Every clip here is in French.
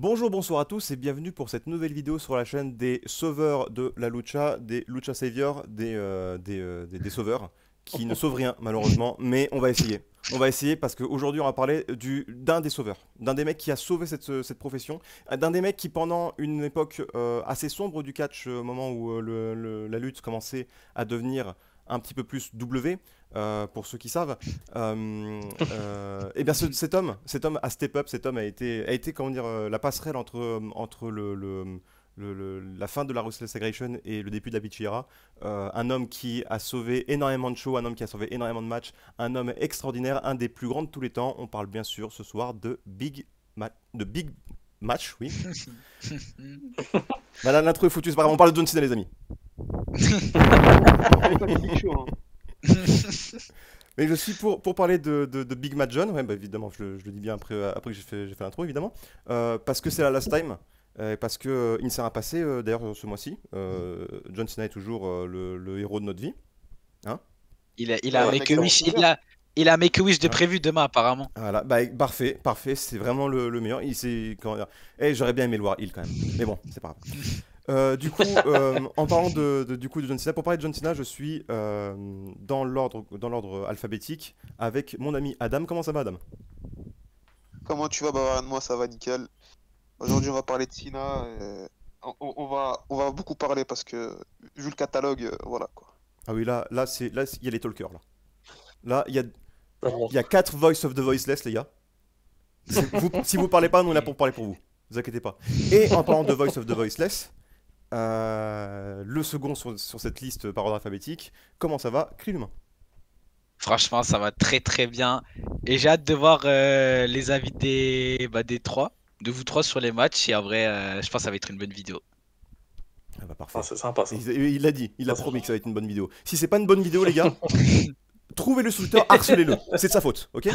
Bonjour, bonsoir à tous et bienvenue pour cette nouvelle vidéo sur la chaîne des sauveurs de la lucha, des lucha saviors, des sauveurs qui ne sauvent rien malheureusement, mais on va essayer. On va essayer parce qu'aujourd'hui on va parler d'un des sauveurs, d'un des mecs qui a sauvé cette profession, d'un des mecs qui pendant une époque assez sombre du catch, au moment où la lutte commençait à devenir un petit peu plus W, pour ceux qui savent, et bien cet homme a step up, cet homme a été comment dire, la passerelle entre la fin de la Ruthless Aggression et le début de la Vichy Era. Un homme qui a sauvé énormément de shows, un homme qui a sauvé énormément de matchs, un homme extraordinaire, un des plus grands de tous les temps. On parle bien sûr ce soir de Big Match, oui. Voilà, l'intro est foutue, c'est pas grave, on parle de John Cena les amis. Mais je suis pour parler de Big Match John, ouais, bah, évidemment, je le dis bien après que j'ai fait l'intro, évidemment, parce que c'est la last time, parce que il ne s'est rien passé, d'ailleurs, ce mois-ci. John Cena est toujours le héros de notre vie, hein. Il a un Make-A-Wish, il a un Make-A-Wish de prévu demain apparemment. Voilà, bah, parfait, c'est vraiment le meilleur. Comment dire, j'aurais bien aimé le voir il quand même, mais bon, c'est pas grave. Du coup, en parlant du coup de John Cena, pour parler de John Cena, je suis dans l'ordre alphabétique avec mon ami Adam. Comment ça va, Adam? Comment tu vas, Bavarane? Moi, ça va nickel. Aujourd'hui, on va parler de Sina. On va beaucoup parler parce que, vu le catalogue, voilà quoi. Ah oui, là, il y a les talkers là. Là, il y a 4 Voice of the Voiceless, les gars. Si vous parlez pas, nous on est là pour parler pour vous. Ne vous inquiétez pas. Et en parlant de Voice of the Voiceless, le second sur cette liste par ordre alphabétique, comment ça va, Cri l'humain? Franchement, ça va très très bien. Et j'ai hâte de voir les invités de vous trois sur les matchs. Et en vrai, je pense que ça va être une bonne vidéo. Ah bah parfait. Ah, c'est sympa ça. Il l'a dit, il a Ça, promis que ça va être une bonne vidéo. Si c'est pas une bonne vidéo, les gars, trouvez-le sur Twitter, harcelez-le. C'est de sa faute, ok?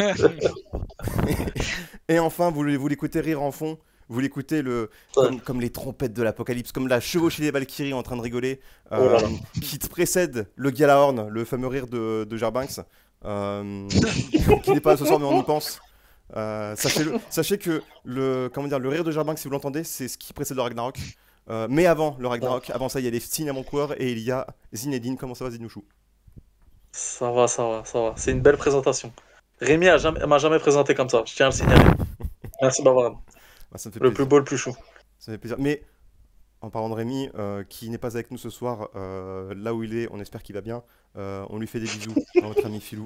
Et enfin, vous l'écoutez rire en fond. Vous l'écoutez comme les trompettes de l'apocalypse, comme la chevauchée des Valkyries en train de rigoler, Oh là là. qui te précède le Gjallarhorn, le fameux rire de Jarbanks, qui n'est pas là ce soir mais on y pense. Sachez que le rire de Jarbanks, si vous l'entendez, c'est ce qui précède le Ragnarok. Mais avant le Ragnarok, avant ça, il y a les Cinnamon Coureurs et il y a Zinedine. Comment ça va, Zinouchou? Ça va, ça va, ça va. C'est une belle présentation. Rémi m'a jamais présenté comme ça, je tiens à le signaler. Merci Bavarane. Bah, ça me fait Le plaisir. plus beau, le plus chou. Ça me fait plaisir. Mais en parlant de Rémi, qui n'est pas avec nous ce soir, là où il est, on espère qu'il va bien. On lui fait des bisous à notre ami Filou.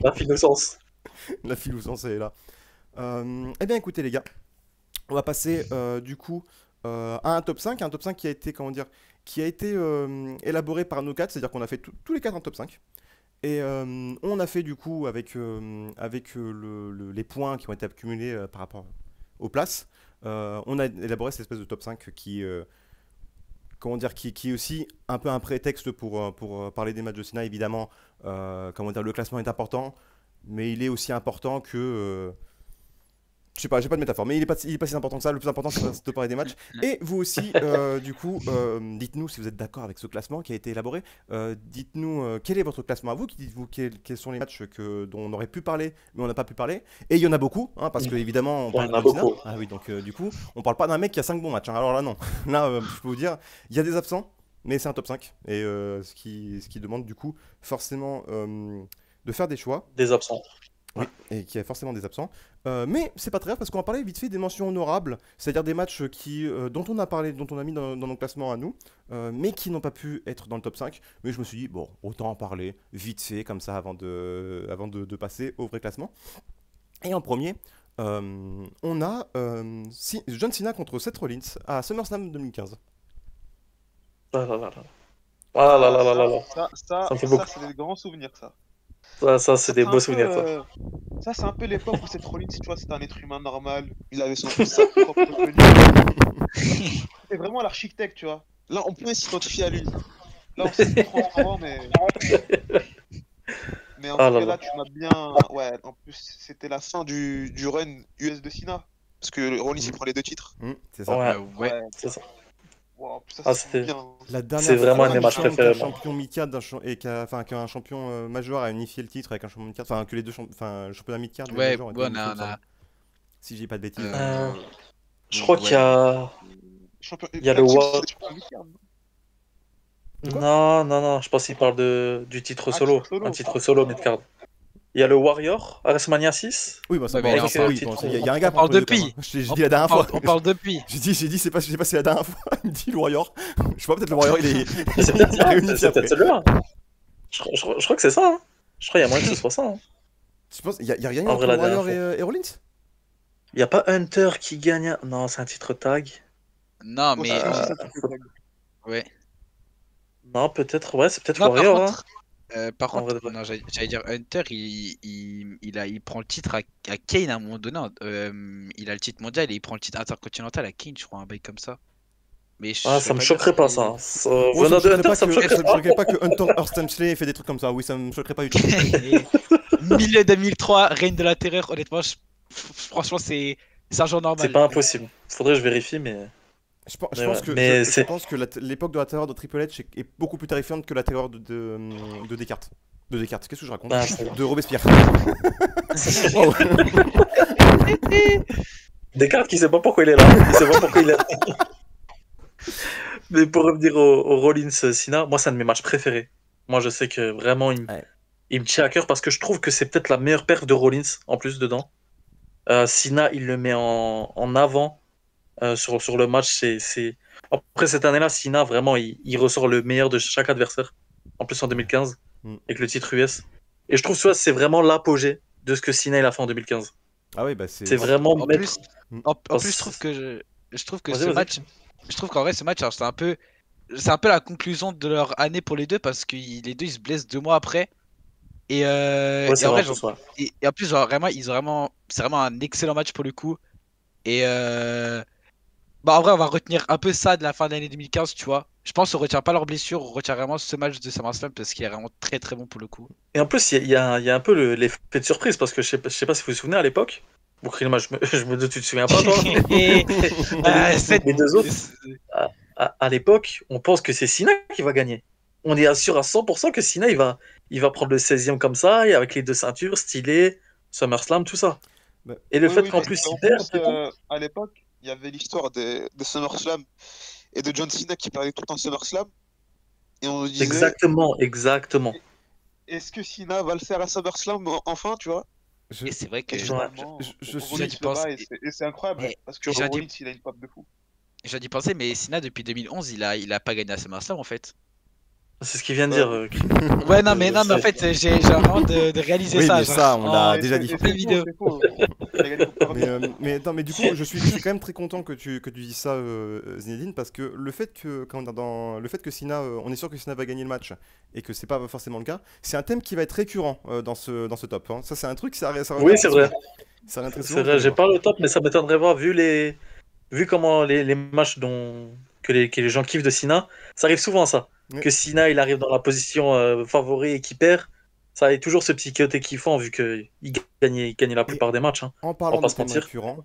La innocence. La Filousance, elle est là. Eh bien, écoutez, les gars, on va passer du coup à un top 5. Un top 5 qui a été, comment dire, qui a été élaboré par nos 4, c'est-à-dire qu'on a fait tous les 4 un top 5. Et on a fait du coup avec les points qui ont été accumulés par rapport aux places. On a élaboré cette espèce de top 5 qui, comment dire, qui est aussi un peu un prétexte pour parler des matchs de Cena, évidemment. Comment dire, le classement est important, mais il est aussi important que... je sais pas, j'ai pas de métaphore, mais il est pas si important que ça. Le plus important, c'est de parler des matchs. Et vous aussi, du coup, dites-nous si vous êtes d'accord avec ce classement qui a été élaboré. Dites-nous quel est votre classement à vous. Dites-vous quels sont les matchs dont on aurait pu parler, mais on n'a pas pu parler. Et il y en a beaucoup, hein, parce que évidemment, on Ouais, parle il y en a de John Cena. beaucoup. Ah oui, donc du coup, on parle pas d'un mec qui a 5 bons matchs, hein. Alors là, non. Là, je peux vous dire, il y a des absents, mais c'est un top 5. Et ce qui demande du coup forcément de faire des choix. Des absents. Oui, et qui a forcément des absents. Mais c'est pas très grave parce qu'on va parler vite fait des mentions honorables, c'est-à-dire des matchs dont on a parlé, dont on a mis dans nos classements à nous, mais qui n'ont pas pu être dans le top 5. Mais je me suis dit, bon, autant en parler vite fait comme ça avant de passer au vrai classement. Et en premier, on a John Cena contre Seth Rollins à SummerSlam 2015. Ah là là là. Ah là là là là là. Ça me fait beaucoup. C'est des grands souvenirs, ça. Ça c'est des C'est beaux un souvenirs, peu, ça. Ça, c'est un peu l'époque où Seth Rollins, tu vois, c'était un être humain normal. Il avait sa propre tenue. C'était vraiment l'architecte, tu vois. Là, on pouvait s'identifier à lui. Là, on s'est transformé, mais en Ah tout là cas, là, là. tu m'as bien. Ouais, en plus, c'était la fin du run US de Cena. Parce que Rollins, il prend les 2 titres. C'est ça. Ouais, Ouais. c'est ça. Wow, ça, Ah, c'est c'était- bien. La C'est dernière vraiment fois, un des il me matchs semble préférés, qu'un moi. champion mid-card qu'un champion major a unifié le titre avec un champion mid-card, enfin que les deux enfin le championnat mid-card et Ouais, major étaient ouais, unifiés, il me semble. Si j'ai pas de bêtises. Je crois qu'il y a. Il y a le War. Non, je pense qu'il parle du titre solo. titre solo. Un titre solo, Midcard. Il y a le Warrior à WrestleMania 6. Oui, bah, ça Ouais, mais bon, enfin, oui, titre- bon, il y a un gap on parle entre les deux, depuis. quand même. J'ai dit la dernière fois. On parle depuis. J'ai dit, c'est pas, je sais pas si la dernière fois, il me dit le Warrior. Je sais pas, peut-être le Warrior, il est. C'est peut-être il est ça, réunifié c'est après. peut-être celui-là. Je crois que c'est ça. Hein. Je crois qu'il y a moyen que ce soit ça. Hein. Tu penses, il y a rien En entre vrai, la Warrior dernière et Rollins? Il n'y a pas Hunter qui gagne. Non, c'est un titre tag. Non, mais. Ouais. Non, peut-être. Ouais, c'est peut-être Non, Warrior. par En contre, vrai de vrai. non, j'allais dire Hunter, il prend le titre à Kane à un moment donné. Il a le titre mondial et il prend le titre intercontinental à Kane, je crois, un bail comme ça. Mais Ah, ça me choquerait pas, ça. Moi, Venant de me Hunter, ça me choquerait pas. choquerait pas que Hunter Hearst Helmsley fait des trucs comme ça. Oui, ça me choquerait pas du tout. Milieu 2003, règne de la terreur, honnêtement, franchement, c'est un jour normal. C'est pas impossible. Faudrait que je vérifie, mais. Je pense, Mais ouais, que, mais je pense que l'époque de la terreur de Triple H est beaucoup plus terrifiante que la terreur de Descartes. De Descartes, qu'est-ce que je raconte? Bah, De Robespierre. Descartes qui sait pas pourquoi il est là. Il sait pas pourquoi il est là. Mais pour revenir au Rollins Cena, moi c'est un de mes matchs préférés. Moi je sais que vraiment il me tient à cœur parce que je trouve que c'est peut-être la meilleure perf de Rollins en plus dedans. Cena il le met en avant sur le match. Après cette année-là, Cena vraiment il ressort le meilleur de chaque adversaire. En plus en 2015 avec le titre US. Et je trouve que c'est vraiment l'apogée de ce que Cena il a fait en 2015. Ah oui, bah C'est vraiment En mettre. plus, en plus, je trouve que Vas-y, ce vas-y. match, je trouve qu'en vrai, ce match, alors, c'est un peu la conclusion de leur année pour les deux parce que les deux ils se blessent 2 mois après. Et, Ouais, c'est et en vrai, vrai, en plus, ouais. et en plus, genre, vraiment, c'est vraiment un excellent match pour le coup. Et bah, en vrai, on va retenir un peu ça de la fin de l'année 2015, tu vois. Je pense qu'on retient pas leurs blessures, on retient vraiment ce match de SummerSlam parce qu'il est vraiment très très bon pour le coup. Et en plus, il y a un peu l'effet de surprise parce que je sais pas si vous vous souvenez à l'époque. Bon, Krillin, je me doute, tu te souviens pas, toi. Les deux autres, à l'époque, on pense que c'est Cena qui va gagner. On est sûr à 100% que Cena il va prendre le 16e comme ça, et avec les deux ceintures, stylé, SummerSlam, tout ça. Bah, Et le Oui, fait oui, qu'en mais plus en il perd, plus, à l'époque, il y avait l'histoire des SummerSlam et de John Cena qui parlait tout le temps SummerSlam. Et on se disait, exactement. est-ce que Cena va le faire à SummerSlam enfin, tu vois? je- Et c'est vrai que Et finalement, je suis- Rollins j'y le bat pense. et c'est incroyable Mais parce que j'ai dit- Rollins, il a une pape de fou. j'ai dû penser, mais Cena depuis 2011, il a pas gagné à SummerSlam en fait. C'est ce qu'il vient de dire. Ouais, non, mais en fait, j'ai vraiment de réaliser Oui, ça. mais genre, ça, on l'a en- déjà dit. Et plein c'est vidéo. faux, c'est faux. Il a gagné contre Non, mais du coup, je suis quand même très content que tu dises ça, Zinedine, parce que le fait que, le fait que Cena, on est sûr que Cena va gagner le match et que c'est pas forcément le cas, c'est un thème qui va être récurrent dans ce top. Hein. Ça, c'est un truc, ça Oui, revient c'est très vrai. souvent. Ça revient très C'est souvent, vrai, je j'ai vois. pas le top, mais ça m'étonnerait voir, vu comment les matchs que les gens kiffent de Cena, ça arrive souvent ça. Ouais. Que Cena il arrive dans la position favori et qu'il perd, ça a toujours ce petit côté kiffant vu qu'il gagnait la plupart des matchs. Hein. En On parlant va pas de se thèmes mentir. récurrents,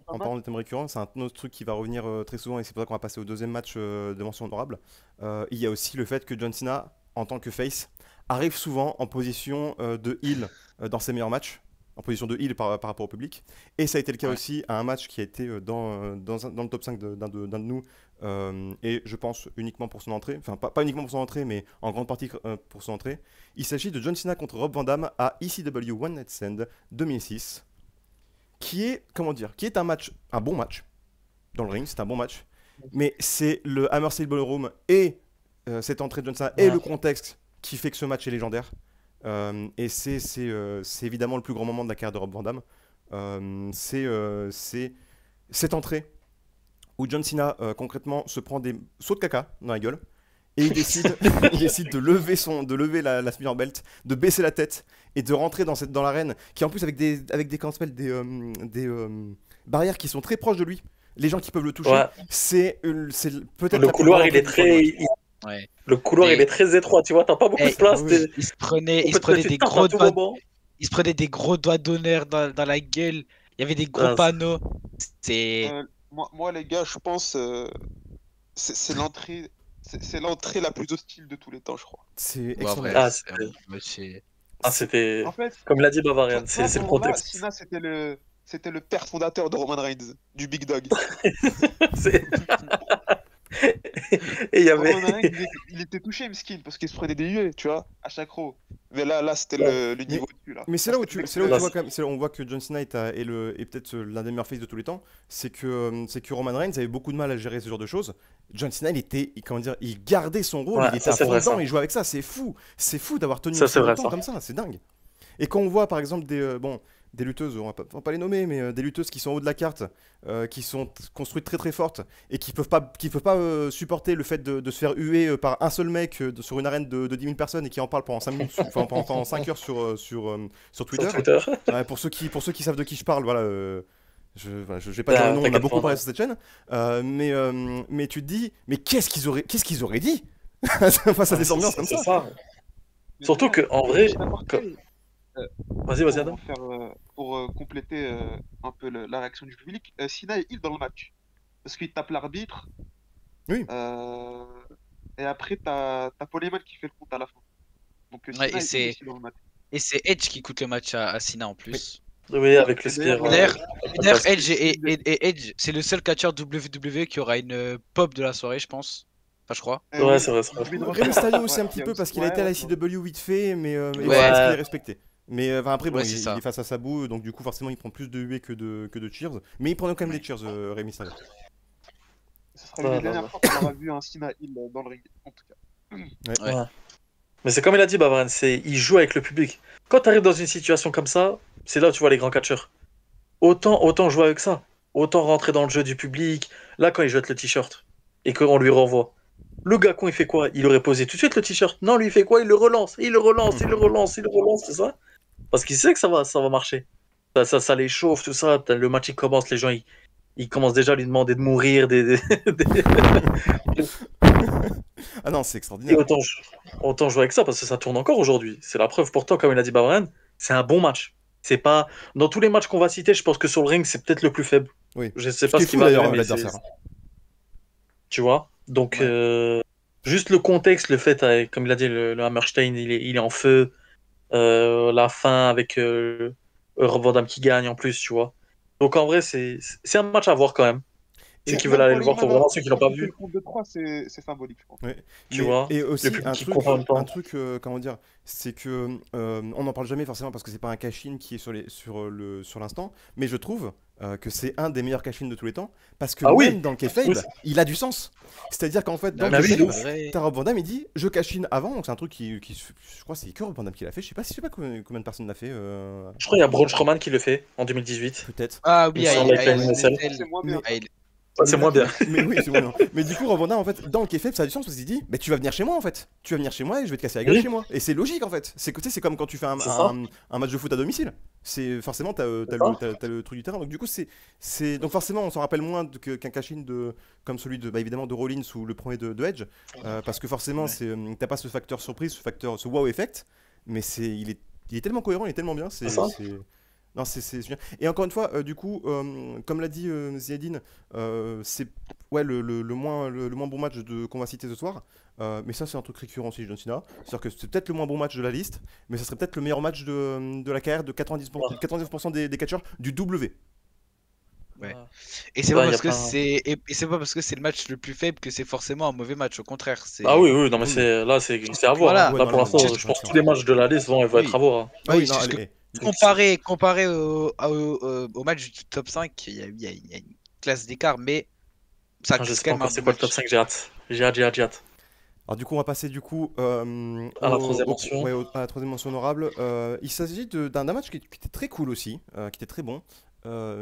c'est un autre truc qui va revenir très souvent et c'est pour ça qu'on va passer au deuxième match de mention honorable. Il y a aussi le fait que John Cena, en tant que face, arrive souvent en position de heel dans ses meilleurs matchs, en position de heel par rapport au public. Et ça a été le cas Ouais. aussi à un match qui a été dans le top 5 d'un de nous, et je pense uniquement pour son entrée, enfin pas uniquement pour son entrée, mais en grande partie pour son entrée. Il s'agit de John Cena contre Rob Van Dam à ECW One Night Stand 2006. Qui est, comment dire, qui est un bon match dans le ring, c'est un bon match, mais c'est le Hammer Steel Ballroom et cette entrée de John Cena et Ouais. le contexte qui fait que ce match est légendaire. Et c'est évidemment le plus grand moment de la carrière de Rob Van Dam. C'est cette entrée où John Cena concrètement se prend des sauts de caca dans la gueule. Et il décide, il décide de lever la senior belt, de baisser la tête et de rentrer dans l'arène, qui en plus avec des comment ça s'appelle, des barrières qui sont très proches de lui. Les gens qui peuvent le toucher, Ouais. c'est peut-être Le la plus couloir grande il est entrée de l'histoire du match. Ouais. le couloir Et- il est très étroit, tu vois, t'as pas beaucoup Eh, de place. oui. t'es- Il se prenait tu des tapes gros à tout doigts, moment. il se prenait des gros doigts d'honneur dans la gueule. Il y avait des gros Ah, panneaux. C'est Moi, les gars, je pense c'est l'entrée. C'est l'entrée la plus hostile de tous les temps, je crois. C'est ouais, extraordinaire. vrai, Ah, c'est- c'était- c'est- c'était En fait, comme l'a dit tu vois, Bavarian, tu vois, à c'est ce le moment-là, contexte. Cena, c'était le père fondateur de Roman Reigns, du Big Dog. C'est- Et il y avait. Roman Reigns, il était touché, Miskin, parce qu'il se prenait des huées, tu vois, à chaque row. Mais là c'était le niveau dessus, là. Mais c'est Là, là où c'était tu vois l'excellence. quand même, c'est là où on voit que John Cena est peut-être l'un des meilleurs faces de tous les temps. C'est que Roman Reigns avait beaucoup de mal à gérer ce genre de choses. John Cena, comment dire, il gardait son rôle, Ouais, il était ça, à c'est fond vrai, dedans, ça. il jouait avec ça. C'est fou d'avoir tenu Ça, aussi c'est vrai, longtemps ça. comme ça. C'est dingue. Et quand on voit par exemple des lutteuses, on va pas les nommer, mais des lutteuses qui sont en haut de la carte, qui sont construites très très fortes et qui peuvent pas supporter le fait de se faire huer par un seul mec sur une arène de 10 000 personnes et qui en parle pendant 5 minutes, enfin pendant 5 heures sur Twitter. Sur Twitter. Ouais, pour ceux qui savent de qui je parle, voilà. Je vais pas dire le nom, on a T'inquiète beaucoup pas. parlé sur cette chaîne. Mais tu te dis, mais qu'est-ce qu'ils auraient dit face à des ambiances comme C'est ça? ça. Mais Surtout regarde, qu'en vrai, n'importe que- quel- vas-y, Adam. pour compléter un peu la réaction du public, Cena est heal dans le match. Parce qu'il tape l'arbitre. Oui. Et après, t'as Paul Heyman qui fait le compte à la fin. Donc Ouais, Cena et est heal c'est aussi dans le match. et c'est Edge qui coûte le match à Cena en plus. Oui, avec le Et d'ailleurs, spear. D'ailleurs, D'ailleurs, Parce- Edge et Edge, c'est le seul catcheur WWE qui aura une pop de la soirée, je pense. Enfin, je crois. Eh Ouais, oui, c'est vrai, c'est vrai. Jimmy Rey Mysterio aussi Ouais, un petit il y a peu aussi- parce qu'il a été à la ICW vite fait, mais c'est Ouais. parce qu'il est respecté. Mais enfin, après, bon, Ouais, c'est il ça. est face à Sabu, donc du coup, forcément, il prend plus de huées que de cheers. Mais il prend quand même des cheers, Rey Mysterio. Ce sera une des dernières fois qu'on aura vu un Cena heal dans le ring, en tout cas. Ouais. Ouais. Mais c'est comme il a dit, Bavaren, il joue avec le public. Quand tu arrives dans une situation comme ça, c'est là où tu vois les grands catcheurs. Autant jouer avec ça. Autant rentrer dans le jeu du public. Là, quand il jette le t-shirt et qu'on lui renvoie. Le gars, quand il fait quoi? Il aurait posé tout de suite le t-shirt. Non, lui, il fait quoi? Il le relance. Il le relance, il le relance, il le relance, c'est ça? Parce qu'il sait que ça va marcher. Ça les chauffe, tout ça. Le match, il commence. Les gens, ils commencent déjà à lui demander de mourir. Ah non, c'est Et extraordinaire. autant jouer avec ça parce que ça tourne encore aujourd'hui. C'est la preuve pourtant, comme il a dit Bavaren, c'est un bon match. C'est pas dans tous les matchs qu'on va citer, je pense que sur le ring, c'est peut-être le plus faible. Oui. Je sais Ce pas qui ce est qui fou va d'ailleurs, arriver, mais l'adversaire. tu vois. Donc Ouais. juste le contexte, le fait, comme il a dit, le Hammerstein, il est en feu. La fin avec Rob Van Dam qui gagne en plus, tu vois. Donc en vrai, c'est un match à voir quand même. Ceux qui veulent aller le voir, faut vraiment ceux qui l'ont pas vu. Le compte de 3, c'est symbolique, je pense. Ouais. Tu vois, et le aussi public un qui truc, comprend en même temps. comment dire, c'est que on n'en parle jamais forcément parce que c'est pas un cash-in qui est sur l'instant, mais je trouve que c'est un des meilleurs cash-in de tous les temps parce que Ah même oui. dans le kayfabe, Oui. il a du sens. C'est-à-dire qu'en fait, dans Ah le oui, kayfabe, de ouf. t'as Rob Van Dam, il dit je cash-in avant, donc c'est un truc je crois que c'est que Rob Van Dam qui l'a fait. Je sais pas combien de personnes l'a fait, Je crois qu'il y a Braun Strowman qui le fait en 2018. peut-être. Ah Il oui, me semble avec la NSL. C'est moins bien. C'est moins bien. Mais oui, c'est moins bien. Mais du coup, Rob Van Dam, en fait, dans le kayfabe, ça a du sens parce qu'il dit mais tu vas venir chez moi en fait. Tu vas venir chez moi et je vais te casser la gueule Oui. chez moi. Et c'est logique en fait. C'est c'est comme quand tu fais C'est ça. un match de foot à domicile. C'est forcément t'as le truc du terrain. Donc du coup donc forcément on s'en rappelle moins qu'un cash-in comme celui de évidemment de Rollins ou le premier de Edge parce que forcément Ouais. t'as pas ce facteur surprise, ce wow effect. Mais il est tellement cohérent, il est tellement bien. C'est ça. Non, c'est génial. Et encore une fois, du coup, comme l'a dit Ziadine, c'est le moins bon match qu'on va citer ce soir. Mais ça, c'est un truc récurrent aussi, John Cena. C'est-à-dire que c'est peut-être le moins bon match de la liste, mais ça serait peut-être le meilleur match de la carrière de 99% des catcheurs du W. Ouais. Ah. Et c'est Ouais, pas y a parce que plein- et c'est pas parce que c'est le match le plus faible que c'est forcément un mauvais match. Au contraire, c'est. Ah oui, non, mais Oui. c'est à voir. Voilà. Hein. Ouais, Là, non, pour non, l'instant, non, je c'est pense que sûr. tous les matchs de la liste vont Oui. être à voir. Hein. Ah oui, Oui, non, c'est juste allez, comparé au match du top 5, il y a une classe d'écart, mais ça Enfin, je reste sais quand pas même un encore c'est bon quoi le top match. 5, j'ai hâte. J'ai hâte. Alors du coup, on va passer du coup À la troisième mention. à la troisième mention honorable. Il s'agit d'un match qui était très cool aussi, qui était très bon.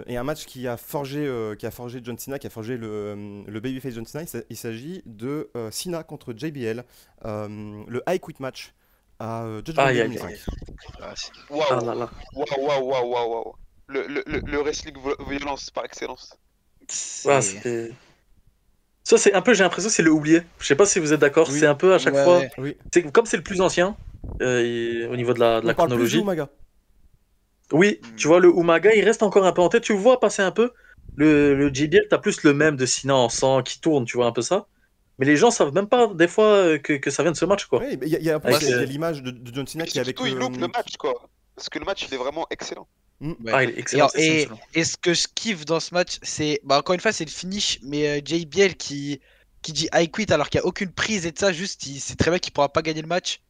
Et un match qui a forgé John Cena, qui a forgé le babyface John Cena. Il s'agit de Cena contre JBL, le High Quit match à Judgment Aïe, Day aïe, 2005. aïe. Ah, Waouh, Ah là là. waouh. Le wrestling violence par excellence. Ouais, c'était. Ça, c'est un peu, j'ai l'impression, c'est le oublié. Je sais pas si vous êtes d'accord. Oui. C'est un peu à chaque Ouais, fois. ouais. Oui. Comme c'est le plus ancien au niveau de la On parle plus de chronologie. Umaga. Oui, tu vois, le Umaga, il reste encore un peu en tête. Tu le vois passer un peu. Le JBL, t'as plus le même de Cena en sang qui tourne, tu vois, un peu ça. Mais les gens savent même pas, des fois, que ça vient de ce match, quoi. Oui, il y a Avec, l'image de John Cena qui est avec Surtout, il loupe le match, quoi. Parce que le match, il est vraiment excellent. Ouais. Ah, il est excellent, c'est excellent. Et ce que je kiffe dans ce match, c'est. Bah, encore une fois, c'est le finish, mais JBL qui dit I quit alors qu'il n'y a aucune prise et de ça, juste, c'est très bien qu'il pourra pas gagner le match.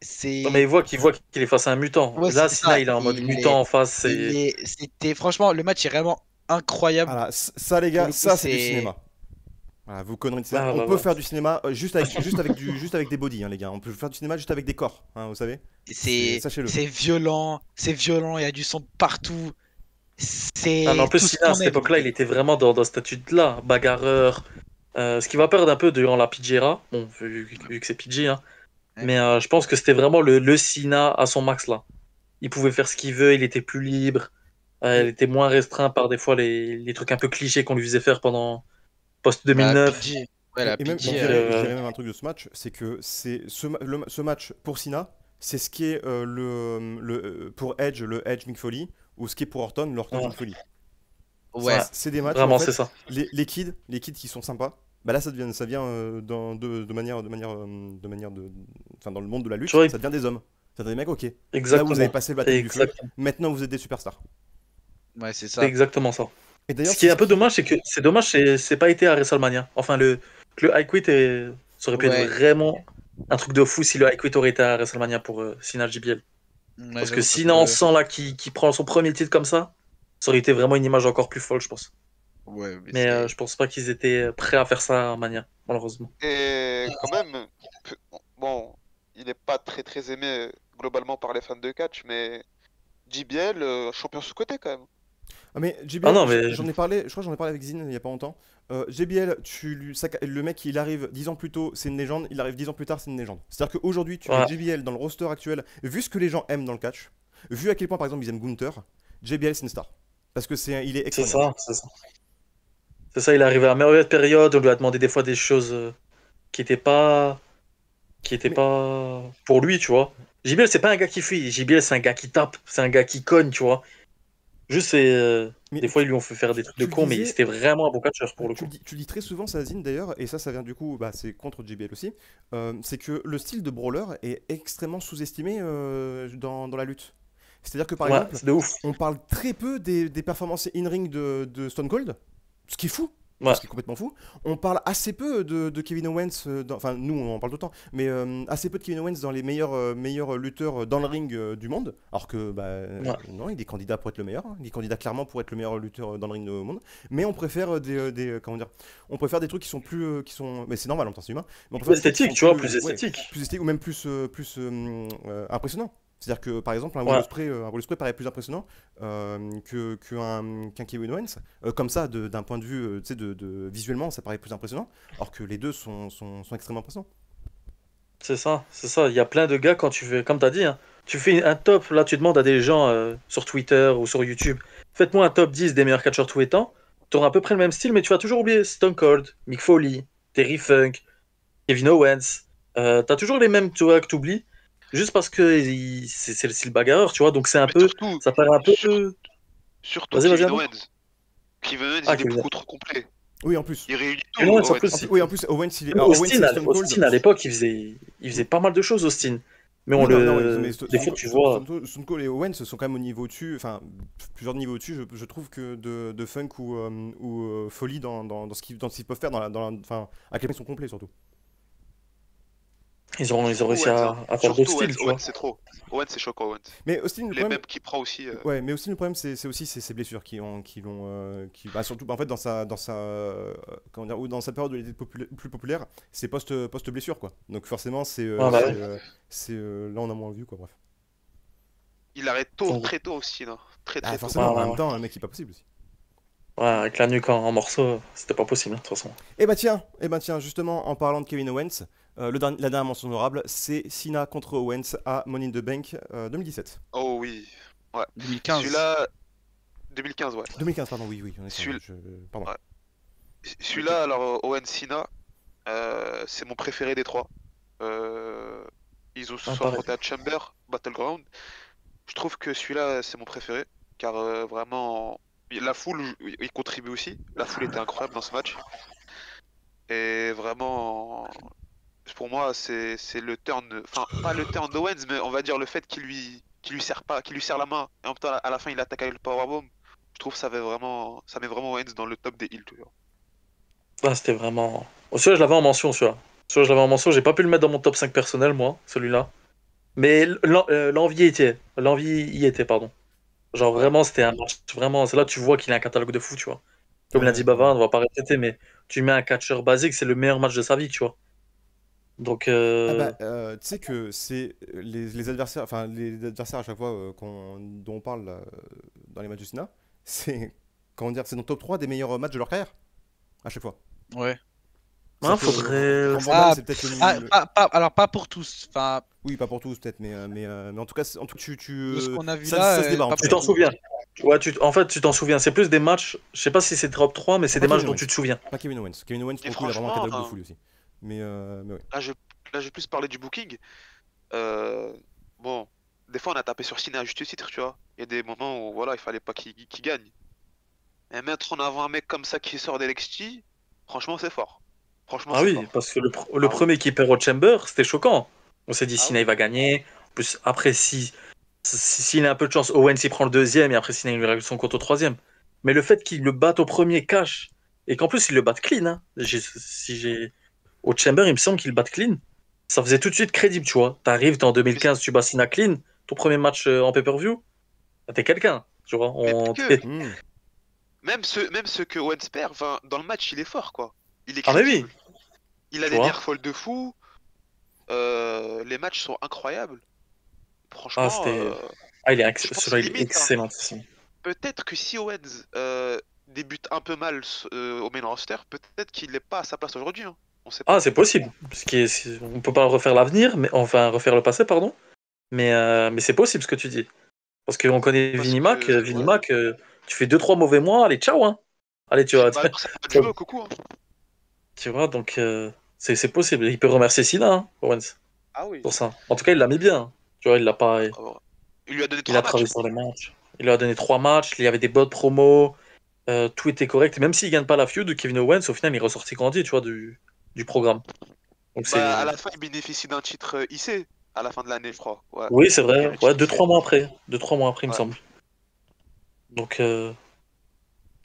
Non, mais C'est. il voit qu'il est face à un mutant. Ouais, Là, c'est Sina, ça. il est en mode mutant en face. C'était. Franchement, le match est vraiment incroyable. Voilà, ça les Pour gars, le coup, ça c'est du c'est. cinéma. Voilà, vous connaissez. Ah, On bah, peut bah. faire du cinéma juste avec des bodies, hein, les gars. On peut faire du cinéma juste avec des corps, hein, vous savez. Sachez-le. C'est violent. C'est violent. Il y a du son partout. Ah, mais en C'est plus, tout ce Sina, à qu'on cette aime. époque-là, il était vraiment dans ce statut-là, bagarreur. Ce qui va perdre un peu durant la PG era, bon, vu que c'est PG, hein. Ouais. Mais je pense que c'était vraiment le Sina à son max là. Il pouvait faire ce qu'il veut, il était plus libre, il était moins restreint par des fois les trucs un peu clichés qu'on lui faisait faire pendant La post-2009. PG. Ouais, la Et même, PG. je dirais même un truc de ce match, c'est que ce match pour Cena, c'est ce qui est pour Edge, le Edge Mick Foley, ou ce qui est pour Orton, l'Orton Ouais. Mick Foley. Ouais. C'est des matchs où, Vraiment, en fait, c'est ça. les kids qui sont sympas, bah là ça vient enfin, dans le monde de la lutte, Tu vois, ça devient des hommes. Ça devient des mecs, ok. Là exactement. vous avez passé le baptême du feu, Exactement. maintenant vous êtes des superstars. Ouais, c'est C'est ça. exactement ça. Et d'ailleurs, Ce qui est un peu dommage, c'est pas été à WrestleMania. Enfin, que le High Quit, ça aurait pu être Ouais. vraiment un truc de fou si le High Quit aurait été à WrestleMania pour Cena JBL. Ouais, Parce que j'avoue, Cena, on sent là qu'il prend son premier titre comme ça aurait été vraiment une image encore plus folle, je pense. Ouais, mais Mais je pense pas qu'ils étaient prêts à faire ça en Mania, malheureusement. Et quand même, bon, il n'est pas très très aimé globalement par les fans de catch, mais JBL, champion sous-côté quand même. Ah mais Ah JBL, non, mais j'en ai parlé, je crois que j'en ai parlé avec Zine il y a pas longtemps. JBL, le mec il arrive 10 ans plus tôt, c'est une légende, il arrive 10 ans plus tard, c'est une légende. C'est-à-dire qu'aujourd'hui, tu mets ouais, JBL dans le roster actuel, vu ce que les gens aiment dans le catch, vu à quel point par exemple ils aiment Gunther, JBL c'est une star. Parce que il est c'est extraordinaire. ça, c'est ça. C'est ça, il est arrivé à la meilleure période, on lui a demandé des fois des choses qui étaient pas, Mais- pour lui, tu vois. JBL, c'est pas un gars qui fuit, JBL, c'est un gars qui tape, c'est un gars qui cogne, tu vois. Juste, Mais des fois, ils lui ont fait faire des trucs de tu le con, mais disais, c'était vraiment un bon catcheur pour le coup. tu le dis très souvent, ça Zine d'ailleurs, et ça vient du coup, bah, c'est contre JBL aussi, c'est que le style de brawler est extrêmement sous-estimé dans la lutte. C'est-à-dire que par Ouais, exemple, c'est de ouf. on parle très peu des performances in-ring de Stone Cold, ce qui est fou. Ouais. Ce qui est complètement fou. On parle assez peu de Kevin Owens, enfin nous on en parle tout le temps, mais assez peu de Kevin Owens dans les meilleurs lutteurs dans le ring du monde. Alors que Ouais. non, il est candidat pour être le meilleur, hein. Il est candidat clairement pour être le meilleur lutteur dans le ring au monde. Mais on préfère comment dire, on préfère des trucs qui sont mais c'est normal en tant que humain. Mais on préfère des trucs qui Esthétique, sont tu vois, plus- plus ouais, esthétique. plus esthétique ou même plus impressionnant. C'est-à-dire que par exemple un Ouais. Will Ospreay paraît plus impressionnant qu'un Kevin Owens. Comme ça, d'un point de vue, tu sais, visuellement, ça paraît plus impressionnant, alors que les deux sont extrêmement impressionnants. C'est ça, c'est ça. Il y a plein de gars, quand tu fais, comme tu as dit, hein, tu fais un top, là tu demandes à des gens sur Twitter ou sur YouTube, faites-moi un top 10 des meilleurs catcheurs de tous les temps. Tu auras à peu près le même style, mais tu vas toujours oublier Stone Cold, Mick Foley, Terry Funk, Kevin Owens. Tu as toujours les mêmes, tu vois, que tu oublies, juste parce que c'est le style bagarreur, tu vois. Donc c'est un Mais peu, surtout, ça paraît un peu. surtout Vas-y, Kevin Arnaud. Owens. Kevin Owens, Ah, il est Kevin. beaucoup trop complet. Oui, en plus. Il réunit tout, Kevin Owens, en Owens. plus, Oui, en plus, Owens, même Owens et Austin, Stone Cold. Austin, à l'époque, il faisait pas mal de choses, Austin. Mais Oui, non, ouais, mais des fois, tu vois. Stone Cold et Owens sont quand même au niveau dessus, enfin, plusieurs niveaux dessus, je trouve que de Funk ou Foley dans ce qu'ils peuvent faire, enfin, à quel point ils sont complets surtout. Ils ont réussi Owens, à faire d'autres styles, tu vois. Owens, c'est trop. Owens, c'est choquant, Owens. Mais Austin, le Les problème, mêmes qu'il prend aussi. ouais, mais aussi le problème, c'est aussi ses blessures bah, surtout en fait comment dire, ou dans sa période où il était plus populaire, c'est post blessure quoi. Donc forcément Ah, bah ouais. là on a moins vu quoi. Bref. Il arrête tôt, Donc, très tôt aussi, non. Très Ah, très tôt. forcément, en Ouais, même ouais. temps, un mec il est pas possible aussi. Ouais, avec la nuque en morceaux, c'était pas possible, hein, de toute façon. Et bah tiens, justement en parlant de Kevin Owens, la dernière mention honorable, c'est Cena contre Owens à Money in the Bank 2017. Oh oui. Ouais. 2015. Celui-là. 2015, ouais. 2015, pardon, oui, on est Celui- pardon. Ouais. Celui-là, alors, Owens Cena, c'est mon préféré des trois. Ils ont se Ah, sont pareil. affrontés à Chamber, Battleground. Je trouve que celui-là, c'est mon préféré. Car vraiment, la foule, il contribue aussi. La foule était incroyable dans ce match. Et vraiment, pour moi, c'est le turn. Enfin, pas le turn d'Owens, mais on va dire le fait qu'il lui qui lui serre la main, et en même temps, à la fin, il attaque avec le powerbomb. Je trouve que ça met vraiment Owens dans le top des heals, tu vois. Ah, c'était vraiment. Oh, celui-là, je l'avais en mention, celui-là. Celui-là, je l'avais en mention. J'ai pas pu le mettre dans mon top 5 personnel, moi, celui-là. Mais l'envie y était. L'envie y était, pardon. Genre, Ouais. vraiment, c'était un match. Vraiment, c'est là que tu vois qu'il a un catalogue de fou, tu vois. Comme l'a Ouais, dit Bava, on va pas répéter, mais tu mets un catcheur basique, c'est le meilleur match de sa vie, tu vois. Donc, Ah bah, tu sais que c'est les adversaires, enfin les adversaires à chaque fois dont on parle là, dans les matchs du Sénat, c'est comment dire, c'est dans le top 3 des meilleurs matchs de leur carrière à chaque fois. Ouais. hein, Sauf que faudrait. Rumble, Ah, c'est peut-être alors pas pour tous. Enfin, oui, pas pour tous peut-être, mais en tout cas, en tout de ce qu'on a vu ça, là, ça se débat en pas tout Tu cas. t'en souviens? Ouais, en fait, tu t'en souviens. C'est plus des matchs. Je sais pas si c'est top 3, mais c'est Pas des matchs Kevin dont Owens. tu te souviens. Pas Kevin Owens. Kevin Owens, pour Et le coup, il a vraiment un franchement, catalogue de folie aussi. Mais ouais. là, je vais plus parler du booking. Euh, Bon, des fois, on a tapé sur Cena à juste titre, tu vois. Il y a des moments où, voilà, il fallait pas qu'il gagne. Et mettre en avant un mec comme ça qui sort d'NXT, franchement, c'est fort. Franchement, Ah c'est oui, fort. parce que le Ah oui. premier qui perd au Chamber, c'était choquant. On s'est dit, Ah Cena, oui. il va gagner. En plus, après, s'il a un peu de chance, Owens, il prend le deuxième, et après, Cena, il lui règle son compte au troisième. Mais le fait qu'il le batte au premier cash, et qu'en plus, il le batte clean, hein. Au Chamber, il me semble qu'il le batte clean. Ça faisait tout de suite crédible, tu vois. T'arrives, t'es en Mais, 2015, tu bats Cena clean, ton premier match en pay-per-view, bah, t'es quelqu'un, tu vois. mais pas que. Hmm. Même ceux que Owens perd, enfin, dans le match, il est fort, quoi. Il est Ah, mais oui, crédible. Il a tu des vois. nerfs folles de fou. Les matchs sont incroyables. Ah, Franchement, c'était. Ah, je pense celui-là, il est limite, hein, excellent. peut-être que si Owens débute un peu mal au main roster, peut-être qu'il n'est pas à sa place aujourd'hui, hein. On sait Ah, pas. c'est possible. On peut pas refaire l'avenir, mais enfin refaire le passé, pardon. Mais c'est possible ce que tu dis. Parce qu'on connaît Parce Vinimac. que, ouais. Vinimac, tu fais 2-3 mauvais mois, allez, ciao, hein. Allez, tu vois. Bah alors, ça va jouer au coucou, hein. Tu vois, donc c'est possible. Il peut remercier Sina, hein, Owens, Ah oui. pour ça. En tout cas, il l'a mis bien, hein. Tu vois, il l'a pas. Il lui a donné Il a 3 matchs. travaillé sur les matchs. Il lui a donné 3 matchs. Il y avait des bonnes promos. Tout était correct. Et même s'il gagne pas la feud de Kevin Owens, au final, il est ressorti grandi, tu vois, du programme. Donc Bah, à c'est. la fin, il bénéficie d'un titre IC à la fin de l'année, je crois. Ouais. Oui, c'est Il gagne vrai. le Ouais, titre deux IC. trois mois après. 2-3 mois après, il me Ouais. semble. Donc,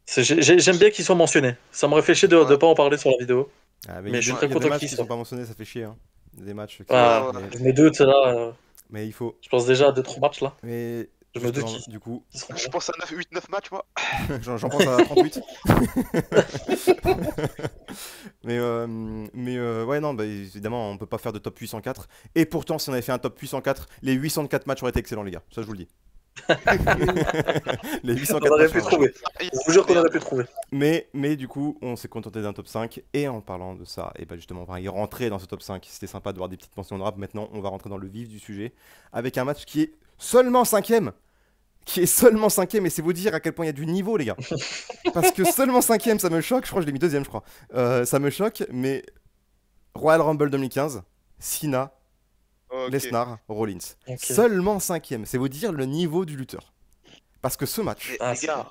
j'aime bien qu'ils soient mentionnés. Ça me réfléchit de ne Ouais. pas en parler sur la vidéo. Ah, mais Mais je suis Ouais. très il y a des content matchs qu'ils qui sont soient. pas mentionnés, ça fait chier. Hein. Il y a des matchs qui. Ouais, Ah, ouais. Mais, je me doute, là. mais il faut. Je pense déjà à 2-3 matchs, là. Mais Je me doute justement, du coup, qu'ils seront Je bons. pense à 8-9 matchs, moi. j'en pense à 38. mais ouais, non, bah, évidemment, on peut pas faire de top 804. Et pourtant, si on avait fait un top 804, les 804 matchs auraient été excellents, les gars. Ça, je vous le dis. Les On 804 aurait matchs pu seraient trouver. Je vous jure qu'on aurait pu trouver. mais du coup, on s'est contenté d'un top 5. Et en parlant de ça, et bah justement, on va y rentrer dans ce top 5. C'était sympa de voir des petites mentions de rap. Maintenant, on va rentrer dans le vif du sujet. Avec un match qui est seulement cinquième. Qui est seulement cinquième. Et c'est vous dire à quel point il y a du niveau, les gars. Parce que seulement cinquième, ça me choque. Je crois que je l'ai mis deuxième, je crois. Ça me choque. Mais Royal Rumble 2015, Cena, Ok. Lesnar, Rollins. Ok. Seulement cinquième. C'est vous dire le niveau du lutteur. Parce que ce match. Mais Ah, les gars,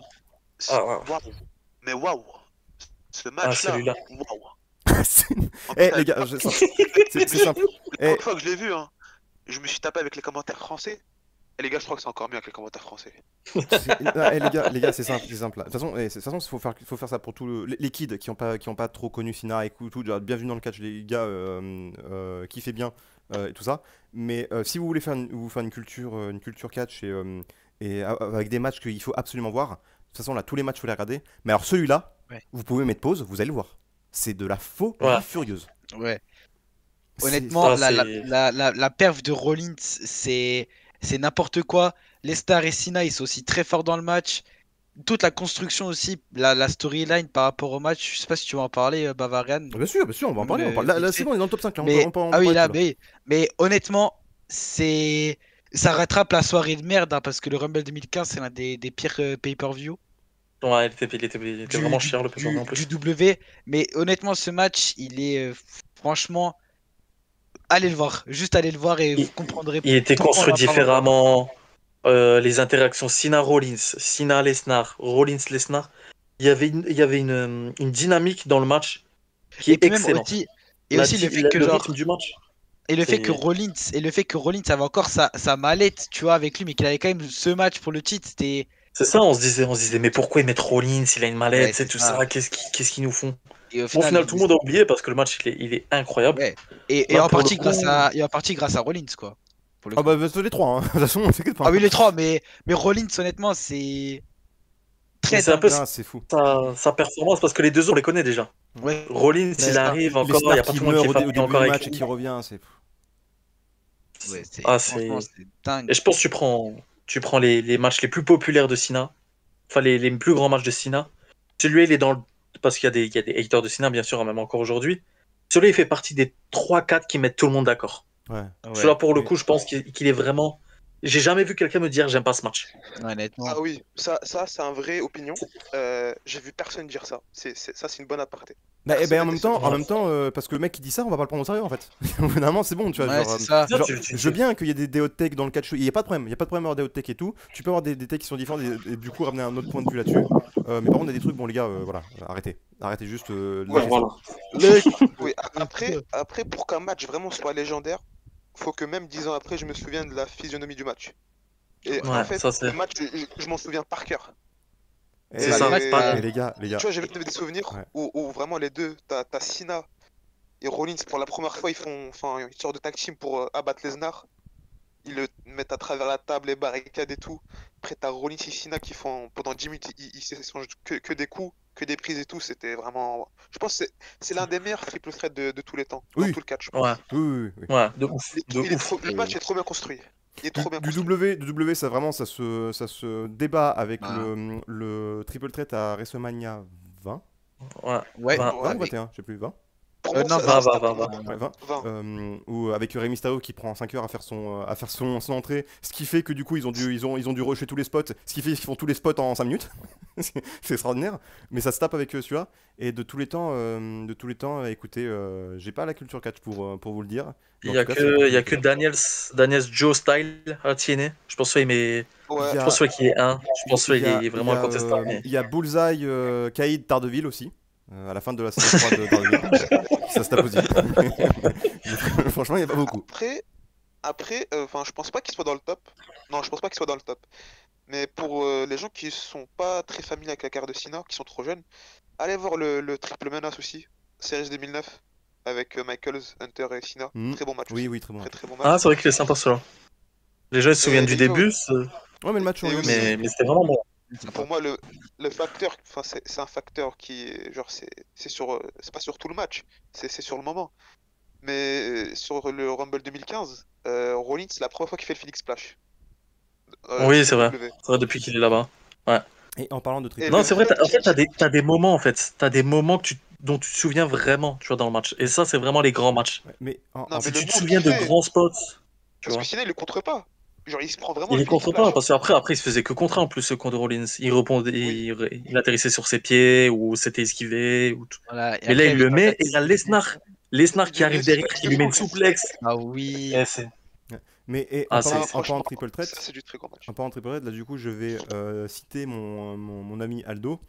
Ah, ouais. waouh. Mais waouh. Ce Ah, match-là, celui-là. waouh. C'est- En plus, Eh les gars, c'est simple. La Eh, première fois que je l'ai vu, hein, je me suis tapé avec les commentaires français. Et les gars, je crois que c'est encore mieux avec les commentaires français. les gars, c'est simple, c'est simple. De toute façon, faut faire ça pour tous les kids qui ont pas trop connu Sina et tout. Genre, bienvenue dans le catch, les gars, kiffez bien et tout ça. Mais si vous voulez faire une culture catch avec des matchs qu'il faut absolument voir, de toute façon là, tous les matchs faut les regarder. Mais alors celui-là, Ouais. vous pouvez mettre pause, vous allez le voir. C'est de la folie Ouais. furieuse. Ouais. C'est- Honnêtement, ça, la perf de Rollins, c'est n'importe quoi. Lesnar et Cena, ils sont aussi très forts dans le match. Toute la construction aussi, la storyline par rapport au match, je sais pas si tu vas en parler, Bavarian. Bien sûr, on va en parler. Là, Vite c'est fait. bon, on est dans le top 5. Là, Mais, on peut en ah oui, parler là, tout, là. mais honnêtement, ça rattrape la soirée de merde, hein, parce que le Rumble 2015, c'est l'un des pires pay-per-view Ouais, il était vraiment cher le pay en plus. du W. Mais honnêtement, ce match, il est franchement, allez le voir, juste allez le voir et vous comprendrez Il était pourquoi on construit en parle encore. différemment. Les interactions Cena-Rollins, Cena-Lesnar, Rollins-Lesnar. Il y avait une dynamique dans le match qui Et est puis même excellente. aussi, et aussi le fait que Le genre, rythme du match. Et le fait que C'est- Rollins avait encore sa mallette, tu vois, avec lui, mais qu'il avait quand même ce match pour le titre, c'était. C'est ça, on se disait, mais pourquoi ils mettent Rollins, il a une Ouais, mallette, c'est c'est tout ça. ça, qu'est-ce qu'ils nous font? Et au Bon, au final, final, tout le monde a oublié parce que le match, il est incroyable. ouais. Et Là, en pour le partie coup, grâce à Rollins, quoi. Pour le Ah coup. bah, les trois, hein. De toute façon, on t'inquiète pas. Ah oui, les trois, mais Rollins, honnêtement, c'est mais très c'est un peu dingue. Non, c'est fou. sa performance parce que les deux autres, on les connaît déjà. Ouais, Rollins, c'est il ça. arrive Les encore, il n'y snarks a pas qui tout le monde qui meurent est au familier début encore du avec match et lui. qui revient, c'est. Ouais, Ah, franchement, c'est dingue. Et je pense que tu prends les matchs les plus populaires de Cena, enfin les plus grands matchs de Cena. Celui-là, il est dans le. Parce il y a des haters de Cena, bien sûr, même encore aujourd'hui. Celui-là, il fait partie des 3-4 qui mettent tout le monde d'accord. Ouais. Celui-là, Ouais, pour le Oui. coup, je pense qu'il est vraiment. J'ai jamais vu quelqu'un me dire j'aime pas ce match. honnêtement. Ah oui, ça c'est un vrai opinion. J'ai vu personne dire ça. Ça, c'est une bonne aparté. Bah, Personne ben, en n'était même temps, seul. en même temps parce que le mec qui dit ça, on va pas le prendre au sérieux en fait. Finalement, c'est bon, tu vois. Ouais, Genre, c'est ça. Ça, genre, tu- je veux bien qu'il y ait des hot takes dans le catch. Il y a pas de problème. Il y a pas de problème à avoir des hot takes et tout. Tu peux avoir des takes qui sont différents et du coup ramener un autre point de vue là-dessus. Mais par contre, il y a des trucs, bon les gars, voilà, arrêtez juste, Ouais, lâchez ça. voilà. Oui, après, pour qu'un match vraiment soit légendaire, faut que même 10 ans après, je me souvienne de la physionomie du match. Et en Ouais, fait, ça c'est. le match, je m'en souviens par cœur. C'est Et, ça, match, pareil. les gars, Tu vois, j'ai même des souvenirs Ouais. où vraiment les deux, t'as Cena et Rollins pour la première fois, ils font enfin, une sorte de tag team pour abattre Lesnar. Ils le mettent à travers la table, les barricades et tout. Après, t'as Rollins et Cena qui font pendant 10 minutes, ils s'échangent que des coups, que des prises et tout. C'était vraiment. Je pense que c'est l'un des meilleurs triple threat de tous les temps, dans Oui. tout le catch, je Ouais, pense. oui. ouais, de ouf. De ouf. Le match est trop bien construit. Il est trop bien Du construit. W, ça vraiment, ça se débat avec Bah. le triple threat à WrestleMania 20. Ouais, Ouais. 20, 20 ou avec- 21, je sais plus, 20. Pour moi, non, ça 20, se tape. 20. Ouais, 20. 20. Ou avec Rey Mysterio qui prend 5 heures à faire son entrée, ce qui fait que du coup ils ont dû rusher tous les spots, ce qui fait qu'ils font tous les spots en 5 minutes. C'est extraordinaire, mais ça se tape avec celui-là. Et de tous les temps, écoutez, j'ai pas la culture catch pour vous le dire. Il Mais y en a tout cas, c'est un truc que, qui il y me a fait que rire. Daniels Joe Style à TNA. Je pense qu'il Ouais. Il y a, qu'il est un. Je pense qu'il est il y vraiment a, incontestable. Mais... il y a Bullseye Kaïd Daredevil aussi. À la fin de la saison 3 de Daredevil. Ça se tape aussi. Mais franchement, il n'y a pas beaucoup. Enfin, je pense pas qu'il soit dans le top. Non, je pense pas qu'il soit dans le top. Mais pour les gens qui sont pas très familiers avec la carte de Cena, qui sont trop jeunes, allez voir le Triple Menace aussi, Series 2009, avec Michaels, Hunter et Cena. Mhm. Très bon match Oui, aussi. oui, très bon. Très très bon Ah, match. c'est vrai qu'il est sympa celui-là. Les gens ils se souviennent du Et il y a- début, Ouais, mais le match en et lui-même, aussi, mais c'était vraiment bon. pour moi, le facteur, enfin, c'est un facteur qui, genre, c'est pas sur tout le match, c'est sur le moment. Mais sur le Rumble 2015, Rollins, c'est la première fois qu'il fait le Phoenix Splash. Oui, c'est vrai. WWE. C'est vrai depuis qu'il est là-bas. Ouais. Et en parlant de Et triple Non, le threat, c'est vrai, fait en fait, t'as des moments, en fait. T'as des moments dont tu te souviens vraiment, tu vois, dans le match. Et ça, c'est vraiment les grands matchs. ouais, mais Non, mais Si le tu te move souviens qu'il de fait, grands spots, tu parce que vois. sinon il le contre pas. Genre il se prend vraiment Il le les Phoenix contre pas, Splash. parce qu'après, il se faisait que contre en plus, ce contre Rollins. Il répondait, Oui. il atterrissait sur ses pieds, ou c'était esquivé, ou tout. Voilà. Et Mais là, après, il avec le met, et il y a Lesnar qui Du arrive derrière, qui lui met une souplex. Ah oui. Et c'est. ouais. Mais Ah, en franchement, parlant de triple ça threat, c'est du très grand match. en parlant de triple threat, là du coup, je vais citer mon ami Aldo.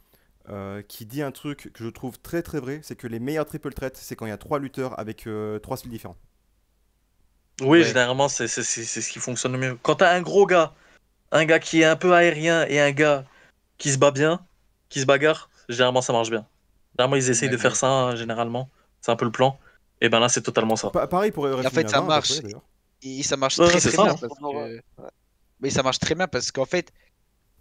Qui dit un truc que je trouve très très vrai, c'est que les meilleurs triple threats, c'est quand il y a 3 lutteurs avec 3 styles différents. Oui, Ouais. généralement, c'est ce qui fonctionne le mieux. Quand t'as un gars qui est un peu aérien et un gars qui se bat bien, qui se bagarre, généralement ça marche bien. Généralement, ils essayent de faire ça, hein, généralement. C'est un peu le plan. Et ben là, c'est totalement ça. Pareil pour Et en fait, WrestleMania ça 20 à peu marche. près d'ailleurs. Et ça marche Ouais, très c'est très ça, bien hein. parce On aura- que. ouais. Mais ça marche très bien parce qu'en fait,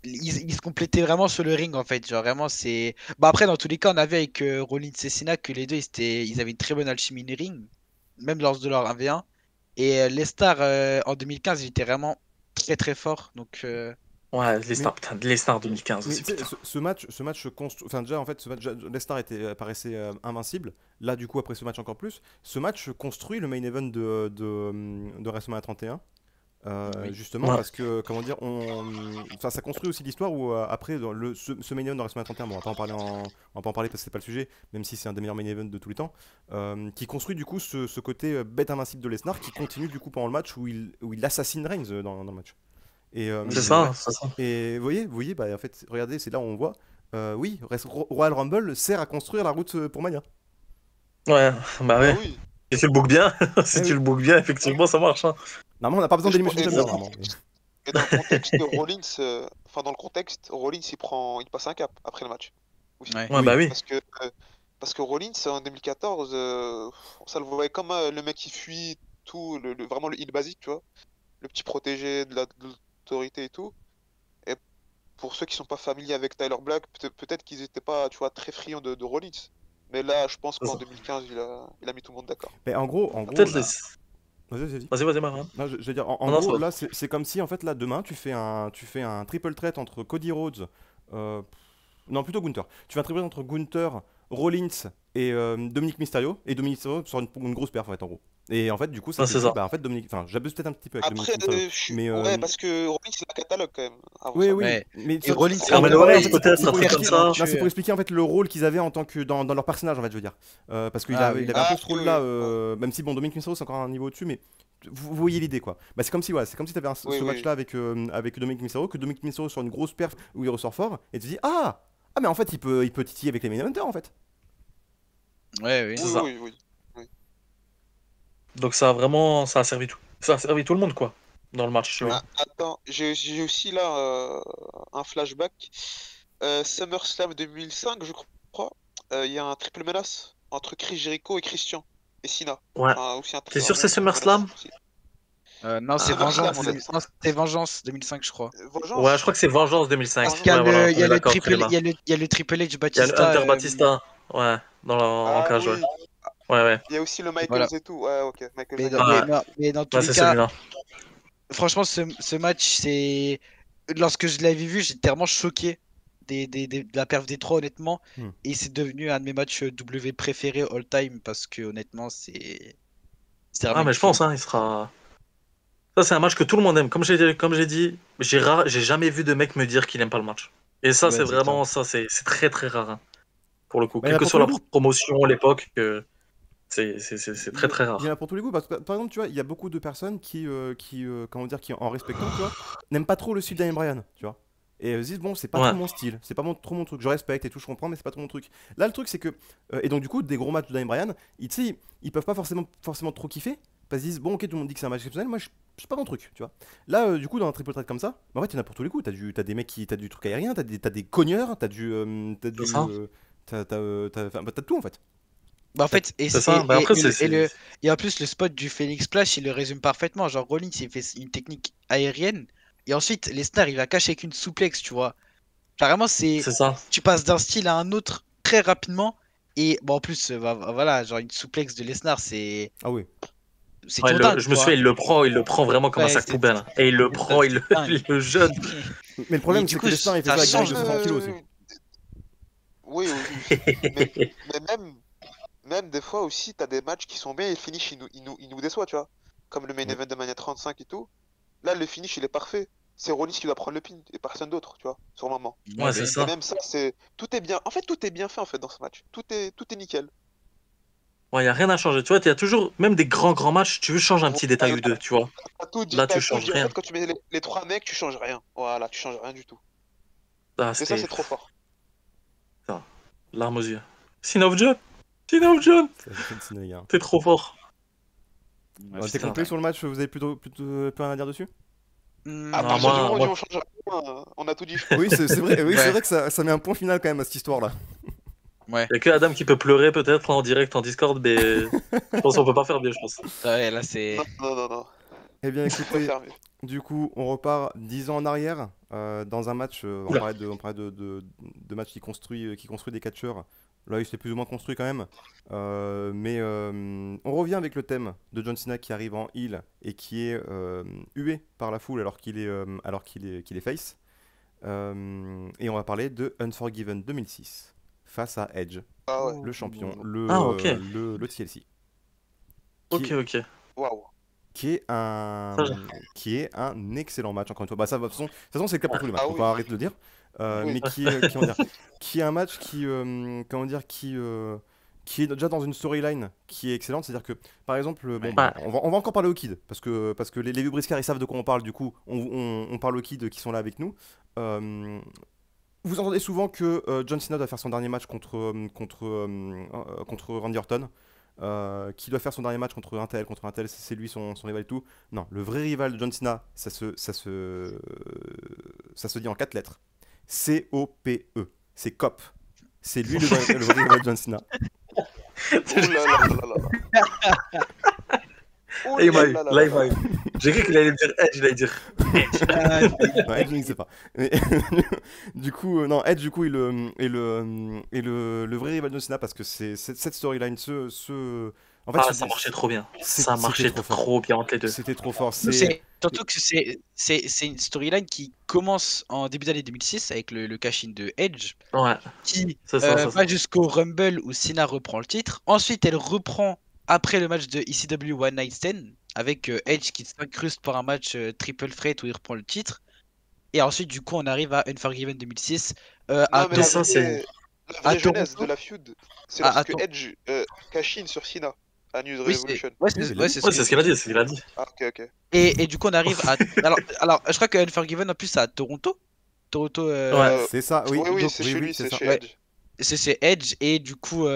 ils se complétaient vraiment sur le ring en fait. Genre vraiment, c'est. Bah après, dans tous les cas, on avait avec Rollins et Cena que les deux ils avaient une très bonne alchimie in ring, même lors de leur 1v1. Et les stars en 2015, ils étaient vraiment très très forts. Donc, Ouais, les Mais, stars, putain, les stars 2015 mais aussi, tu sais, putain. ce match se construit. Enfin, déjà, en fait, les stars paraissaient invincibles. Là, du coup, après ce match encore plus, ce match construit le main event de WrestleMania 31. Oui. Justement Ouais. parce que comment dire enfin ça construit aussi l'histoire où après dans ce main event dans WrestleMania 31, bon, on va pas en parler parce que c'est pas le sujet, même si c'est un des meilleurs main events de tous les temps, qui construit du coup ce côté bête invincible de Lesnar qui continue du coup pendant le match où il assassine Reigns dans le match et, C'est ça, c'est ça. et vous voyez bah en fait regardez, c'est là où on voit oui, Royal Rumble sert à construire la route pour Mania. Ouais, bah Ah ouais. oui. Si tu le bookes bien, si Eh tu oui. le bookes bien, effectivement, ça marche. Hein. Normalement, on n'a pas besoin Et je d'Elimination et Chamber, dans normalement. et dans le contexte de Rollins, enfin dans le contexte, Rollins il passe un cap après le match. Aussi. Ouais. Ouais, Oui. bah oui. Parce que Rollins en 2014, ça le voyait comme le mec qui fuit tout, vraiment le heal basique, tu vois. Le petit protégé de l'autorité et tout. Et pour ceux qui sont pas familiers avec Tyler Black, peut-être qu'ils étaient pas, tu vois, très friands de Rollins. Mais là, je pense C'est qu'en ça. 2015, il a mis tout le monde d'accord. Mais en gros, Peut-être les. là. Vas-y. Vas-y, Marwan. Non, je veux dire, en Non, non, ça gros, va. là, c'est comme si, en fait, là, demain, tu fais un triple threat entre Cody Rhodes, euh, non, plutôt Gunther. Tu fais un triple threat entre Gunther, Rollins et Dominic Mysterio, et Dominic Mysterio sort une grosse perf, en fait, en gros. Et en fait, du coup, ça Ouais, te c'est dit, ça. bah, en fait, Dominic, enfin, j'abuse peut-être un petit peu avec Dominic Après, Mysterio, mais ouais, parce que Rollins, il a un catalogue quand même, avant ça. oui, Ouais. mais Et Rollins, c'est Carmelo en Hayes, fait, peut-être, c'est un pour truc comme expliquer, ça. non, c'est pour expliquer en fait le rôle qu'ils avaient en tant que dans leur personnage, en fait, je veux dire. Parce qu'il Ah avait, oui. il avait un peu ce Oui, rôle-là, oui. même si bon, Dominic Mysterio c'est encore un niveau au-dessus, mais vous voyez l'idée quoi. Bah, c'est comme si, ouais, c'est comme si t'avais Oui, ce oui. match-là avec Dominic Mysterio, que Dominic Mysterio sur une grosse perf où il ressort fort, et tu te dis mais en fait il peut titiller avec les main eventers en fait. Ouais, oui. C'est Oui, ça. oui. Donc ça a servi tout. Ça a servi tout le monde, quoi, dans le match, tu Oui. vois. Ah, attends, j'ai aussi là un flashback. SummerSlam 2005, je crois. Il y a un triple menace entre Chris Jericho et Christian et Cena. Ouais. Enfin, aussi T'es un sûr bon c'est triple menace SummerSlam? aussi. Non, c'est SummerSlam, Vengeance. on a dit. Non, c'était Vengeance 2005, je crois. Ouais, je crois Vengeance. que c'est Vengeance 2005. Parce qu'il y Vengeance. a Ouais, voilà, il on y est a le d'accord, triple, Tréma. il y a le Triple H Il y a le Batista. Hunter Batista, ouais, en Ah cage, ouais. oui. Ouais, ouais. Il y a aussi le Voilà. Michaels et tout. Ouais, ok. Michaels Mais and dans, James. mais, Ouais, non, mais dans tous ouais, les c'est cas, celui-là. franchement, ce match, c'est. Lorsque je l'avais vu, j'étais vraiment choqué de la perf des trois, honnêtement. Hmm. Et c'est devenu un de mes matchs W préférés all time parce que, honnêtement, c'est Ah, vraiment une mais je folie. pense, hein, il sera. Ça, c'est un match que tout le monde aime. Comme j'ai dit, j'ai jamais vu de mec me dire qu'il aime pas le match. Et ça, Ouais, c'est c'est clair. vraiment, c'est très très rare, hein, pour le coup. Bah, il y en Quelle a que pour tous soit les la goûts. promotion, l'époque, c'est très très Il y en a rare. pour tous les goûts parce que par exemple tu vois il y a beaucoup de personnes qui comment dire qui en respectant tu vois n'aiment pas trop le style d'Ian Bryan tu vois et se disent bon c'est pas trop Ouais, mon style c'est pas trop mon truc je respecte et tout je comprends mais c'est pas trop mon truc là le truc c'est que et donc du coup des gros matchs de Daniel Bryan tu sais ils peuvent pas forcément trop kiffer parce qu'ils disent bon ok tout le monde dit que c'est un match exceptionnel moi c'est pas mon truc tu vois là du coup dans un triple threat comme ça bah, en fait il y en a pour tous les coups t'as des mecs t'as du truc aérien t'as des cogneurs c'est ça. t'as tout en fait. Bah, en fait, C'est ça. Mais après, et en plus, le spot du Phoenix Splash, il le résume parfaitement. Genre, Rollins, il fait une technique aérienne. Et ensuite, Lesnar, il va cacher avec une souplex, tu vois. Carrément, c'est ça. tu passes d'un style à un autre très rapidement. Et bon, en plus, voilà, genre une souplex de Lesnar, Ah oui. Ouais, toujours dingue, je tu me souviens, vois. il le prend vraiment comme un Ouais, sac poubelle, hein. Et il le prend, c'est dingue. il le jeune. Mais le Et problème, du c'est que coup, Lesnar, il fait ça ça avec des mecs change de de. 60 kilos aussi. Oui. Mais même des fois aussi, t'as des matchs qui sont bien et le finish, il nous déçoit, tu vois. Comme le main Oui. event de Mania 35 et tout. Là, le finish, il est parfait. C'est Rollins qui doit prendre le pin et personne d'autre, tu vois, sur le moment. Ouais, Ouais, bah c'est oui. Et ça. même ça, tout est bien. En fait, tout est bien fait en fait dans ce match. Tout est nickel. Ouais, y a rien à changer. Tu vois, il y a toujours, même des grands matchs, tu veux changer un petit détail ou Voilà, deux, tu vois. Là, tu t'as tout changes dit. En rien. fait, quand tu mets les trois mecs, tu changes rien. Voilà, tu changes rien du tout. Ah, Et ça, c'était c'est trop fort. ça, larmes aux yeux. Sin of John! Sin of John! Ça fait John Cena, les gars. T'es trop fort. Ouais, T'es c'est Putain. complet dingue. sur le match, vous avez plutôt plus rien à dire dessus? À Non, partir du moment où on dit moi, on change rien, on a tout dit, je Oui, pense. c'est vrai, oui, c'est Ouais, vrai que ça met un point final quand même à cette histoire-là. ouais. y a que Adam qui peut pleurer peut-être en direct en Discord, mais je pense qu'on peut pas faire mieux, je pense. Ouais, là, c'est. Non. Eh bien, On peut écoutez, faire mieux. du coup, on repart 10 ans en arrière dans un match. Oula. On parlait de match qui construit des catcheurs. Là, il s'est plus ou moins construit quand même. Mais on revient avec le thème de John Cena qui arrive en heel et qui est hué par la foule qu'il est face. Et on va parler de Unforgiven 2006 face à Edge, Ah ouais. le champion, Ah, ok. le TLC, Ok, qui, ok. Waouh. qui est un Ça, je- qui est un excellent match encore une fois. Bah ça, de toute façon, c'est le cas pour tous les matchs. Ah Donc oui. on va arrêter de le dire. Oui. Mais comment dire, qui est un match comment dire, qui est déjà dans une storyline qui est excellente. C'est-à-dire que, par exemple, bon, Ouais. bah, Ouais. on va encore parler aux kids parce que les vieux briscards ils savent de quoi on parle. Du coup, on parle aux kids qui sont là avec nous. Euh, Vous entendez souvent que John Cena doit faire son dernier match contre Randy Orton. qui doit faire son dernier match contre un tel, c'est lui son rival et tout. Non, le vrai rival de John Cena, ça se dit en 4 lettres. C-O-P-E. C'est COP. C'est lui le vrai rival de John Cena. Ouh là là là là là. Ouh Et il là m'a eu, là là là, il là. m'a eu. J'ai cru qu'il allait me dire Edge, il allait dire. Non, Edge, je ne sais pas. Mais, du coup, non, Edge, du coup, est le vrai rival de John Cena parce que c'est cette storyline, en fait, Ah, ça marchait trop bien. Ça c'était marchait trop fort. trop bien entre les deux. C'était trop fort. Surtout que c'est une storyline qui commence en début d'année 2006 avec le cash-in de Edge, Ouais, qui c'est ça, c'est ça. va jusqu'au Rumble où Cena reprend le titre. Ensuite, elle reprend après le match de ECW One Night Stand avec Edge qui s'incruste pour un match triple threat où il reprend le titre. Et ensuite, du coup, on arrive à Unforgiven 2006 à, Non, mais Mais la ça, c'est. vraie à genèse Toronto. de la feud, c'est À lorsque Toronto. Edge cash in sur Cena à News Oui, Revolution. ouais, Oui, ouais, c'est Ouais, c'est ce qu'il a dit, c'est ce qu'il a dit. Ah, ok, ok. Et du coup, on arrive à. Alors, je crois que Unforgiven en plus, c'est à Toronto. Toronto, Ouais. c'est ça, oui. Oui, donc, c'est oui, chez oui, lui, c'est c'est ça. chez Ouais. Edge. c'est Edge. Et du coup,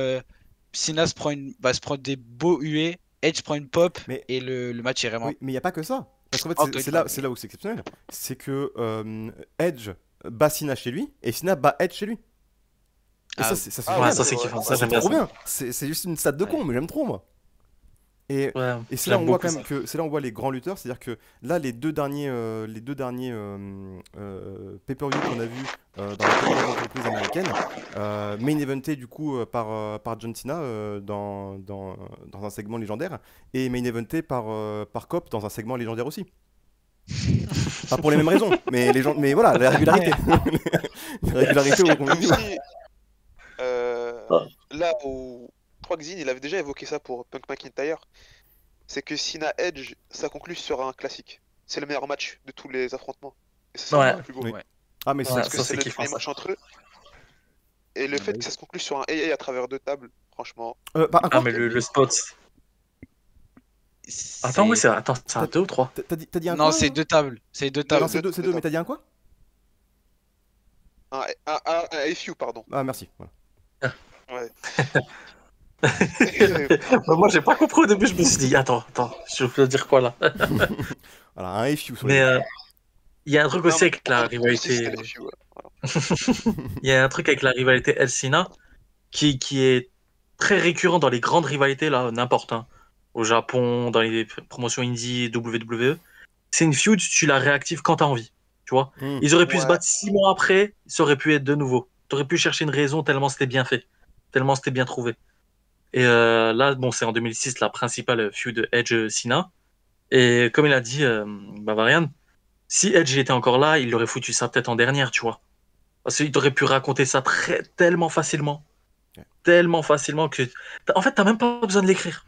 Cena se prend des beaux huées. Edge prend une pop. Mais- Et le match est vraiment. Oui, mais il n'y a pas que ça. Parce qu'en fait, Encore une fois. c'est là où c'est exceptionnel. C'est que Edge bat Cena chez lui et Cena bat Edge chez lui. Et Ah, ça, c'est ah, génial. Ouais, ça, c'est ouais, kiffant. ouais. Ça, C'est j'aime bien trop ça. bien. C'est juste une stat de con, Ouais. mais j'aime trop, moi. Et, Ouais, et c'est là où j'aime on voit beaucoup quand même ça. que c'est là où on voit les grands lutteurs, c'est-à-dire que là les deux derniers pay-per-view qu'on a vu dans les plus grandes entreprises américaines, main eventé du coup par John Cena dans un segment légendaire et main eventé par Cobb dans un segment légendaire aussi. Pas pour les mêmes raisons, mais voilà, la régularité. La régularité au Et contenu. aussi, euh, Ah. là où je crois que Zin, il avait déjà évoqué ça pour Punk McIntyre, c'est que Cena Edge, ça conclut sur un classique. C'est le meilleur match de tous les affrontements. Et c'est ça Ouais. le plus beau. Oui. Ouais. Ah mais Ouais, c'est Parce que ça, c'est c'est le kiffant, dernier ça. match entre eux. Et le Ah, fait bah que ça se conclue sur un AA à travers deux tables, franchement. bah, Ah, encore. mais le spot. Attends, oui, c'est un 2 ou 3. T'as dit un Non, quoi c'est deux tables. C'est deux Deux- tables. Non, c'est deux, mais tables. t'as dit un quoi? Un FU, pardon. Ah merci. Voilà. Ouais. Bah, moi, j'ai pas compris au début, je me suis dit, attends, je peux dire quoi là? Voilà, un FU sur les Mais deux. il y a un truc Non, aussi mais avec la pour moi aussi, rivalité. c'était un FU, ouais. Il y a un truc avec la rivalité El-Sina qui est très récurrent dans les grandes rivalités, là, n'importe, hein. Au Japon, dans les promotions indie, WWE. C'est une feud, tu la réactives quand t'as envie. Tu vois? Hmm. Ils auraient pu se Ouais. battre 6 mois après, ça aurait pu être de nouveau. T'aurais pu chercher une raison tellement c'était bien fait, tellement c'était bien trouvé. Et là, bon, c'est en 2006 la principale feud Edge-Cena. Et comme il a dit, Bavarian, si Edge était encore là, il aurait foutu ça peut-être en dernière, tu vois. Parce qu'il aurait pu raconter ça tellement facilement. Ouais. Tellement facilement que. En fait, t'as même pas besoin de l'écrire.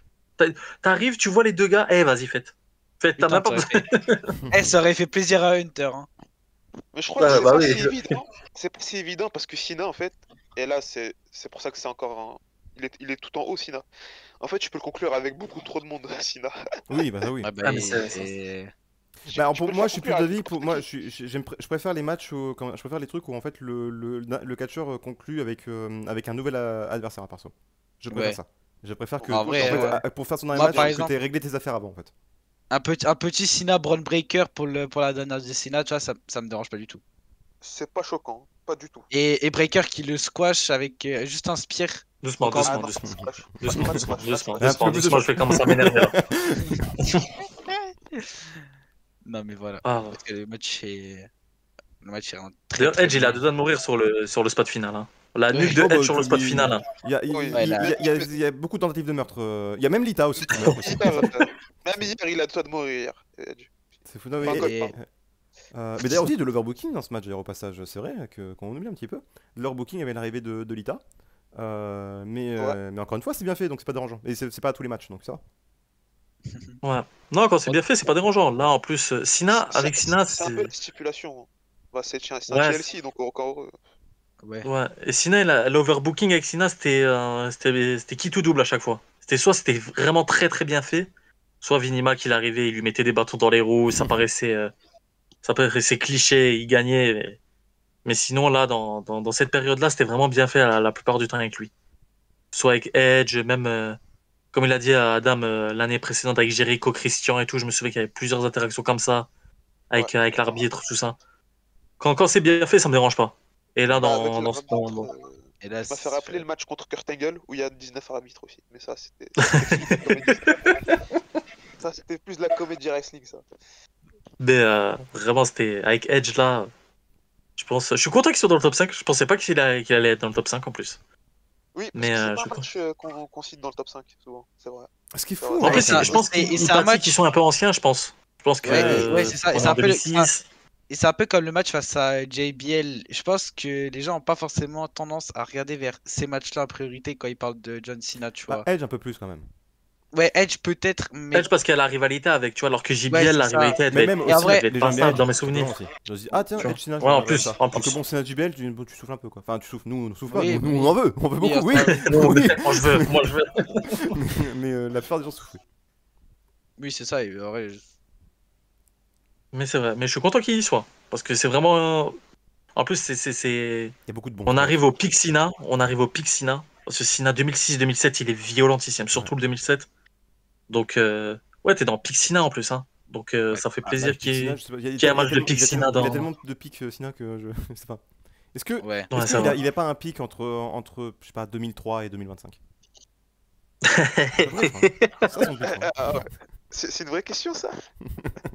T'arrives, tu vois les deux gars, eh, vas-y, faites. Faites, t'as Putain, même pas besoin. ça aurait fait plaisir à Hunter. Hein. Mais je crois que Ouais, c'est bah pas oui. si évident. C'est pas si évident parce que Sina, en fait, et là, c'est pour ça que c'est encore un. Il est tout en haut, Sina. En fait, tu peux le conclure avec beaucoup trop de monde, Sina. Oui, bah oui. Ouais, bah, Ah, mais Bah, Tu pour peux le moi, faire je suis plus conclure avec d'avis. n'importe Moi, qui. je préfère les matchs je préfère les trucs où en fait le catcheur conclut avec un nouvel adversaire à part ça. Je préfère Ouais. ça. Je préfère que En vrai, en fait, ouais. pour faire son dernier Moi, match, par que exemple- t'aies réglé tes affaires avant en fait. un petit Cena Braun Breaker pour la dernière de Cena, tu vois, ça me dérange pas du tout. C'est pas choquant, pas du tout. Et Breaker qui le squash avec juste un spear. Doucement, Encore Ah doucement, non, doucement. pas de splash. Doucement, Pas de doucement, splash, doucement, pas de Un doucement, peu plus de doucement, je choc. vais commencer à m'énerver là. Non, mais voilà. Ah. Parce que le match est vraiment très D'ailleurs, très Edge, il a bien. deux doigts de mourir sur le spot final, hein. La Ouais. nuque de Oh, bah, Edge sur le comme spot final, hein. Il y a, Oui. Ouais, là. il y a beaucoup de tentatives de meurtre. Il y a même Lita aussi qui meurt aussi. Même hier, il a de toi de mourir. Edge. C'est fou. Non, Enfin, mais, God, Et- pardon. mais d'ailleurs aussi de l'overbooking dans ce match d'ailleurs au passage, c'est vrai qu'on oublie un petit peu. L'overbooking avait l'arrivée de Lita. Mais encore une fois c'est bien fait donc c'est pas dérangeant. Et c'est pas à tous les matchs donc ça. Ouais. Non, quand c'est bien fait, c'est pas dérangeant. Là, en plus, Sina, avec Sina, C'est un peu c'est. la stipulation. Bah, c'est un Ouais, TLC, donc encore heureux. Ouais. Ouais. Et Sina, l'overbooking avec Sina, c'était qui tout double à chaque fois. C'était vraiment très très bien fait, soit Vinima qui l'arrivait, il lui mettait des bâtons dans les roues, ça paraissait cliché, il gagnait. Mais sinon, là, dans cette période-là, c'était vraiment bien fait la plupart du temps avec lui. Soit avec Edge, même comme il a dit à Adam l'année précédente avec Jericho, Christian et tout, je me souviens qu'il y avait plusieurs interactions comme ça, avec l'arbitre, tout ça. Quand c'est bien fait, ça me dérange pas. Et là, Bah, avec dans ce l'arbitre, Et là, ça m'a fait rappeler le match contre Kurt Angle où il y a 19 arbitres aussi. Mais ça, c'était ça, c'était plus de la comédie wrestling, ça. Mais vraiment, c'était avec Edge là. Je suis content qu'il soit dans le top 5. Je pensais pas qu'il allait être dans le top 5 en plus. Oui, parce Mais que c'est je pas suis un match qu'on cite dans le top 5, souvent. C'est vrai. Ce qui est Ça fou, va. En hein, plus, ça- je pense et qu'ils c'est un match- sont un peu anciens, je pense. Je pense que Ouais, c'est ça. Et on c'est est en un peu le- 2006. Et c'est un peu comme le match face à JBL. Je pense que les gens n'ont pas forcément tendance à regarder vers ces matchs-là en priorité quand ils parlent de John Cena, tu Bah, vois. Edge un peu plus quand même. Ouais, Edge peut-être, mais Edge parce qu'il y a la rivalité avec, tu vois, alors que ouais, JBL, c'est la ça. rivalité, elle Mais devait même être, Et en aussi, vrai, elle devait les être gens pas aiment simple Edge, dans mes tout simplement souvenirs. aussi. Je me dis, ah tiens, Tu vois. Edge Cena, je Ouais, en regarderai plus, ça. en Alors que plus. bon, Cena JBL, bon, tu souffles un peu quoi. Enfin, tu souffles, nous on souffle pas, Oui, nous oui. on en veut Oui, beaucoup, oui. Oui, Oui. moi je veux, moi je veux. Mais la plupart des gens soufflent. oui, c'est ça. Et en vrai, Mais c'est vrai, mais je suis content qu'il y soit. Parce que c'est vraiment. En plus, Il y a beaucoup de bons On choix arrive aussi. au pic Sina. On arrive au pic Sina. Parce que Sina 2006-2007, il est violentissime. Surtout le 2007. Donc, ouais, t'es dans pic Sina en plus. Hein. Donc, ouais. ça fait Bah, plaisir le pic Cena, qu'il je sais pas, y ait un match de pic Sina il a dans. tellement de pics Cena que je je sais pas. Est-ce que Ouais. Ouais, est-ce ça qu'il va. a, il a pas un pic entre je sais pas 2003 et 2025? C'est vrai, je crois. C'est ça son pic, je crois. Ah ouais. C'est une vraie question, ça?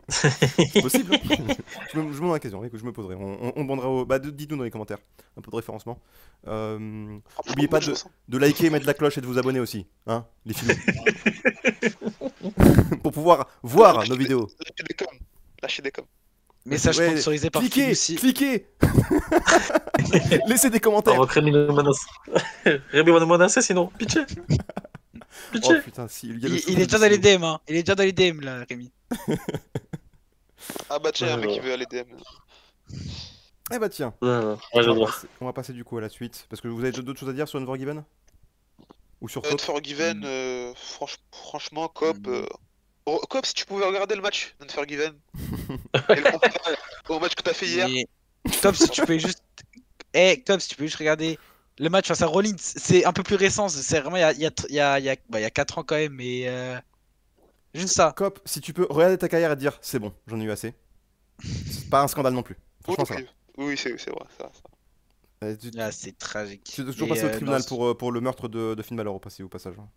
C'est possible, hein. Je me demande la question, écoute, je me poserai. On demandera au. Bah, dites-nous dans les commentaires un peu de référencement. N'oubliez pas de liker, mettre la cloche et de vous abonner aussi, hein, les filous. Pour pouvoir voir nos vidéos. Lâchez des coms. Lâchez des coms. Message Ouais, sponsorisé par cliquez, Filoussi. cliquez. Laissez des On commentaires. va Rémi nous menace. Rémi va nous menacer sinon. Pitié. Pitié. Oh putain, si, il y a le Il souffle est de déjà dans les Silo. DM, hein. Il est déjà dans les DM, là, Rémi. Ah bah tiens, un mec qui Ouais, veut aller DM. Eh bah tiens, ouais, j'adore. on va passer du coup à la suite. Parce que vous avez d'autres choses à dire sur Unforgiven? Ou sur Cop? Unforgiven, franchement, Cop. Cop, si tu pouvais regarder le match d'Unforgiven et le comparer au match que t'as fait hier. Mais Top, si tu peux juste. Top, si tu peux juste regarder le match face à Rollins. C'est un peu plus récent. C'est vraiment il y a 4 ans quand même. Mais juste ça. Cop, si tu peux regarder ta carrière et te dire c'est bon, j'en ai eu assez. C'est pas un scandale non plus. Franchement, ça va. Oui, c'est vrai, ça. Tu Là, c'est tragique. tu dois toujours Et, passer au tribunal non, pour le meurtre de Finn Balor au passage. Hein.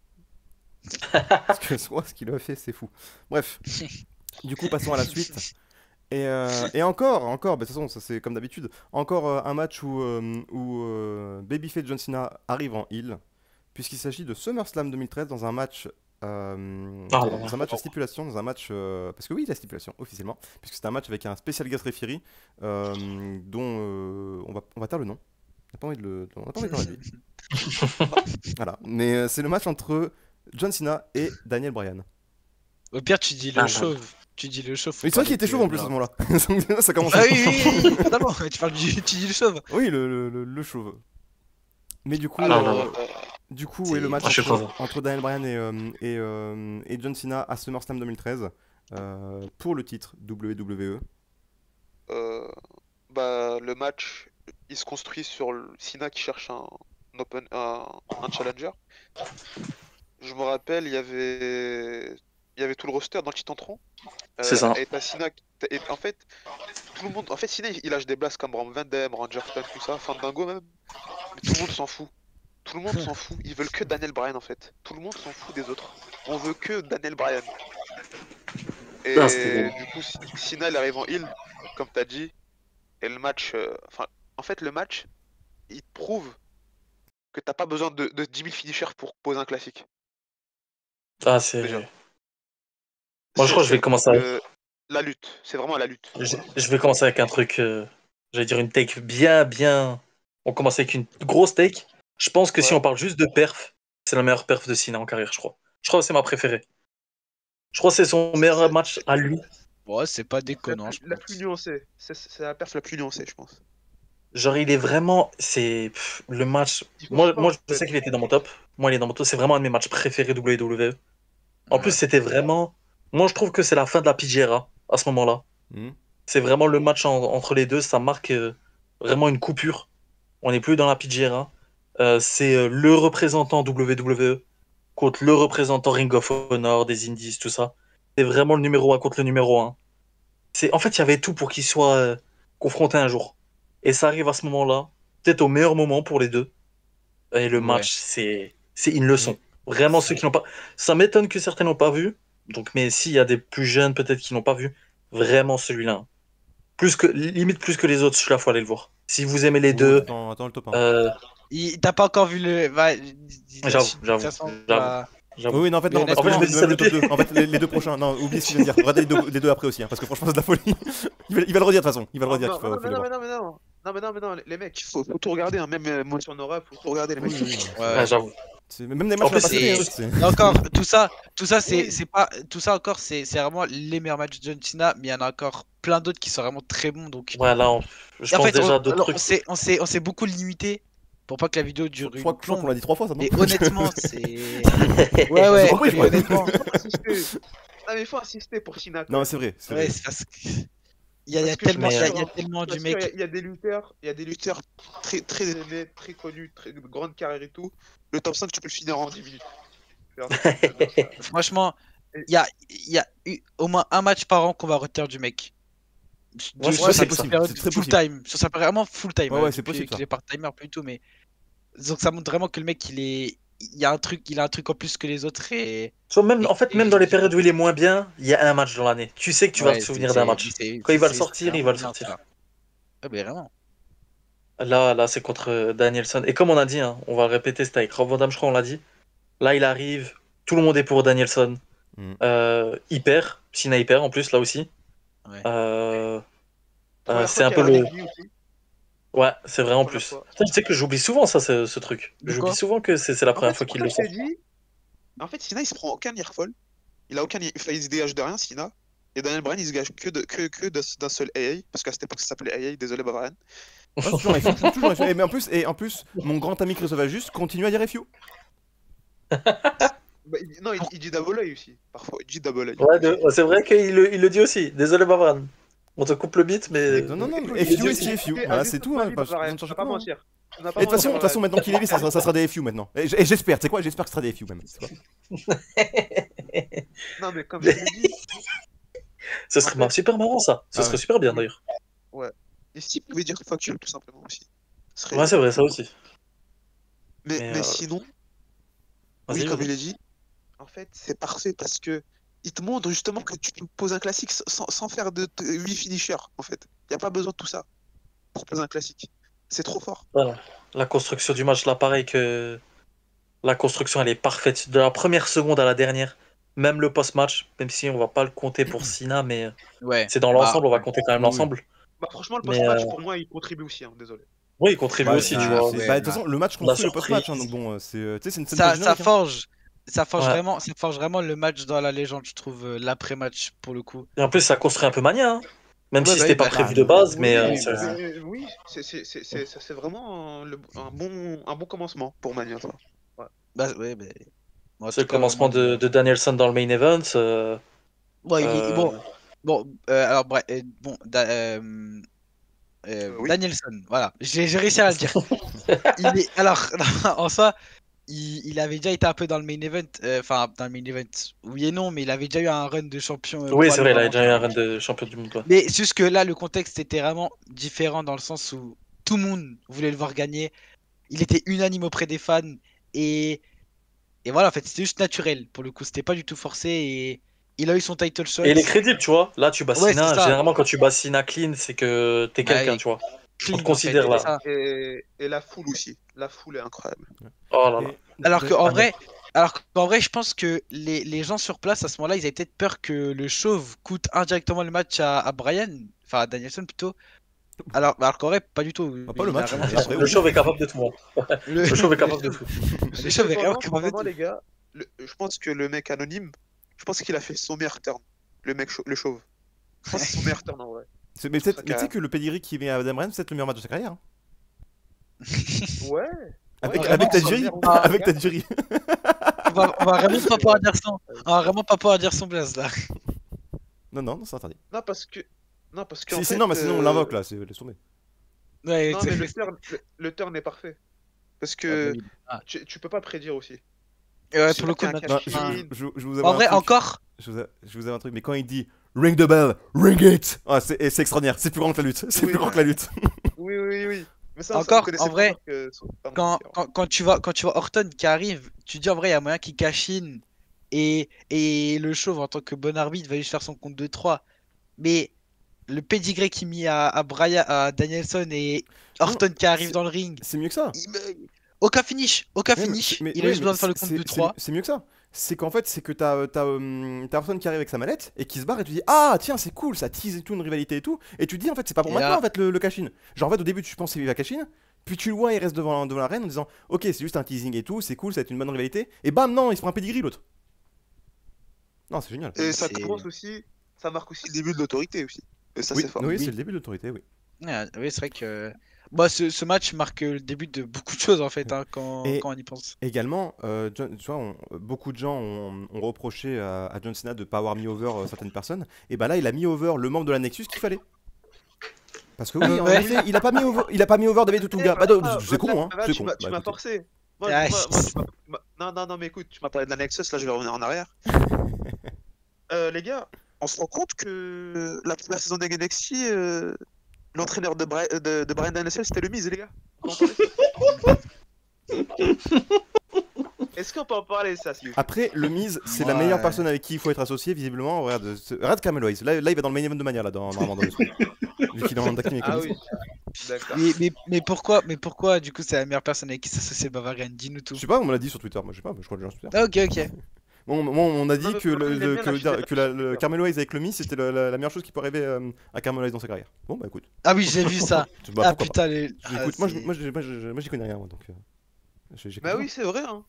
Parce que soit ce qu'il a fait, c'est fou. Bref, du coup, passons à la suite. Et encore, bah, de toute façon, ça c'est comme d'habitude. Encore un match où Babyface John Cena arrive en heel, puisqu'il s'agit de SummerSlam 2013 dans un match. Dans un match à stipulation, dans un match. Parce que oui, la stipulation, officiellement, puisque c'est un match avec un spécial guest referee dont on va taire le nom. On n'a pas envie de parler de lui. Voilà. Mais c'est le match entre John Cena et Daniel Bryan. Au pire, tu dis Ah, le chauve. Tu dis le chauve. Oui, c'est vrai qu'il était chauve en plus à ce moment-là. Ça commence Ah à... oui, oui, totalement. Tu dis le chauve. Oui, le chauve. Mais du coup, Alors, oui, le match je suis entre Daniel Bryan et John Cena à SummerSlam 2013 pour le titre WWE. bah, le match, il se construit sur Cena qui cherche un challenger. Je me rappelle, il y avait tout le roster dans le Titantron. C'est ça. Et t'as Cena, et en fait, tout le monde, en fait, Cena, il lâche des blasts comme Bram Van Dam, Ranger Span, tout ça, Fandango même. Mais tout le monde s'en fout. Tout le monde s'en fout. Ils veulent que Daniel Bryan en fait. Tout le monde s'en fout des autres. On veut que Daniel Bryan. Et Ah, c'était bon. du coup, Cena il arrive en heal, comme t'as dit. Et le match, enfin, en fait, le match, il te prouve que t'as pas besoin de 10 000 finishers pour poser un classique. Ah, c'est. Déjà. Moi, je crois que je vais commencer avec. La lutte, c'est vraiment la lutte. Je vais commencer avec un truc. J'allais dire une take bien. On commence avec une grosse take. Je pense que si Ouais. on parle juste de perf, c'est la meilleure perf de Cena en carrière, je crois. Je crois que c'est ma préférée. Je crois que c'est son meilleur match à lui. Ouais, c'est pas La déconnant, plus, je la pense. plus nuancée. C'est la perf la plus nuancée, je pense. Genre, il est vraiment. Le match. Moi, je sais qu'il était dans mon top. Moi, il est dans mon top. C'est vraiment un de mes matchs préférés WWE. En plus, Ouais. c'était vraiment. Moi, je trouve que c'est la fin de la PG era à ce moment-là. C'est vraiment le match entre les deux. Ça marque vraiment une coupure. On n'est plus dans la PG era. C'est le représentant WWE contre le représentant Ring of Honor, des Indies, tout ça. C'est vraiment le numéro 1 contre le numéro 1. En fait, il y avait tout pour qu'ils soient confrontés un jour. Et ça arrive à ce moment-là, peut-être au meilleur moment pour les deux. Et le match, c'est une leçon. Vraiment, ceux qui n'ont pas... Ça m'étonne que certains n'ont pas vu. Donc, mais s'il y a des plus jeunes peut-être qui n'ont pas vu, vraiment celui-là. Hein. Limite plus que les autres, celui-là, faut aller le voir. Si vous aimez les deux... Attends, le top 1. T'as pas encore vu le... J'avoue. Oui, non, en fait, non, parce que je me dis ça le top 2. En fait, les deux prochains. Non, oublie ce qu'il vient de dire. Regardez les deux après aussi, hein, parce que franchement, c'est de la folie. Il va le redire de toute façon. Il va le redire. Non, les mecs, faut tout regarder, hein. Même moi sur Nora, faut tout regarder, les mecs. Ouais, j'avoue. Même les matchs En plus, passés. Encore, tout ça, c'est pas, tout ça encore, c'est vraiment les meilleurs matchs de John Cena, mais il y en a encore plein d'autres qui sont vraiment très bons. Donc, ouais, là, je pense déjà d'autres trucs. On s'est beaucoup limité pour pas que la vidéo dure Je crois qu'on l'a dit 3 fois, ça, non? Et honnêtement, c'est. Ouais, honnêtement. Non, mais il faut insister pour Cena. Non, c'est vrai. Ouais, c'est parce que. Il y a tellement du mec. Il y a des lutteurs très aimés, très connus, très de grande carrière et tout. Le top 5, tu peux le finir en 10 minutes. Franchement, il y a eu au moins un match par an qu'on va retenir du mec. Ouais, c'est possible. C'est très full possible. time. Ça s'appelle vraiment full time. Ouais, c'est possible. Il est part-timer plutôt, mais. Donc ça montre vraiment que le mec, il a un truc en plus que les autres et. En fait, même dans les périodes où il est moins bien, il y a un match dans l'année. Tu sais que tu vas te souvenir d'un match. Quand il va le sortir, il va le sortir. Ah, mais vraiment. Là, c'est contre Danielson. Et comme on a dit, hein, on va le répéter, c'était avec Rob Van Dam, je crois, on l'a dit. Là, il arrive, tout le monde est pour Danielson. Hyper, Cena hyper en plus, là aussi. Ouais. C'est un peu le. Ouais, c'est vrai en plus. Tu sais que j'oublie souvent ça, ce truc. J'oublie souvent que c'est la première fois qu'il le fait. En fait, Cena, il se prend aucun nearfall. Il se dégage de rien, Cena. Et Daniel Bryan, il se dégage que d'un seul AA. Parce qu'à cette époque, ça s'appelait AA. Désolé, Brian. Toujours mais en plus, mon grand ami Chris Ovajus continue à dire FU. Non, il dit double A aussi. Parfois, il dit double A. Ouais, c'est vrai qu'il le dit aussi. Désolé, Bavran. On te coupe le beat, mais. Non, FU et FU. Voilà, c'est tout. Pas mentir. Et de toute façon, maintenant qu'il est vu, ça sera des FU maintenant. Et j'espère, tu sais quoi, j'espère que ce sera des FU même. Non, mais comme je l'ai dit. Ce serait super marrant ça. Ce serait super bien d'ailleurs. Ouais. Et s'il pouvait dire factuel tout simplement aussi. Ouais, c'est vrai, ça aussi. Mais sinon, oui, comme il a dit, en fait, c'est parfait parce que il te montre justement que tu peux poser un classique sans faire de 8 finishers, en fait. Il n'y a pas besoin de tout ça pour poser un classique. C'est trop fort. Voilà. La construction du match, là, pareil que... La construction, elle est parfaite. De la première seconde à la dernière, même le post-match, même si on va pas le compter pour Cena, mais c'est dans l'ensemble, on va compter quand même l'ensemble. Bah, franchement, le post-match, pour moi, il contribue aussi, hein, désolé. Oui, il contribue aussi, tu vois. De toute façon, le match construit le post-match, hein, donc bon, c'est une scène ça forge vraiment le match dans la légende, je trouve, l'après-match pour le coup. Et en plus, ça construit un peu Mania, hein. Même si c'était pas prévu de base, mais. Oui, c'est vraiment un bon commencement pour Mania, ça. Ouais. Bah, ouais, mais. C'est le commencement de Danielson dans le main event. Alors, bref, Danielson, voilà, j'ai réussi à le dire. Alors, en soi, il avait déjà été un peu dans le main event, dans le main event, oui et non, mais il avait déjà eu un run de champion. Oui, c'est vrai, il avait déjà eu un run de champion du monde. Mais juste que là, le contexte était vraiment différent dans le sens où tout le monde voulait le voir gagner. Il était unanime auprès des fans et voilà, en fait, c'était juste naturel pour le coup, c'était pas du tout forcé et il a eu son title shot. Et il est crédible, tu vois. Là, tu bats Cena. Généralement, quand tu bats Cena clean, c'est que t'es quelqu'un, tu vois. On te considère là. Et la foule aussi. La foule est incroyable. Oh là là. Alors qu'en vrai, je pense que les gens sur place à ce moment-là, ils avaient peut-être peur que le chauve coûte indirectement le match à Brian, enfin à Danielson plutôt. Alors qu'en vrai, pas du tout. Pas le match. Le chauve est capable de tout. Le chauve est capable de tout. Le chauve est vraiment capable de tout. Les gars, je pense que le mec anonyme, je pense qu'il a fait son meilleur turn. Le chauve. Je pense que c'est son meilleur turn en vrai. Mais tu sais que le pedigree qui met à Adam Ryan, c'est peut-être le meilleur match de sa carrière. Ouais. Avec ta jury. Avec ta jury. On va vraiment pas pouvoir dire son. On va vraiment pas pouvoir dire son blaze là. Non, c'est interdit. Non, parce que. Non, mais sinon on l'invoque là, laisse tomber. Ouais, non, mais le turn est parfait. Parce que tu peux pas prédire aussi. Ouais, J'ai pour le coup, marqué un non. Non, Kashin. je vous avais En un vrai, truc. encore. Je vous avais un truc, mais quand il dit ring the bell, ring it, ah, c'est extraordinaire. C'est plus grand que la lutte. C'est Oui. plus grand que la lutte. Oui, oui, oui. Mais ça, Encore, on connaissait en pas vrai, encore que son talent quand, différent. quand tu vois Orton qui arrive, tu dis en vrai, il y a moyen qu'il cash in et le chauve en tant que bon arbitre va juste faire son compte de 3. Mais le pedigree qu'il mit à, Brian, à Danielson et Non, Orton qui arrive c'est dans le ring, c'est mieux que ça. il me- aucun Ouais, finish, il a oui, juste mais besoin de faire le compte de 3. c'est mieux que ça. C'est qu'en fait, c'est que t'as personne qui arrive avec sa mallette et qui se barre et tu dis ah tiens c'est cool, ça tease et tout une rivalité et tout et tu dis en fait c'est pas pour Et maintenant là, en fait le cash-in. Genre en fait au début tu penses qu'il va cash-in, puis tu le vois il reste devant la reine en disant ok c'est juste un teasing et tout, c'est cool, ça va être une bonne rivalité et bam non il se prend un pedigree l'autre. Non c'est génial. Et ça c'est. commence aussi, ça marque aussi le début de l'autorité aussi. Et ça, Oui, c'est fort. oui Oui. c'est le début de l'autorité oui. Ouais, oui, c'est vrai que. Bah, ce match marque le début de beaucoup de choses en fait, hein, Et quand on y pense. également, tu vois, beaucoup de gens ont reproché à John Cena de ne pas avoir mis over certaines personnes. Et bah là, il a mis over le membre de la Nexus qu'il fallait. Parce que oui, en Ouais. effet, il a pas mis over David Otunga. Bah, c'est con, hein. Là, C'est tu con. m'as Bah, écoutez. forcé. Moi, Ah, non, mais écoute, tu m'as parlé de la Nexus, là, je vais revenir en arrière. Les gars, on se rend compte que la première saison des NXT, l'entraîneur de Bryan Danielson, c'était le Miz, les gars. On peut en parler, ça Est-ce qu'on peut en parler, ça, s'il vous plaît? Après, le Miz, c'est la Ouais. meilleure personne avec qui il faut être associé, visiblement. Regarde Carmelo Hayes. Là, il va dans le main event de Mania, là, normalement, dans le truc. Vu qu'il est en tag team avec Ah le Miz. oui, d'accord. Mais pourquoi, du coup, c'est la meilleure personne avec qui s'associer Bavarian? Dis-nous tout. Je sais pas, on me l'a dit sur Twitter. Moi, je sais pas, je crois que les gens sur Twitter. Ah, ok. Bon, on a dit Non, mais que, pour le coup, il aime bien la que le Carmelo Hayes avec le Miz, c'était la meilleure chose qui peut arriver à Carmelo Hayes dans sa carrière. Bon, bah écoute. Ah oui, j'ai vu ça. Bah, Ah pourquoi pas. putain, les. Écoute, Ah, moi, j'y connais rien, moi, donc. J'écoute Bah pas. oui, c'est vrai, hein.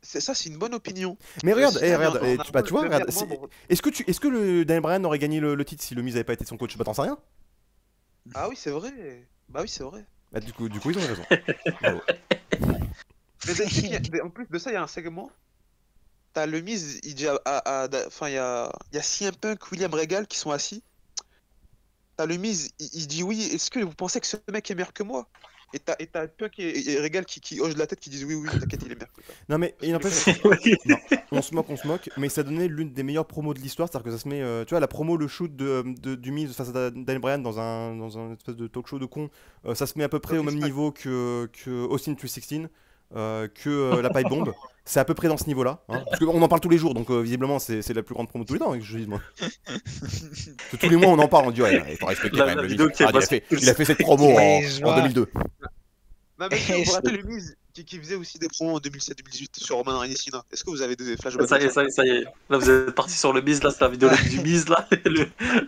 Ça, c'est une bonne opinion. Mais regarde, Si regarde, on a tu vois, le regarde, meilleur membre- est-ce que le Daniel Bryan aurait gagné le titre si le Miz avait pas été son coach? Bah, t'en sais rien. Ah oui, c'est vrai. Bah oui, c'est vrai. Bah, du coup, ils ont raison. Bravo. Mais en plus de ça, il y a un segment. T'as le Miz, il dit enfin, il y a CM Punk, William Regal qui sont assis. T'as le Miz, il dit oui, est-ce que vous pensez que ce mec est meilleur que moi? Et t'as Punk et Regal qui hochent de la tête, qui disent oui, oui, t'inquiète, il est meilleur que toi. Non, mais il n'empêche. Non, on se moque, mais ça donnait l'une des meilleures promos de l'histoire. C'est-à-dire que ça se met. Tu vois, la promo, le shoot du Miz face à Daniel Bryan dans un espèce de talk show de con, ça se met à peu près au même niveau que Austin 316, que la pipe bombe. C'est à peu près dans ce niveau-là. Hein, parce qu'on en parle tous les jours, donc visiblement, c'est la plus grande promo de tous les temps, hein, que je dis, moi. Parce que tous les mois, on en parle, on dit, ouais, il faut respecter quand même le Miz. vidéo qui est Ah, passée. il a fait cette promo Ouais, je en vois. 2002. Non, mais vous vous rappelez le Miz qui faisait aussi des promos en 2007-2018 sur Roman Reigns et Cena? Est-ce que vous avez des flashbacks? Ça y est, ça y est. Là, vous êtes parti sur le Miz, là, c'est la vidéo du Miz, là.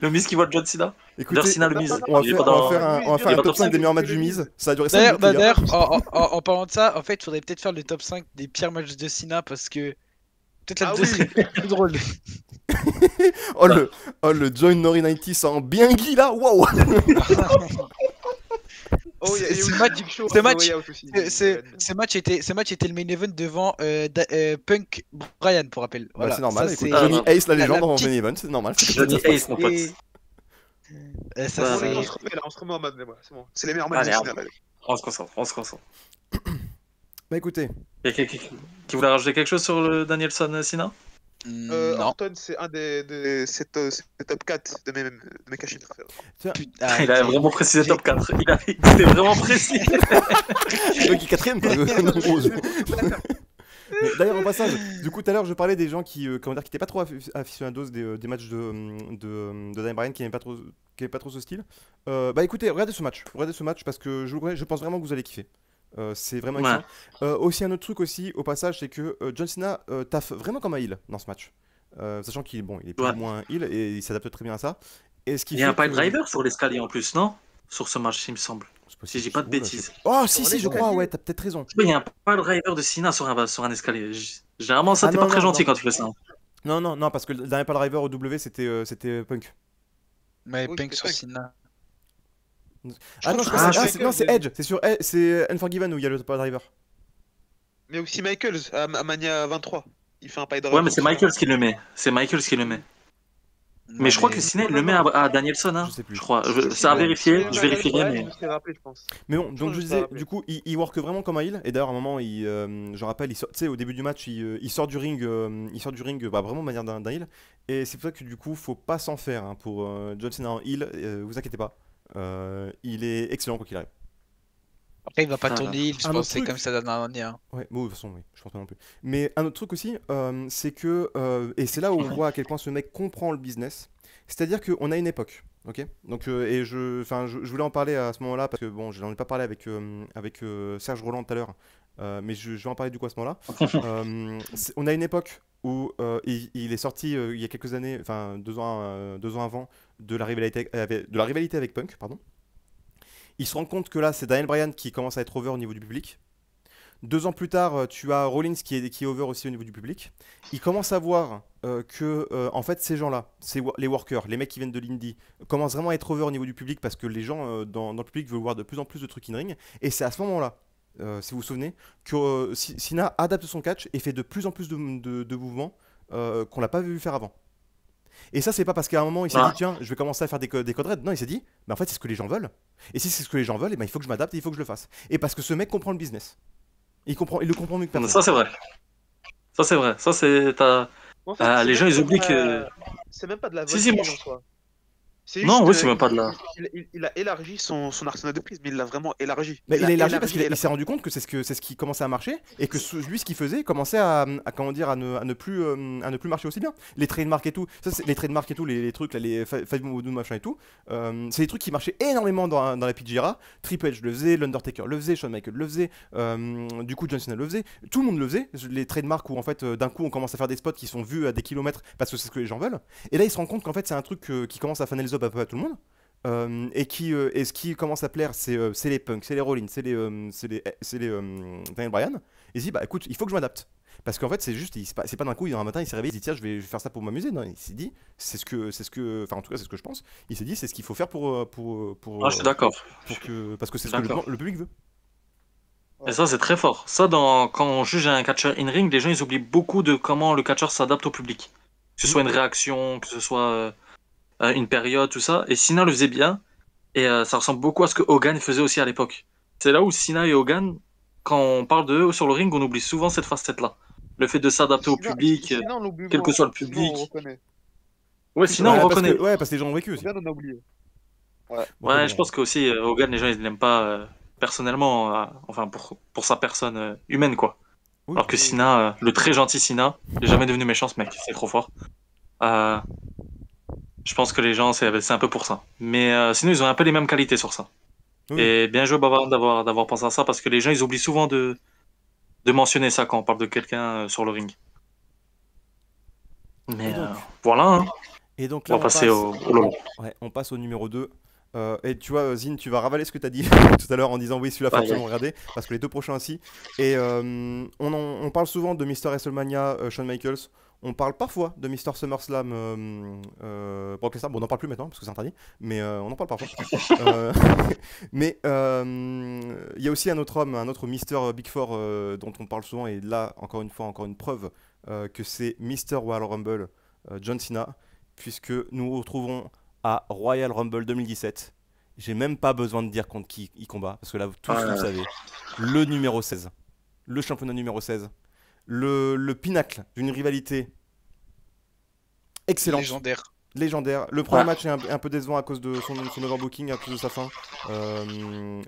Le Miz qui voit John Cena. Écoutez, John Cena, le Miz. on va Il est faire, pas on va dans- faire un, on va faire il est un pas top dans 5 des meilleurs matchs le du Miz. Miz. Ça a duré 5 minutes, les gars. D'ailleurs, en parlant de ça, en fait, il faudrait peut-être faire le top 5 des pires matchs de Cena parce que peut-être la Ah vidéo oui. serait plus drôle. Oh le Join Nori 90 en bien Guy là, waouh. Oh, il y a Ce eu match- Big Show ce on the match- way out aussi. Ce match était le main event devant Punk Bryan, pour rappel. Bah, Voilà, c'est normal, ça, écoute, c'est- Johnny Ace la la légende dans petite- main event, c'est normal. Johnny Ace, mon pote. Et- ça, Ouais, c'est- On se remet là, on se remet en mode, moi, c'est bon. C'est les meilleurs matchs Allez, de hop. Cena, là. On se concentre, on se concentre. Bah écoutez, Y a quelqu'un qui voulait rajouter quelque chose sur le Danielson Cena? Non. Orton, c'est un c'est le top 4 de mes cachets préférés. Putain, Il a ok. vraiment précisé J'ai- top 4. Il était vraiment précis. c'est toi qui est quatrième quoi. Non, gros. Mais d'ailleurs, au passage, du coup, tout à l'heure, je parlais des gens qui, comment dire, qui étaient pas trop aficionados des matchs de Daniel Bryan, qui n'aimaient pas trop ce style. Bah écoutez, regardez ce match parce que je pense vraiment que vous allez kiffer. C'est vraiment Ouais. excellent. Aussi un autre truc aussi au passage, c'est que John Cena taffe vraiment comme un heel dans ce match. Sachant qu'il est plus Ouais. ou moins heel et il s'adapte très bien à ça. Et ce qui Il y a un fait pile que- driver sur l'escalier en plus, non? Sur ce match, il me semble. C'est possible, Si j'ai pas de oula, bêtises. Oh si Sur si je crois, l'escalier. ouais, t'as peut-être raison. Il y a un pile driver de Cena sur un escalier. Généralement, ça, Ah, t'es non, pas très non, gentil non. quand tu fais ça. Non, parce que le dernier Pile Driver au W c'était Punk. Mais Oui, Punk c'était sur Punk. Cena. Ah non, crois je crois que que c'est non, c'est Edge, c'est Unforgiven où il y a le Pile Driver. Mais aussi Michaels à Mania 23. Il fait un pile driver. Ouais, mais c'est Michaels qui le met. C'est Michaels qui le met. Mais je crois que Cena, il le met à Danielson, hein. Je sais plus. Je crois. Si, C'est à ouais, vérifier, c'est je Daniel vérifierai, Bryan, mais. je me suis rappelé, je pense. Mais bon, Je pense donc que je je me disais, rappelle. du coup, il work vraiment comme un heel. Et d'ailleurs, à un moment, je rappelle, tu sais, au début du match, il sort du ring, bah, vraiment de manière d'un heel. Et c'est pour ça que du coup, faut pas s'en faire hein, pour John Cena en heel. Vous inquiétez pas, il est excellent quoi qu'il arrive. Après, il va pas Ah, tourner, je Un pense autre que c'est truc. comme ça dans l'année. Hein. Ouais, bon, de toute façon, oui, je pense pas non plus. Mais un autre truc aussi, c'est que, et c'est là où on voit à quel point ce mec comprend le business, c'est-à-dire qu'on a une époque, ok? Donc, et je voulais en parler à ce moment-là, parce que bon, je n'en ai pas parlé avec Serge Roland tout à l'heure, mais je vais en parler du coup à ce moment-là. On a une époque où il est sorti il y a quelques années, enfin 2 ans avant, de la rivalité avec Punk, pardon. Il se rend compte que là, c'est Daniel Bryan qui commence à être over au niveau du public. 2 ans plus tard, tu as Rollins qui est over aussi au niveau du public. Il commence à voir que, en fait, ces gens-là, les workers, les mecs qui viennent de l'indie, commencent vraiment à être over au niveau du public parce que les gens dans le public veulent voir de plus en plus de trucs in-ring. Et c'est à ce moment-là, si vous vous souvenez, que Cena adapte son catch et fait de plus en plus de mouvements qu'on l'a pas vu faire avant. Et ça, c'est pas parce qu'à un moment il s'est dit tiens, je vais commencer à faire des code red. Non, il s'est dit, mais en fait, c'est ce que les gens veulent. Et si c'est ce que les gens veulent, et ben, il faut que je m'adapte et il faut que je le fasse. Et parce que ce mec comprend le business. Il le comprend mieux que personne. Ça, c'est vrai. Ça, c'est vrai. Ça, c'est. En fait, Les gens, ils oublient que. c'est même pas de la Si, moi, voltige en soi. C'est non, juste, oui, c'est même pas de la. il a élargi son arsenal de prise, mais il l'a vraiment élargi. Mais il a élargi parce élargi. qu'il s'est rendu compte que c'est ce qui commençait à marcher et que lui ce qu'il faisait commençait comment dire à ne plus marcher aussi bien. Les trademarks et tout, ça c'est les trademarks et tout, les trucs là, les five moves machin et tout, c'est des trucs qui marchaient énormément dans la PGRA. Triple H le faisait, l'Undertaker le faisait, Shawn Michaels le faisait, du coup John Cena le faisait, tout le monde le faisait. Les trademarks où en fait d'un coup on commence à faire des spots qui sont vus à des kilomètres parce que c'est ce que les gens veulent. Et là il se rend compte qu'en fait c'est un truc qui commence à funnel up un peu à tout le monde. Et ce qui commence à plaire, c'est les Punk, c'est les Rollins, c'est les Daniel Bryan. Et il se dit, bah écoute, il faut que je m'adapte. Parce qu'en fait, c'est pas d'un coup, un matin, il s'est réveillé, il se dit, tiens, je vais faire ça pour m'amuser. Non, il s'est dit, enfin en tout cas, c'est ce que je pense. Il s'est dit, c'est ce qu'il faut faire Ah, je suis d'accord. parce que c'est ce que le public veut. Et ça, c'est très fort. Ça, quand on juge un catcheur in-ring, les gens, ils oublient beaucoup de comment le catcheur s'adapte au public. Que ce soit une réaction, que ce soit une période, tout ça. Et Cena le faisait bien. Et ça ressemble beaucoup à ce que Hogan faisait aussi à l'époque. C'est là où Cena et Hogan, quand on parle d'eux sur le ring, on oublie souvent cette facette-là. Le fait de s'adapter au public, Sinon, on l'oublie quel que moins. soit le Sinon, public. on reconnaît. Ouais, sinon on reconnaît. Parce que les gens ont vécu aussi. Hogan, on a oublié. Ouais. Ouais, je pense que aussi Hogan, les gens ils l'aiment pas personnellement, enfin pour sa personne humaine quoi. Oui. Alors que Cena, le très gentil Cena, il est jamais devenu méchant ce mec, c'est trop fort. Je pense que les gens c'est un peu pour ça. Mais sinon ils ont un peu les mêmes qualités sur ça. Oui. Et bien joué Bavard d'avoir pensé à ça parce que les gens ils oublient souvent de mentionner ça quand on parle de quelqu'un sur le ring. Mais voilà. Hein. Et donc là, on va passer au Lolo. Ouais, on passe au numéro 2. Et tu vois, Zine, tu vas ravaler ce que tu as dit tout à l'heure en disant oui, celui-là, faut absolument regarder, parce que les deux prochains aussi. Et on parle souvent de Mr. WrestleMania, Shawn Michaels. On parle parfois de Mr. SummerSlam, Brock Lesnar. Bon, on n'en parle plus maintenant, parce que c'est interdit, mais on en parle parfois. Mais il y a aussi un autre homme, un autre Mr. Big Four dont on parle souvent, et là, encore une fois, encore une preuve que c'est Mr. Royal Rumble, John Cena, puisque nous retrouvons à Royal Rumble 2017. J'ai même pas besoin de dire contre qui il combat, parce que là, tous vous le savez. Le numéro 16. Le championnat numéro 16. Le pinacle d'une rivalité excellente. Légendaire. Le premier match est un peu décevant à cause de son overbooking, à cause de sa fin.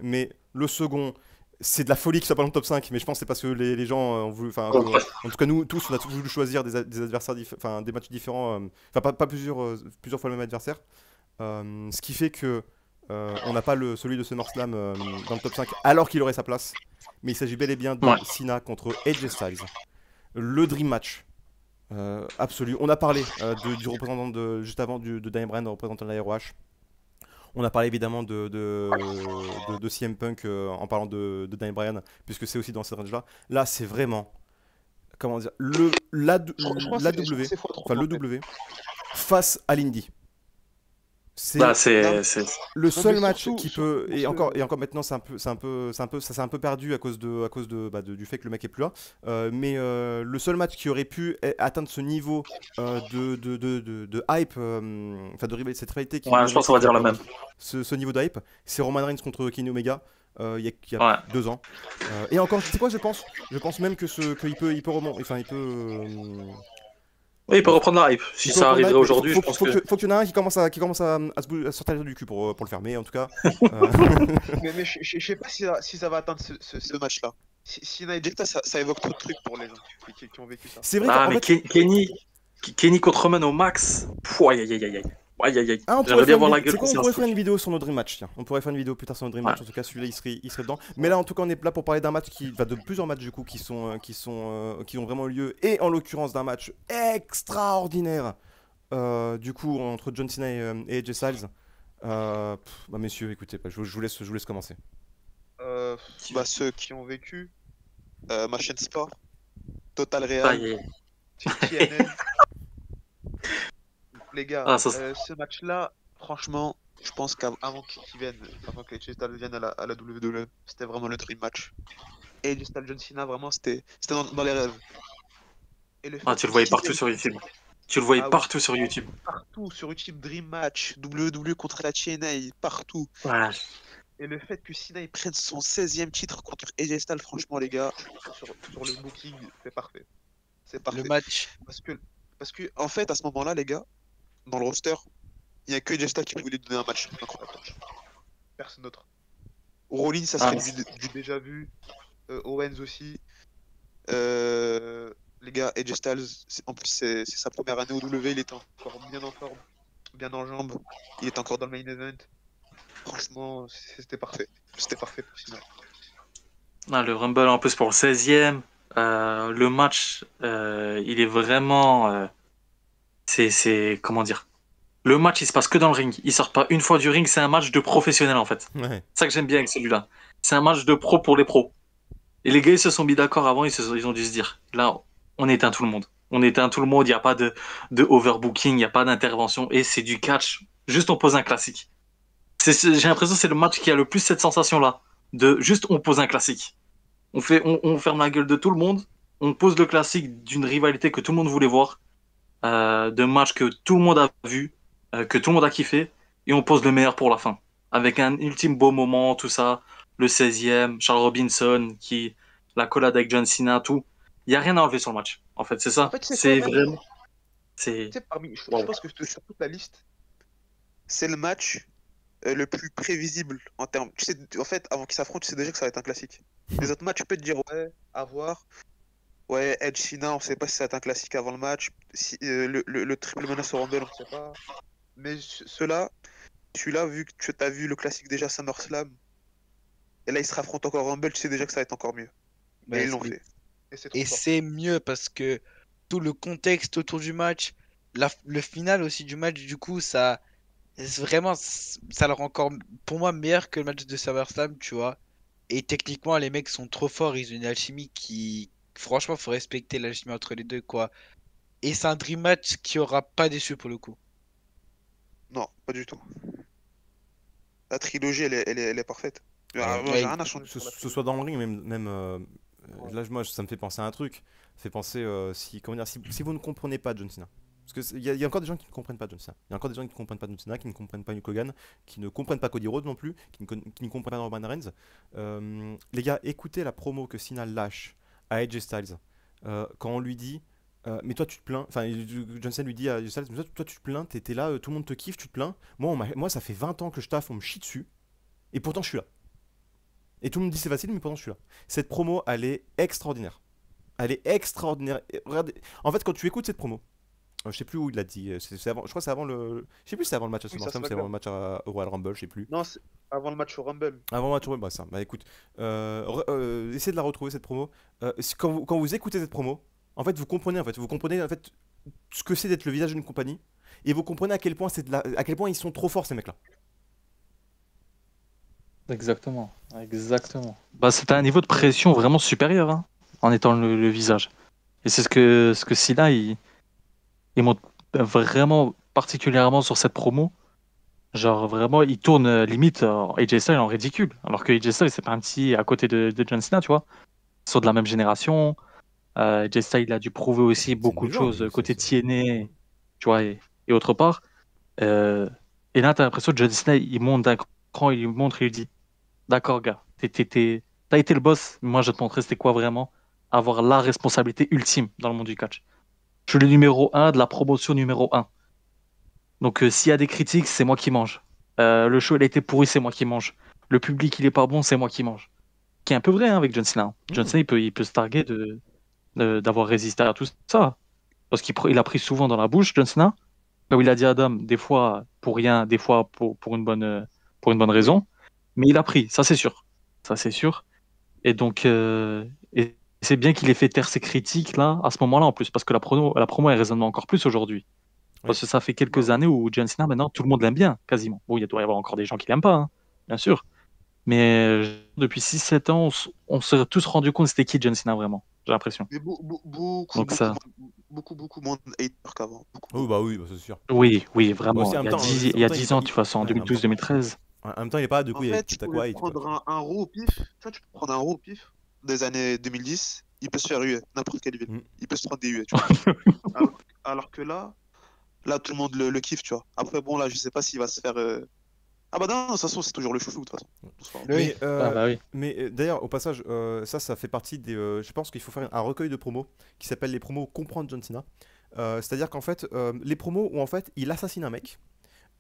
Mais le second, c'est de la folie qu'il soit pas dans le top 5, mais je pense que c'est parce que les gens ont voulu. En tout cas, nous tous, on a tous voulu choisir des adversaires, des matchs différents. Pas plusieurs fois le même adversaire. Ce qui fait que on n'a pas celui de SummerSlam dans le top 5, alors qu'il aurait sa place. Mais il s'agit bel et bien de Cena contre AJ Styles. Le Dream Match. Absolu. On a parlé du représentant juste avant de Daniel Bryan, représentant de la ROH. On a parlé évidemment de CM Punk en parlant de Daniel Bryan, puisque c'est aussi dans cette range-là. Là, c'est vraiment, comment dire, la W face à l'Indie. C'est Là, Non, c'est. le non, seul mais match surtout, qui surtout peut, pour et ce. encore maintenant ça s'est un peu perdu du fait que le mec est plus là. Mais le seul match qui aurait pu atteindre ce niveau de hype, enfin cette rivalité Ouais, je pense qu'on va dire la même. ce niveau de hype, c'est Roman Reigns contre Kenny Omega il y a Ouais. 2 ans. Et encore, tu sais quoi, je pense même qu'il peut remonter, enfin Oui, il peut reprendre la hype. il Si peut ça reprendre la arriverait hype, mais aujourd'hui, je pense que. faut qu'il y en a un qui commence à sortir les doigts du cul pour le faire. Mais en tout cas, Mais je sais pas si ça va atteindre ce match-là. Sina et Jetta, ça évoque trop de trucs pour les gens qui ont vécu ça. c'est vrai Ah, qu'en mais fait, Kenny contre Roman au max. Pouh, aïe, aïe, aïe, aïe. Aïe, aïe, aïe. on pourrait J'aimerais bien faire voir une, la gueule c'est quoi, qu'on on s'est pourrait faire inscrit. une vidéo sur nos Dream Match, tiens. On pourrait faire une vidéo plus tard sur nos Dream Ouais. Match, en tout cas celui-là il serait dedans. Mais là en tout cas on est là pour parler d'un match de plusieurs matchs du coup qui ont vraiment eu lieu, et en l'occurrence d'un match extraordinaire du coup entre John Cena et AJ Styles. Bah messieurs, écoutez, je vous laisse commencer. Bah, ceux qui ont vécu, ma chaîne sport, Total Real, Aïe, aïe. TNL. Les gars, Ah, ça, ce match-là, franchement, je pense qu'avant qu'ils viennent, avant que AJ Styles vienne à la WWE, c'était vraiment le dream match. Et AJ Styles John Cena, vraiment, c'était dans les rêves. Et le ah, fait tu que le voyais Cena, partout sur YouTube. Tu le voyais ah oui, partout sur YouTube. partout sur YouTube, Dream Match, WWE contre la TNA, partout. Ouais. Et le fait que Cena il prenne son 16e titre contre AJ Styles, franchement, les gars, sur le booking, c'est parfait. C'est Le parfait. match. Parce que, en fait, à ce moment-là, les gars, dans le roster, il n'y a que AJ Styles qui voulait donner un match incroyable. Personne d'autre. Rollins, ça Ah, serait du déjà vu. Owens aussi. Les gars, AJ Styles, en plus, c'est sa première année au W, il était encore bien en forme, bien en jambes. Il est encore dans le main event. Franchement, c'était parfait. C'était parfait pour Cena. ah, le Rumble en plus pour le 16e. Le match, il est vraiment. Comment dire? Le match, il se passe que dans le ring. Il sort pas une fois du ring. C'est un match de professionnel en fait. Ouais. C'est ça que j'aime bien avec celui-là. C'est un match de pro pour les pros. Et les gars, ils se sont mis d'accord avant. Ils ont dû se dire là, on éteint tout le monde. On éteint tout le monde. Il n'y a pas de overbooking. Il n'y a pas d'intervention. Et c'est du catch. Juste on pose un classique. J'ai l'impression que c'est le match qui a le plus cette sensation-là. De juste on pose un classique. On ferme la gueule de tout le monde. On pose le classique d'une rivalité que tout le monde voulait voir. De match que tout le monde a vu, que tout le monde a kiffé, et on pose le meilleur pour la fin. Avec un ultime beau moment, tout ça, le 16e, Charles Robinson, la collade avec John Cena, tout. Il n'y a rien à enlever sur le match. En fait, c'est En ça. fait, c'est C'est quoi, vraiment. tu sais, je Wow. pense que sur toute la liste, c'est le match le plus prévisible en termes. Tu sais, en fait, avant qu'ils s'affrontent, tu sais déjà que ça va être un classique. Les autres matchs, tu peux te dire, ouais, à voir. Ouais, Edge Cena, on sait pas si ça va être un classique avant le match. Le triple menace au Rumble, on sait pas. Mais celui-là, vu que tu as vu le classique déjà SummerSlam, et là, ils se raffrontent encore au Rumble, tu sais déjà que ça va être encore mieux. Ouais, Et ils l'ont c'est- fait. Et c'est trop Et fort. c'est mieux parce que tout le contexte autour du match, le final aussi du match, du coup, vraiment, ça le rend encore, pour moi, meilleur que le match de SummerSlam, tu vois. Et techniquement, les mecs sont trop forts, ils ont une alchimie qui, franchement, faut respecter l'alchimie entre les deux, quoi. Et c'est un dream match qui aura pas déçu pour le coup. Non, pas du tout. La trilogie, elle est parfaite. Euh, Moi, Ouais, j'ai rien à changer ce sur la ce trilogie. soit dans le ring, là, moi, ça me fait penser à un truc. Ça fait penser, comment dire, si vous ne comprenez pas John Cena. Parce qu'il y a encore des gens qui ne comprennent pas John Cena. Il y a encore des gens qui ne comprennent pas John Cena, qui ne comprennent pas Hulk Hogan, qui ne comprennent pas Cody Rhodes non plus, qui ne comprennent pas Roman Reigns. Les gars, écoutez la promo que Cena lâche à AJ Styles quand on lui dit mais toi tu te plains, enfin John Cena lui dit à AJ Styles, mais toi tu te plains, t'es là, tout le monde te kiffe, tu te plains. Moi ça fait 20 ans que je taffe, on me chie dessus, et pourtant je suis là. Et tout le monde dit c'est facile, mais pourtant je suis là. Cette promo, elle est extraordinaire. Elle est extraordinaire. Et regardez, en fait, quand tu écoutes cette promo, je sais plus où il l'a dit. Je crois que c'est avant le. Je sais plus si c'est avant le match à Oui, ça SummerSlam, se c'est avant le clair. match au Royal Rumble, je sais plus. Non, c'est avant le match au Rumble. Avant le match, ouais, bah ça. Bah écoute, essayez de la retrouver cette promo. Quand vous écoutez cette promo, en fait, vous comprenez en fait ce que c'est d'être le visage d'une compagnie, et vous comprenez à quel point à quel point ils sont trop forts ces mecs-là. Exactement. Exactement. Bah, c'était un niveau de pression vraiment supérieur, hein, en étant le visage. Et c'est ce que Sina, il montre vraiment particulièrement sur cette promo. Genre vraiment, il tourne limite AJ Styles en ridicule. Alors que AJ Styles, c'est pas un petit à côté de John Cena, tu vois. Ils sont de la même génération. AJ Styles, il a dû prouver aussi C'est une beaucoup de légende, choses lui. côté TNA, tu vois, et autre part. Euh, et là, t'as l'impression que John Cena, il monte d'un cran, il lui montre, il lui dit, d'accord, gars, t'as été le boss, moi je vais te montrer c'était quoi vraiment avoir la responsabilité ultime dans le monde du catch. Je suis le numéro un de la promotion numéro un. Donc s'il y a des critiques, c'est moi qui mange. Le show il a été pourri, c'est moi qui mange. Le public il est pas bon, c'est moi qui mange. Qui est un peu vrai hein, avec John Cena. John Hmm. Cena il peut se targuer d'avoir résisté à tout ça. Parce il a pris souvent dans la bouche, John Cena. Comme il a dit à Adam, des fois pour rien, des fois pour une bonne Oui. raison. Mais il a pris, ça c'est sûr. Ça c'est sûr. Et donc, et c'est bien qu'il ait fait taire ses critiques là, à ce moment-là en plus, parce que la promo elle résonne encore plus aujourd'hui. Oui. Parce que ça fait Bah quelques oui. années où John Cena, maintenant, tout le monde l'aime bien, quasiment. Bon, il doit y avoir encore des gens qui l'aiment pas, hein, bien sûr. Mais depuis 6 7 ans, on s'est tous rendu compte c'était qui John Cena vraiment, j'ai l'impression. Mais Donc ça, beaucoup moins de haters qu'avant. Oui, bah, c'est sûr. oui, Bah, aussi, vraiment. en même temps, Il y a 10 ans, tu vois, ça en ouais, 2012-2013. en même temps, il est pas là, du En coup, il y a fait, qui tu t'a pouvais quoi, quoi. prendre un raw au pif. Tu vois, tu peux prendre un raw au pif des années 2010. Il peut se faire huer, n'importe quelle ville. Mm. Il peut se prendre des huées, tu vois. Alors que là, tout le monde le kiffe, tu vois. Après, bon, là, je sais pas s'il va se faire. Ah bah non, de toute façon, c'est toujours le chouchou, de toute façon. C'est pas grave. Oui. Ah bah oui. Mais d'ailleurs, au passage, ça fait partie des. Je pense qu'il faut faire un recueil de promos qui s'appelle les promos Comprendre John Cena. C'est-à-dire qu'en fait, les promos où en fait il assassine un mec,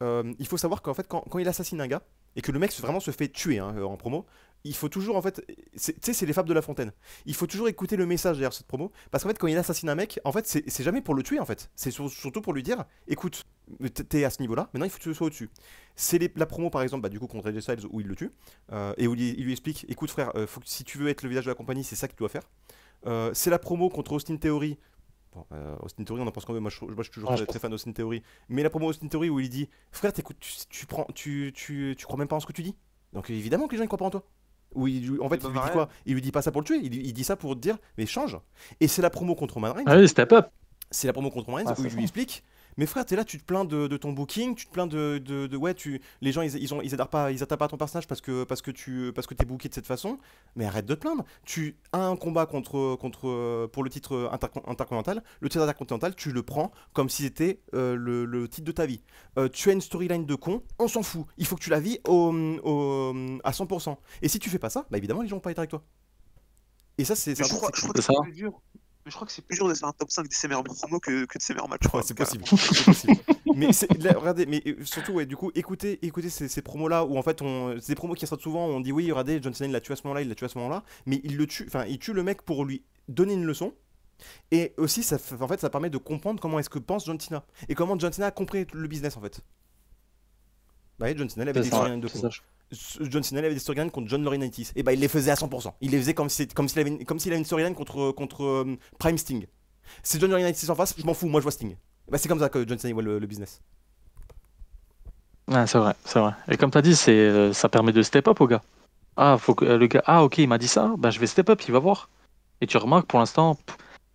il faut savoir qu'en fait, quand il assassine un gars et que le mec vraiment se fait tuer hein, en promo, il faut toujours en fait. Tu sais, c'est les fables de La Fontaine. Il faut toujours écouter le message derrière cette promo parce qu'en fait, quand il assassine un mec, en fait, c'est jamais pour le tuer en fait. C'est surtout pour lui dire écoute, t'es à ce niveau-là, maintenant il faut que tu sois au-dessus. C'est la promo par exemple, bah, du coup, contre AJ Styles où il le tue et où il lui explique écoute frère, si tu veux être le visage de la compagnie, c'est ça que tu dois faire. C'est la promo contre Austin Theory. Bon, Austin Theory, on en pense quand même. Moi, je suis toujours Ouais, très fan d'Austin Theory. Mais la promo Austin Theory où il dit frère, t'écoutes, tu crois même pas en ce que tu dis. Donc évidemment que les gens ils croient pas en toi. En fait, il lui dit quoi? Il lui dit pas ça pour le tuer. Il dit ça pour te dire mais change. Et c'est la promo contre Roman Reigns. Ah oui, step up. C'est la promo contre Roman Reigns Ah, où c'est il ça. lui explique. Mais frère, t'es là, tu te plains de ton booking, tu te plains ouais, les gens ils adhèrent pas à ton personnage parce que t'es booké de cette façon. Mais arrête de te plaindre. Tu as un combat pour le titre intercontinental. Le titre intercontinental, tu le prends comme si c'était le titre de ta vie. Tu as une storyline de con, on s'en fout. Il faut que tu la vis à 100%. Et si tu fais pas ça, bah évidemment les gens vont pas être avec toi. Et ça c'est Mais je un crois, truc, je crois C'est que c'est ça. plus dur. Mais je crois que c'est plus dur de faire un top 5 de ses meilleurs promos que de ses meilleurs matchs. ouais, c'est possible, c'est possible. Mais là, regardez, mais surtout, ouais, du coup, écoutez ces promos-là où en fait, c'est des promos qui sortent souvent. On dit oui, regardez, John Cena il l'a tué à ce moment-là, il l'a tué à ce moment-là, mais il le tue, enfin, il tue le mec pour lui donner une leçon. Et aussi, en fait, ça permet de comprendre comment est-ce que pense John Cena et comment John Cena a compris le business en fait. Bah, ouais, John Cena il avait C'est des ça. storylines de C'est con. ça. John Cena il avait des storylines contre John Laurinaitis. Et bah, il les faisait à 100%. Il les faisait comme s'il avait une storyline contre Prime Sting. C'est John Laurinaitis en face, je m'en fous, moi je vois Sting. Bah, c'est comme ça que John Cena il voit le business. Ouais, c'est vrai, c'est vrai. Et comme tu as dit, ça permet de step up au gars. Ah, faut que le gars, ah ok, il m'a dit ça, bah je vais step up, il va voir. Et tu remarques pour l'instant,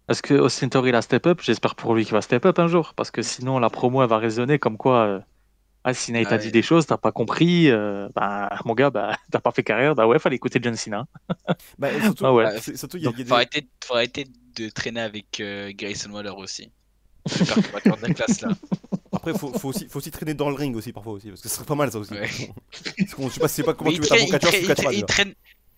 est-ce que Austin Theory il a step up? J'espère pour lui qu'il va step up un jour, parce que sinon la promo elle va résonner comme quoi, ah Cena il Ah t'a dit ouais. des choses, t'as pas compris, bah mon gars, bah t'as pas fait carrière, bah ouais, fallait écouter John Cena. Bah, et surtout, Ah ouais. surtout Donc, il y a faut des. faut arrêter de traîner avec Grayson Waller aussi. J'espère qu'il va faire de la classe là. Après, faut aussi traîner dans le ring aussi parfois aussi, parce que ce serait pas mal ça aussi. Ouais. Je sais pas comment Mais tu veux être un bon catcheur si tu catches pas déjà.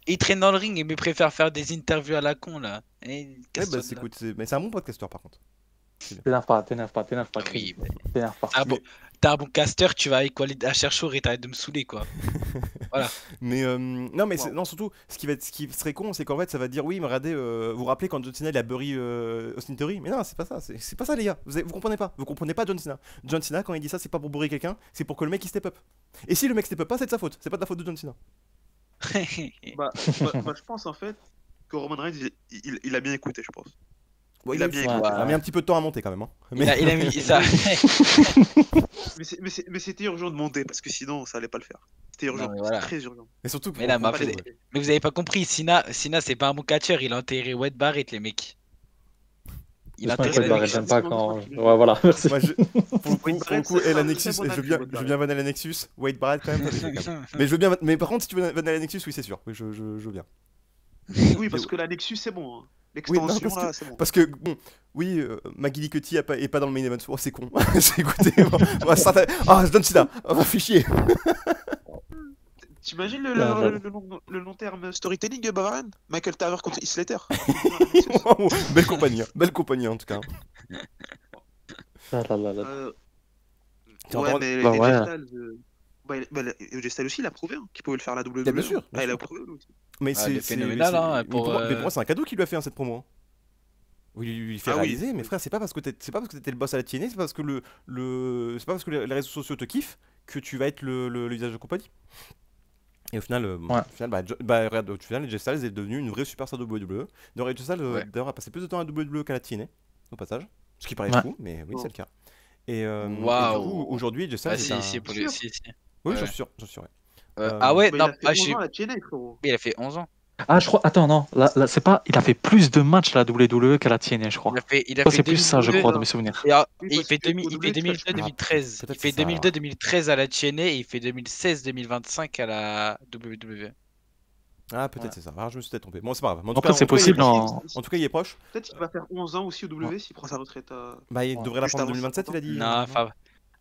il traîne dans le ring mais préfère faire des interviews à la con là. Eh, Ouais, casse-toi bah, de là. écoute, mais c'est un bon podcasteur par contre. T'énerve pas, Oui, t'énerve pas. t'as un bon caster, tu vas avec Walid Acharchour et t'arrêtes de me saouler quoi. Voilà. Mais non, mais Wow. non, surtout, ce qui serait con, c'est qu'en fait, ça va dire oui, mais regardez, vous vous rappelez quand John Cena il a bury Austin Theory? Mais non, c'est pas ça, c'est pas ça, les gars. Vous comprenez pas, vous comprenez pas John Cena. John Cena, quand il dit ça, c'est pas pour bury quelqu'un, c'est pour que le mec il step up. Et si le mec step up pas, c'est de sa faute, c'est pas de la faute de John Cena. Bah, je pense en fait que Roman Reigns, il a bien écouté, je pense. Bon, Il a bien ouais, écouté. il a mis un petit peu de temps à monter quand même. Hein. il a mis ça. Mais c'était urgent de monter parce que sinon ça allait pas le faire. C'était urgent, Non, mais voilà. c'était très urgent. Mais surtout, Mais là, Faut pas mais l'écouter. vous avez pas compris, Sina c'est pas un bon catcheur, il a enterré Wade Barrett les mecs. Il a J'espère que intérêt Barrett, avec j'aime ça. pas quand. Ouais, voilà, merci. Moi, pour le Barrett, coup, c'est et la un Nexus, très bon et je veux bien, avis, je veux bien vanner la Nexus. Wade Barrett quand même, ça fait quand même. Mais je veux bien, mais par contre, si tu veux vanner la Nexus, oui, c'est sûr. Oui, je veux bien. Oui, parce que la Nexus, c'est bon. Hein. Oui, non, L'extension, là, c'est bon. parce que bon, oui, Maggie Cutty est pas dans le main event. Oh, c'est con. C'est écoutez, ah, John Cena. Oh, fait chier. T'imagines Là, le long terme storytelling, Bavarian? Michael Tarver contre Heath Slater. Belle compagnie en tout cas. Là, là, là, là. T'es Ouais, encore- mais Bah AJ ouais. Styles, AJ Styles aussi, il a prouvé hein, qu'il pouvait le faire à la WWE. Bien sûr, bien Ah, il a sûr. prouvé lui aussi. Mais Ah, c'est il est phénoménal, c'est- hein, mais pour, mais pour moi, c'est un cadeau qu'il lui a fait hein, cette promo. Hein. Oui, il lui fait Ah oui. réaliser, mais frère, c'est pas parce que t'étais le boss à la TNA, c'est pas parce que c'est pas parce que les réseaux sociaux te kiffent que tu vas être le visage de compagnie. Et au final, regarde, au final, AJ Styles est devenu une vraie superstar de WWE. D'ailleurs, AJ Styles Ouais. d'ailleurs, a passé plus de temps à WWE qu'à la TNA, au passage. Ce qui paraît Ouais. fou, mais oui, Oh. c'est le cas. Et du Waouh. coup, aujourd'hui, AJ Styles Ah, est si, un... si, pour Sûr. lui. Si, si. Oui, Ouais. j'en suis sûr, ouais. Ah ouais, Bah, non, il a fait 11 je ans à la TNA, frérot. il a fait 11 ans. Ah, je crois. Attends, non. Là, c'est pas. Il a fait plus de matchs à la WWE qu'à la TNA, je crois. Il a Ça, fait c'est plus ça, je 2002, crois, dans mes souvenirs. Et, Oui, il parce fait, que il au fait WWE, tu 2002-2013. peut-être Il fait c'est ça, alors. 2002-2013 à la TNA et il fait 2016-2025 à la WWE. Ah, peut-être Ouais. c'est ça. Alors, je me suis peut-être trompé. Bon, c'est pas grave. Mais en tout Après, cas, c'est en tout cas, il est possible proche. en. En tout cas, il est proche. Peut-être qu'il va faire 11 ans aussi au W s'il prend sa retraite. Bah, il Ouais. devrait la Juste prendre en avant 2027, il a dit. Non, non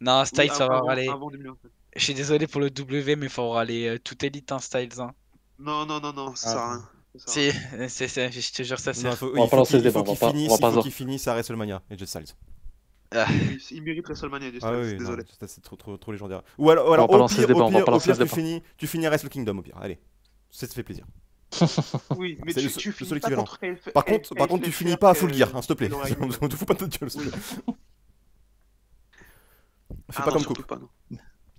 non, Styles, Oui, ça va râler. avant 2027. Je suis désolé pour le W, mais faut râler toute élite, hein, Styles. Hein. Non, ça sert à rien. Ça sert à Si, rien. je te jure, ça Non, sert. On va pas lancer ce débat, on va pas- on va pas qu'il voir. finisse à WrestleMania et Jet Styles. Ah, Il mérite WrestleMania, AJ Ah Styles, oui, non, désolé. ça, c'est trop légendaire. Ou alors, va pas au lancer ce pire, débat, on va pas lancer ce tu finis à Wrestle Kingdom au pire. Allez, ça te fait plaisir. Oui, mais C'est tu le seul finis pas équivalent. contre Heath- Par contre, Heath tu Ledger, finis pas à Full Gear, hein, s'il te plaît. il aurait- On te fout pas de notre gueule, s'il te Oui. plaît. Fais Ah pas non, comme surtout Cook. pas, non.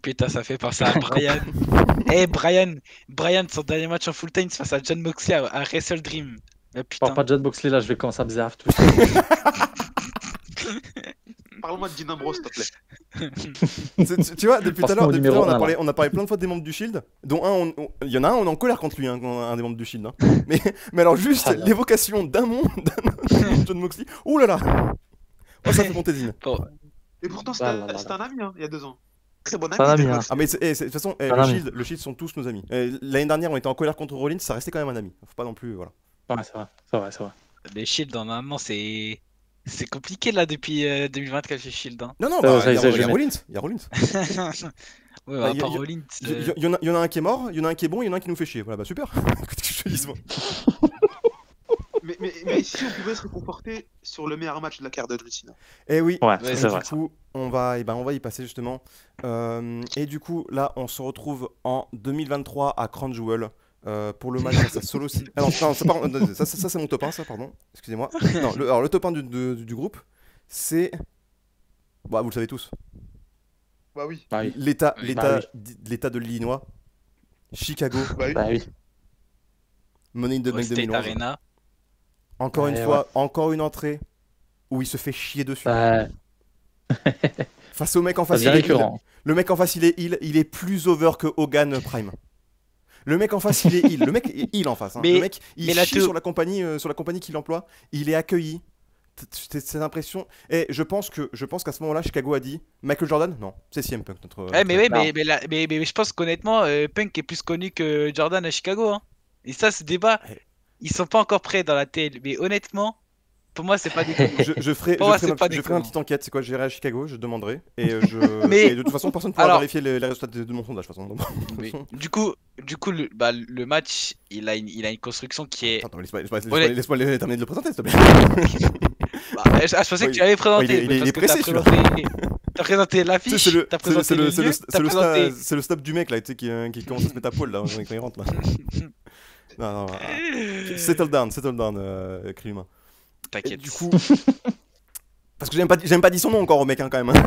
putain, ça fait penser à Brian. Brian, son dernier match en full time, c'est face à John Moxley à Wrestle Dream. Mais putain. Parle pas de Jet Boxley là, je vais commencer à me zaf tout. Parle-moi de Dean Ambrose, s'il te plaît. Tu vois, depuis tout à l'heure, Forcément, numéro on a un, parlé, plein de fois des membres du Shield, dont il y en a un, on est en colère contre lui, hein, un des membres du Shield. Hein. Mais alors juste Ah là. l'évocation d'un nom, de John Moxley, ouh là là, oh, ça fait monter Zine. Bon, Et pourtant, Ah là là c'était un ami, hein, il y a 2 ans. Très bon C'est un ami. ami, Dean hein. Ambrose. Ah mais de toute façon, Ah, non, mais- le Shield sont tous nos amis. L'année dernière, on était en colère contre Rollins, ça restait quand même un ami. Faut pas non plus, voilà. Ouais, c'est vrai. les Shield en un an, c'est compliqué là depuis 2024 les Shield. Hein. Non, Ça, bah, il y je a mets. Rollins, il y a Rollins. Ouais, Bah, à y- part y- Rollins. Il y en a un qui est mort, il y en a un qui est bon, il y en a un qui nous fait chier. Voilà, bah super. Qu'est-ce que je te dis, moi. Mais si on pouvait se réconforter sur le meilleur match de la carte de John Cena. Eh oui. Ouais, Ouais, c'est Et vrai. du coup, on va y passer justement. Et du coup, là, on se retrouve en 2023 à Crown Jewel pour le match face à Solo Sikoa. Alors, non, ça, c'est mon top 1, ça, pardon. Excusez-moi. Non, alors, le top 1 du groupe, c'est. Bah, vous le savez tous. Bah oui. Bah oui. L'état Bah l'état de l'Illinois. Chicago, Bah oui. Bah oui. Money in the Bank State 2011. Arena. Encore une Ouais, fois, encore une entrée où il se fait chier dessus. Bah, Face au mec en ça face, devient il est heal. récurrent. Le mec en face, il est plus over que Hogan Prime. Le mec en face, il est heal. Le mec est heal en face. Hein. Mais- le mec, il mais la chie théo- sur la compagnie qu'il emploie. Il est accueilli. Cette impression. Et je pense qu'à ce moment-là, Chicago a dit Michael Jordan. Non, c'est CM Punk notre. Mais ouais, Non. mais je pense qu'honnêtement, Punk est plus connu que Jordan à Chicago. Hein. Et ça, ce débat, Ouais. ils sont pas encore prêts dans la TL. Mais honnêtement, pour moi, c'est pas des Je ferai Pour moi, ma c'est pas je ferai déconnant. une petite enquête. C'est quoi? J'irai à Chicago, je demanderai. Et Mais- et de toute façon, personne ne pourra Alors- vérifier les résultats de mon sondage. De toute façon. Donc, de toute Oui. façon. Du coup le match, il a une construction qui est. Attends, laisse-moi terminer de le présenter, s'il te plaît. Bah, je pensais que Oui. tu avais présenté. il est- mais il est parce que pressé, t'as présenté Tu l'affiche, sais, c'est t'as présenté le lieu, t'as présenté. le stop du mec là, tu sais, qui commence à se mettre à poil là quand il rentre là. Non, settle down, cri humain. Et T'inquiète. du coup, parce que j'ai même pas dit son nom encore au mec hein, quand même. Hein.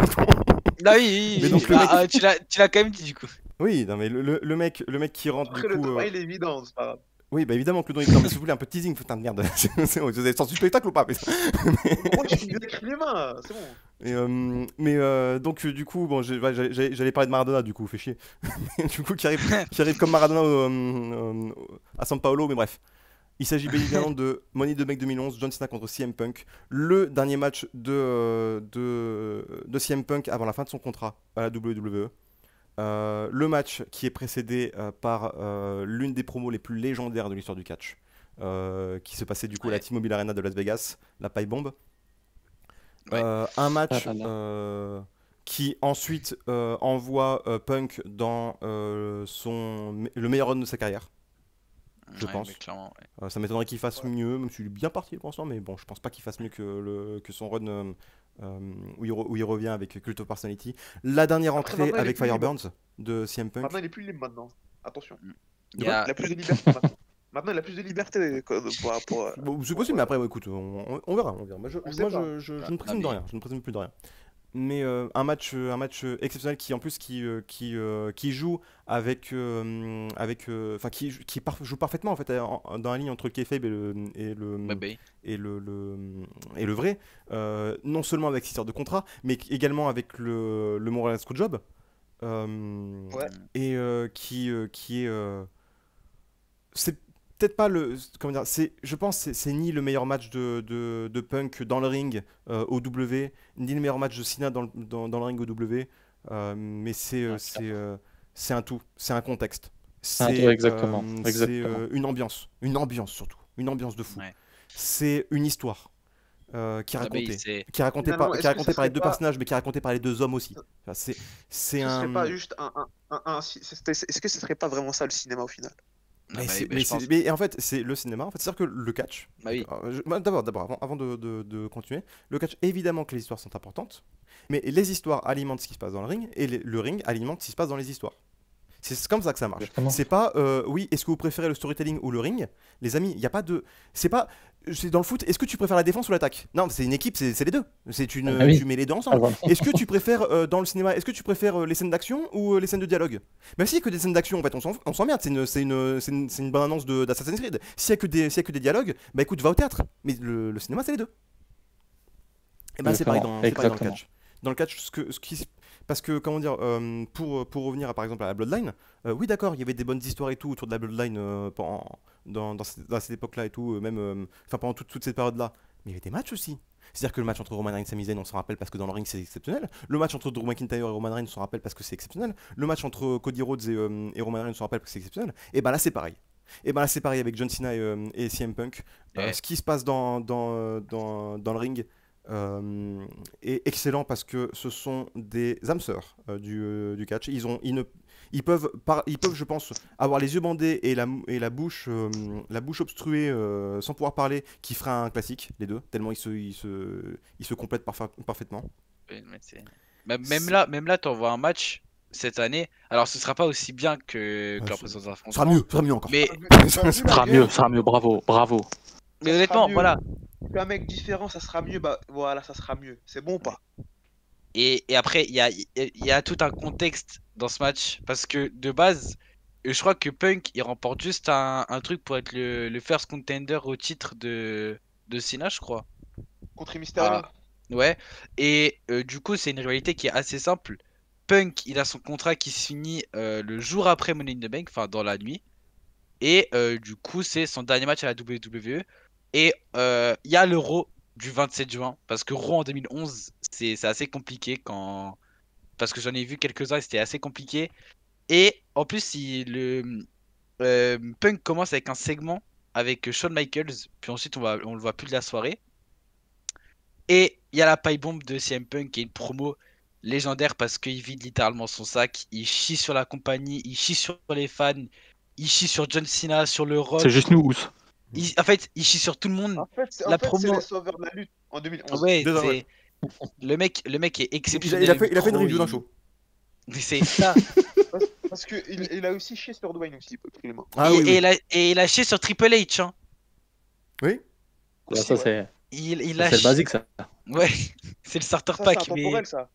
Ah oui, Mais donc, le mec- tu l'as quand même dit du coup. Oui, non mais le mec qui rentre Après, du le coup. travail, il est évident, c'est pas grave. Oui, bah évidemment que le don est. Non, mais s'il vous plaît, un peu de teasing, putain de merde. C'est bon, vous avez sorti du spectacle ou pas? Pourquoi tu fais avec les mains? C'est bon. Donc du coup, bon, j'allais parler de Maradona, du coup, fait chier. Du coup, qui arrive comme Maradona à São Paulo, mais bref. Il s'agit bien évidemment de Money in the Bank 2011, John Cena contre CM Punk, le dernier match de CM Punk avant la fin de son contrat à la WWE. Le match qui est précédé par l'une des promos les plus légendaires de l'histoire du catch, qui se passait du coup à la T-Mobile Arena de Las Vegas, la Pipe Bomb. Un match qui ensuite envoie Punk dans le meilleur run de sa carrière. Je pense. Ça m'étonnerait qu'il fasse mieux, même s'il est bien parti pour l'instant, mais bon, je pense pas qu'il fasse mieux que son run où il revient avec Cult of Personality. La dernière entrée avec Fireburns de CM Punk. Maintenant, il est plus libre maintenant. Attention. Il Il a plus de liberté maintenant. Maintenant, il a plus de liberté pour. Bon, c'est possible, mais après, écoute, on verra. Moi, je ne présume de rien. Je ne présume plus de rien. Mais un match exceptionnel qui en plus qui joue avec enfin qui joue parfaitement en fait dans la ligne entre le kayfabe et le vrai, non seulement avec cette histoire de contrat mais également avec le Montreal Screwjob et qui est c'est peut-être pas comment dire, je pense que c'est ni le meilleur match de Punk dans le ring au W, ni le meilleur match de Cena dans le ring au W, mais c'est un tout, c'est un contexte. Exactement. C'est une ambiance surtout, une ambiance de fou. Ouais. C'est une histoire qui est racontée par les deux personnages, mais qui est racontée par les deux hommes aussi. Enfin, c'est un. Serait pas juste est-ce que ce serait pas vraiment ça le cinéma au final? Mais en fait, c'est le cinéma. En fait, c'est-à-dire que le catch. D'abord, avant de continuer, le catch, évidemment que les histoires sont importantes, mais les histoires alimentent ce qui se passe dans le ring, et le ring alimente ce qui se passe dans les histoires. C'est comme ça que ça marche. C'est pas, oui, est-ce que vous préférez le storytelling ou le ring? Les amis, il n'y a pas de. C'est dans le foot, est-ce que tu préfères la défense ou l'attaque? Non, c'est une équipe, c'est les deux. Tu mets les deux ensemble. Est-ce que tu préfères, dans le cinéma, est-ce que tu préfères les scènes d'action ou les scènes de dialogue? Même s'il n'y a que des scènes d'action, en fait, on s'emmerde, c'est une bonne annonce d'Assassin's Creed. S'il n'y a que des dialogues, bah écoute, va au théâtre. Mais le cinéma, c'est les deux. Et ben c'est pareil dans le catch. Dans le catch, parce que, comment dire, pour revenir par exemple à la Bloodline, oui d'accord, il y avait des bonnes histoires et tout autour de la Bloodline dans cette époque-là et tout, même pendant toute cette période-là. Mais il y avait des matchs aussi. C'est-à-dire que le match entre Roman Reigns et Sami Zayn, on s'en rappelle parce que dans le ring c'est exceptionnel. Le match entre Drew McIntyre et Roman Reigns, on s'en rappelle parce que c'est exceptionnel. Le match entre Cody Rhodes et Roman Reigns, on s'en rappelle parce que c'est exceptionnel. Et ben là c'est pareil. Et ben là c'est pareil avec John Cena et CM Punk. Ce qui se passe dans le ring est excellent parce que ce sont des âmes sœurs du catch. Ils peuvent, je pense, avoir les yeux bandés et la bouche obstruée sans pouvoir parler, qui fera un classique, les deux, tellement ils se complètent parfaitement. Même là, tu envoies un match cette année. Alors, ce sera pas aussi bien que leur présence d'un Ce sera mieux encore. Mais ça sera mieux, bravo. Mais honnêtement, voilà. Un mec différent, ça sera mieux, bah voilà, ça sera mieux. C'est bon ou pas? Et après, il y a tout un contexte dans ce match. Parce que de base, je crois que Punk, il remporte juste un truc pour être le first contender au titre de Cena, je crois. Contre Mysterio. Ouais. Et du coup, c'est une rivalité qui est assez simple. Punk, il a son contrat qui se finit le jour après Money in the Bank, enfin dans la nuit. Et du coup, c'est son dernier match à la WWE. Et il y a l'Euro du 27 juin. Parce que Raw en 2011, c'est assez compliqué parce que j'en ai vu quelques-uns et c'était assez compliqué. Et en plus, Punk commence avec un segment avec Shawn Michaels. Puis ensuite, on le voit plus de la soirée. Et il y a la pipe bomb de CM Punk qui est une promo légendaire parce qu'il vide littéralement son sac. Il chie sur la compagnie, il chie sur les fans, il chie sur John Cena, sur le Rock. C'est juste nous. En fait, il chie sur tout le monde. En fait, c'est les sauveurs de la lutte en 2011. Ouais, le mec est exceptionnel. Il a fait une review d'un show. C'est ça. Parce qu'il a aussi chié sur Dwayne aussi, absolument. Et il a chié sur Triple H. Hein. Oui. Aussi, ça, c'est. C'est le basique, ça. Ouais, c'est le starter pack. C'est intemporel, ça.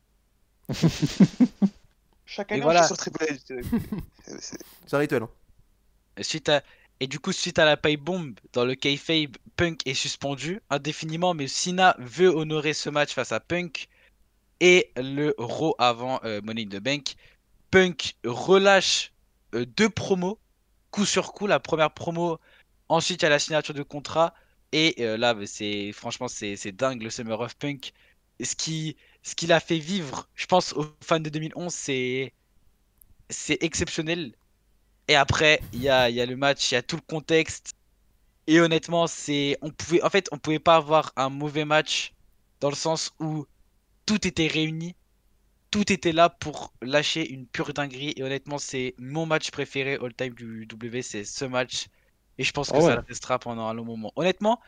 Chaque année, voilà. sur Triple H. C'est un rituel. Et du coup, suite à la pipe bomb dans le kayfabe, Punk est suspendu indéfiniment, mais Cena veut honorer ce match face à Punk et le Raw avant Money in the Bank. Punk relâche deux promos, coup sur coup. La première promo, Ensuite, il y a la signature de contrat. Et là, bah, franchement, c'est dingue le Summer of Punk. Et ce qu'il a fait vivre, je pense, aux fans de 2011, c'est exceptionnel. Et après, il y a le match, il y a tout le contexte. Et honnêtement, on pouvait pas avoir un mauvais match dans le sens où tout était réuni, tout était là pour lâcher une pure dinguerie. Et honnêtement, c'est mon match préféré all-time du W, c'est ce match. Et je pense Ah que ça ouais. le restera pendant un long moment. Honnêtement,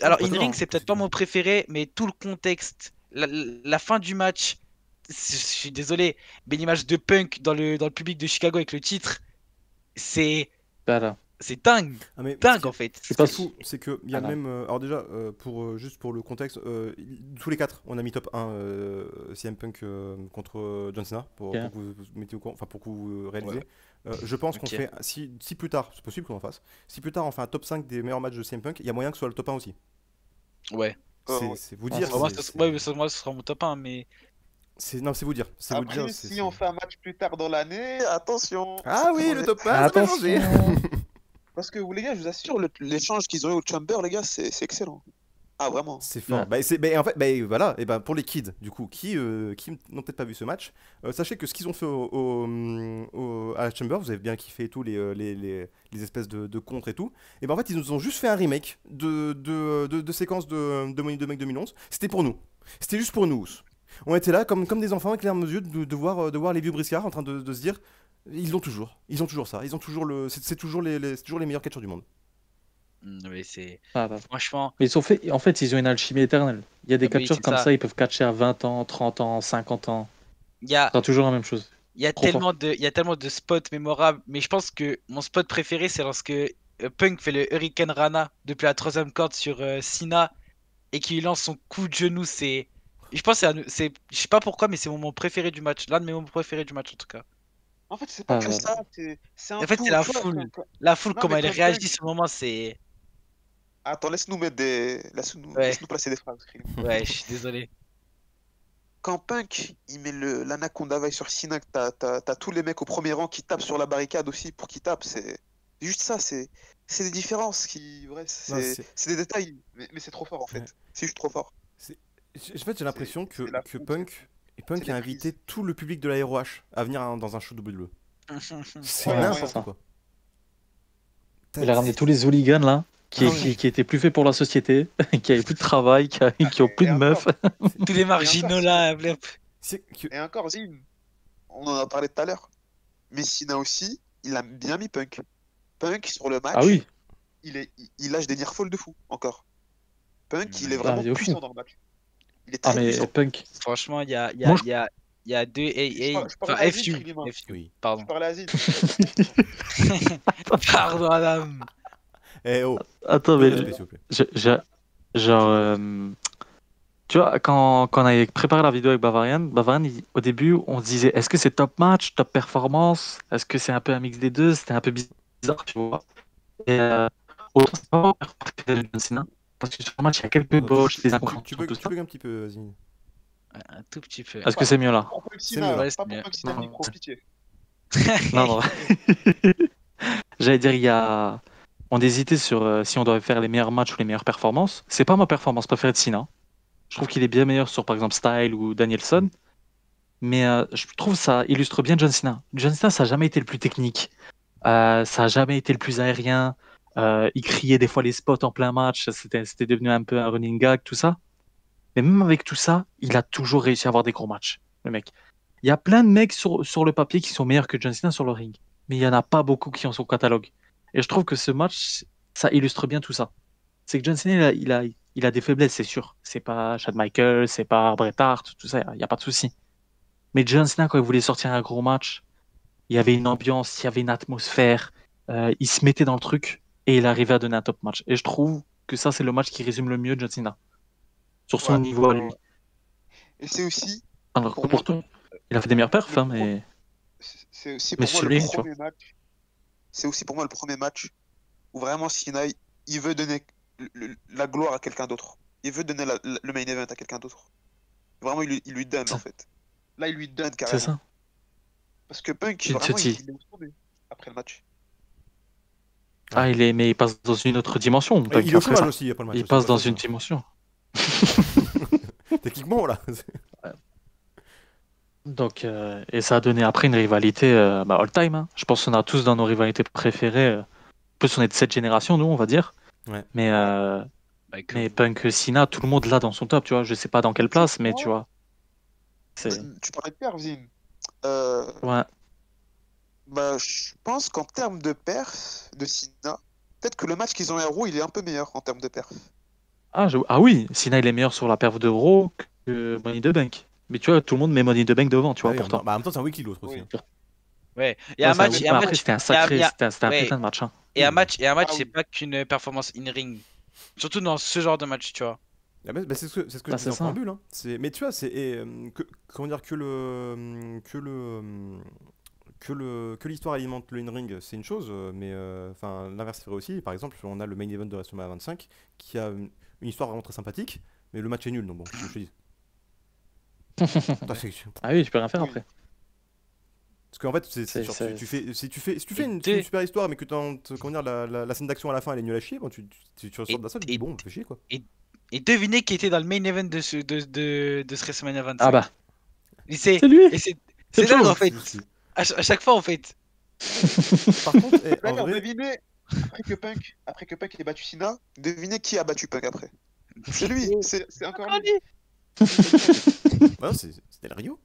Ah, alors pas In-Ring, étonnant, hein, c'est peut-être pas mon préféré, mais tout le contexte, la fin du match, je suis désolé, mais l'image de Punk dans le public de Chicago avec le titre, c'est Voilà. c'est dingue, Ah, mais dingue en fait. Je sais ce qui est pas fou, si. c'est qu'il y a Voilà. même. Alors, déjà, juste pour le contexte, tous les quatre, on a mis top 1 CM Punk contre John Cena, Ok. pour que vous vous mettiez au courant, enfin pour que vous réalisez. Ouais. Je pense qu'on Ok. fait. Si plus tard, c'est possible qu'on en fasse, si plus tard on fait un top 5 des meilleurs matchs de CM Punk, il y a moyen que ce soit le top 1 aussi. Ouais. Ouais. C'est vous Ah, dire. Bah, moi, ouais, mais moi, ce sera mon top 1, mais Non, c'est vous dire. C'est vous dire. Après, si on fait un match plus tard dans l'année, attention. Ah oui, le top 1, ça peut changer. Parce que les gars, je vous assure, l'échange qu'ils ont eu au Chamber, les gars, c'est excellent. Ah, vraiment. C'est fort. Ouais. En fait, voilà, et ben pour les kids, du coup, qui n'ont peut-être pas vu ce match, sachez que ce qu'ils ont fait à la Chamber, vous avez bien kiffé et tout, les espèces de contres et tout, et ben en fait, ils nous ont juste fait un remake de séquences de Money in the Bank 2011. C'était pour nous. C'était juste pour nous. On était là comme des enfants avec les larmes aux yeux de voir les vieux briscards en train de se dire, ils l'ont toujours. Ils ont toujours ça. Ils ont toujours c'est toujours c'est toujours les meilleurs catcheurs du monde. mais c'est Ah, bah. franchement, Mais ils ont fait, en fait, ils ont une alchimie éternelle. Il y a des ah, bah oui, catcheurs c'est comme ça. ça, ils peuvent catcher à 20 ans, 30 ans, 50 ans. Il y a, Ce sera toujours la même chose. Trop fort. il y a tellement de spots mémorables, mais je pense que mon spot préféré, c'est lorsque Punk fait le Hurricane Rana depuis la troisième corde sur Cena et qu'il lance son coup de genou. Je pense que je sais pas pourquoi, mais c'est mon moment préféré du match. L'un de mes moments préférés du match en tout cas. En fait, c'est pas Ah, que voilà. ça, c'est un En fait, c'est tout. la Tu vois, foule. La foule, Non, comment mais elle quand réagit Punk. ce moment, c'est. Attends, laisse-nous mettre des. Ouais, Laisse-nous placer des phrases. Scream. ouais, je suis désolé. Quand Punk, il met l'Anaconda Vice sur Cena, que t'as tous les mecs au premier rang qui tapent sur la barricade aussi pour qu'ils tapent. C'est juste ça, c'est des différences qui. Ouais, Non, c'est des détails, mais c'est trop fort en Ouais. fait. C'est juste trop fort. En fait, j'ai l'impression C'est la que foule, c'est Punk a les invité prises. tout le public de la ROH à venir dans un show WWE. C'est Ouais, Ouais, ouais. c'est n'importe ça. quoi. Il a ramené tous les hooligans là, Ah ouais. qui étaient plus faits pour la société, qui avaient plus de travail, qui ont plus Et de encore, meufs. Tous les et encore, marginaux là, blep. C'est que- et encore, Zim, on en a parlé tout à l'heure. Mais Cena aussi, il a bien mis Punk. Punk sur le Ah match, oui, il lâche des nearfalls de fou, encore. Punk, il est Mais ah, vraiment de fou. puissant dans le match. Il est Ah très mais puissant. Punk. franchement, Moi, je... il y a deux AA. Je Enfin, parlais à Zid, FU. Krilima. FU, Oui. Je pardon. parlais à Zid. Pardon, madame. Eh oh, Attends, le mais respect, s'il vous plaît. genre, tu vois, quand on avait préparé la vidéo avec Bavarian, au début, on se disait, est-ce que c'est top match, top performance? Est-ce que c'est un peu un mix des deux? C'était un peu bizarre, tu vois. Et autant c'est pas mon préféré de John Cena, parce que sur le match, il y a quelques botches, des incompréhensions, tout Tu ça. bugs un petit peu, vas-y. Un tout petit peu. Est-ce que c'est mieux là? Pas pour Punk C'est mieux, là. Cena, Ouais, pas c'est pour mieux. Punk Cena Non. micro, pitié. Non, non. J'allais dire, on hésitait sur si on devait faire les meilleurs matchs ou les meilleures performances. C'est pas ma performance préférée de Cena. Je trouve qu'il est bien meilleur sur, par exemple, Style ou Danielson. Mais je trouve ça illustre bien John Cena. John Cena, ça n'a jamais été le plus technique. Ça n'a jamais été le plus aérien. Il criait des fois les spots en plein match. C'était devenu un peu un running gag, tout ça. Mais même avec tout ça, il a toujours réussi à avoir des gros matchs, le mec. Il y a plein de mecs sur le papier qui sont meilleurs que John Cena sur le ring. Mais il n'y en a pas beaucoup qui ont son catalogue. Et je trouve que ce match, ça illustre bien tout ça. C'est que John Cena, il a des faiblesses, c'est sûr. C'est pas Shawn Michaels, c'est pas Bret Hart, tout ça, il n'y a pas de souci. Mais John Cena, quand il voulait sortir un gros match, il y avait une ambiance, il y avait une atmosphère, il se mettait dans le truc et il arrivait à donner un top match. Et je trouve que ça, c'est le match qui résume le mieux John Cena. Sur son Ouais. niveau à lui. Et c'est aussi, Alors que pour moi, pourtant, il a fait des meilleures perfs, le hein, pro- c'est aussi mais pour moi le celui, tu vois. premier match. C'est aussi pour moi le premier match où vraiment Cena, il veut donner la gloire à quelqu'un d'autre. Il veut donner le main event à quelqu'un d'autre. Vraiment, il lui donne en fait. Là, il lui donne C'est carrément. ça. Parce que Punk, Tu te vraiment, dis. il est tombé après le match. Ah, mais il passe dans une autre dimension. Et Punk, il est au après chômage ça. aussi après le match. Il aussi, passe pas dans ça, une dimension. Techniquement, là. Donc, et ça a donné après une rivalité all-time. Hein. Je pense qu'on a tous dans nos rivalités préférées. En plus, on est de cette génération, nous, on va dire. Ouais. Mais, Avec mais Punk Cena, tout le monde l'a dans son top, tu vois. Je sais pas dans quelle place, mais tu vois. Tu parlais de perf, Zine. Ouais. Bah, je pense qu'en termes de perf de Cena, peut-être que le match qu'ils ont eu à Raw, il est un peu meilleur en termes de perf. Ah oui, Cena, il est meilleur sur la perf de Raw que Money in the Bank. Mais tu vois, tout le monde met Money in the Bank devant, tu vois, Ouais, pourtant. bah, en même temps, c'est un weekly l'autre aussi. Oui. Hein. Ouais, il y a un Ouais, c'est match, un- il y a un Après, match, c'était un il y a- sacré, il y a- c'était un ouais, putain de match. Hein. et un match, Ah c'est oui. pas qu'une performance in-ring. Surtout dans ce genre de match, tu vois. Ah, bah, c'est ce que je Bah, disais en c'est ça. préambule. Hein. Mais tu vois, comment dire que l'histoire alimente le in-ring, c'est une chose, mais enfin l'inverse est vrai aussi. Par exemple, on a le main event de WrestleMania 25 qui a une histoire vraiment très sympathique, mais le match est nul, donc bon, qu'est-ce que je te dis. Ah oui, tu peux rien faire Oui. après. Parce qu'en fait, C'est- genre, c'est- si tu fais une Et- super histoire, mais que comment dire, la scène d'action à la fin elle est nulle à chier, bon, tu ressors de la salle, tu te dis et- bon, fais chier quoi. Et devinez qui était dans le main event de ce WrestleMania 25. Ah bah, Et c'est c'est lui. et c'est C'est dingue chose. en fait. À chaque fois en fait. Par contre, en D'ailleurs, vrai, devinez, après que Punk ait battu Cena, devinez qui a battu Punk après. C'est lui, c'est encore lui. bah non, c'était le Rio.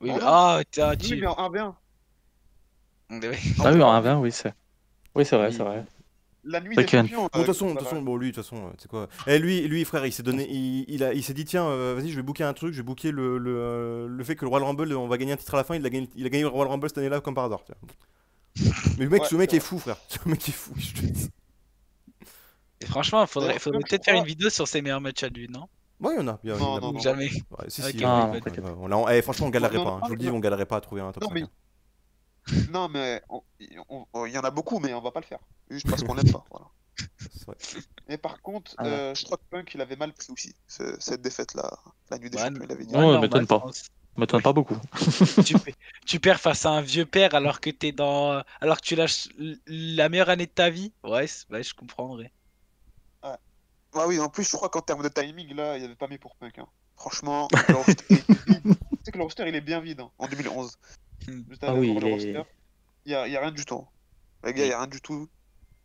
Oui, Oh mais non. ah, tiens, Oui, mais en 1v1. Ah oui, en 1v1, oui, c'est. Oui, c'est vrai, Oui. c'est vrai. La nuit Fait des que- champions. Bon, de toute façon, bon, lui, de toute façon, tu sais quoi. Eh, lui, frère, il s'est donné, il s'est dit, tiens, vas-y, je vais booker un truc, je vais booker le fait que le Royal Rumble, on va gagner un titre à la fin, il a gagné le Royal Rumble cette année-là, comme par hasard. Tiens. Mais le mec, Ouais, ce mec c'est est fou, frère. Ce mec est fou, je te dis. Et franchement, faudrait D'ailleurs, je peut-être faire crois- une vidéo sur ses meilleurs matchs à lui, non? Ouais, il y en a. Il y en a Non, beaucoup. non. Jamais. Ouais, si, Ok, si, oui, ouais, Ah, ouais, non, t'inquiète. ouais, franchement, on galérerait Non, pas. Hein. Je vous le dis, on galérerait pas à trouver un top Non, 5. mais- Hein. Non, mais il y en a beaucoup, mais on va pas le faire. Juste parce qu'on l'aime pas. Voilà. C'est vrai. Et par contre, Ah ouais. je crois que Punk, il avait mal pris aussi, cette défaite-là, la nuit des Ouais, champions, il avait dit. Ouais, normal, m'étonne pas. je pense. M'étonne pas beaucoup. Tu perds face à un vieux père alors que alors que tu lâches la meilleure année de ta vie. Ouais, je comprends en vrai. Ah oui, en plus, je crois qu'en termes de timing, là, il n'y avait pas mis pour Punk. Hein. Franchement, le roster il était vide. Tu sais que le roster, il est bien vide hein, en 2011. Hmm. Juste Ah allez oui, voir le il est- roster. Il y a rien du tout. Les gars, il y a rien du tout.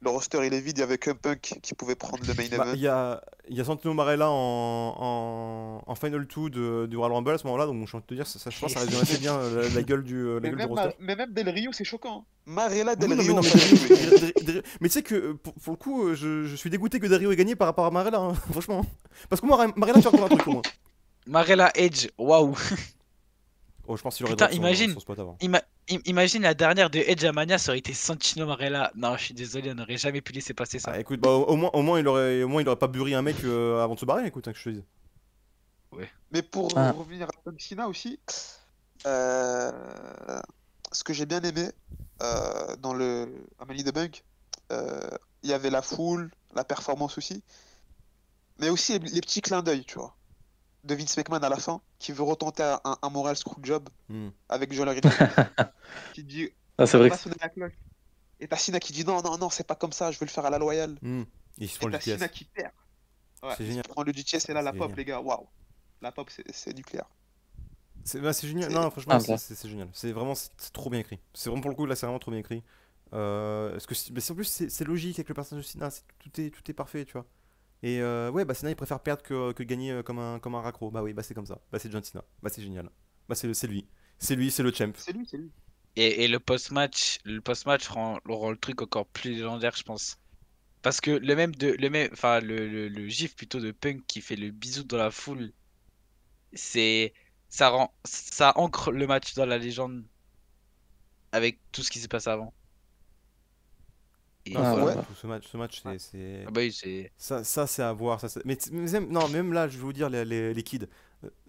Le roster, il est vide. Il y avait qu'un Punk qui pouvait prendre le main Bah, event. il y a Santino Marella en Final 2 du Royal Rumble à ce moment-là, donc je peux te dire, je pense que ça résume assez bien la gueule du roster. Mais même Del Rio, c'est choquant. Hein. Marella Oui, Del non, Rio. mais mais tu sais que pour le coup, je suis dégoûté que Dario ait gagné par rapport à Marella, hein, franchement. Parce que moi, Marella, tu as encore un truc au moins. Marella Edge, waouh. Oh, je pense qu'il aurait Putain, drop imagine. son spot avant. Imagine la dernière de Edge à Mania, ça aurait été Santino Marella. Non, je suis désolé, on n'aurait jamais pu laisser passer ça. Ah, écoute, bah, au moins, il aurait pas buri un mec avant de se barrer, écoute, hein, que je te dise. Mais pour Ah. revenir à Punk Cena aussi, ce que j'ai bien aimé dans le Money in the Bank, il y avait la foule, la performance aussi, mais aussi les petits clins d'œil, tu vois, de Vince McMahon à la fin, qui veut retenter un moral screwjob Hmm. avec Joel Ridley, qui dit Ah, c'est on vrai va que sonner la cloche. Et t'as Cena qui dit non, c'est pas comme ça, je veux le faire à la loyale. Hmm. Il se prend Et le t'as Cena GTS. qui perd. Ouais, C'est il génial. se prend le GTS et là la C'est pop, génial. les gars, waouh. La pop, c'est nucléaire. C'est génial. C'est- Non, franchement, Ah, ça. c'est génial. C'est vraiment c'est trop bien écrit. C'est vraiment pour le coup, là, c'est vraiment trop bien écrit. Parce que mais en plus, c'est logique avec le personnage de Cena. Tout est parfait, tu vois. Et ouais, bah Cena, il préfère perdre que gagner comme un raccro. Bah oui, bah c'est comme ça. Bah c'est John Cena. Bah c'est génial. Bah c'est lui. C'est le champ. C'est lui. Et le post-match rend le truc encore plus légendaire, je pense. Parce que enfin le gif plutôt de Punk qui fait le bisou dans la foule, ça ancre le match dans la légende avec tout ce qui s'est passé avant. Et Non, Ah, c'est voilà. vrai, ce match, c'est. Ah bah oui, c'est. Ça c'est à voir. Non, même là, je vais vous dire, les kids,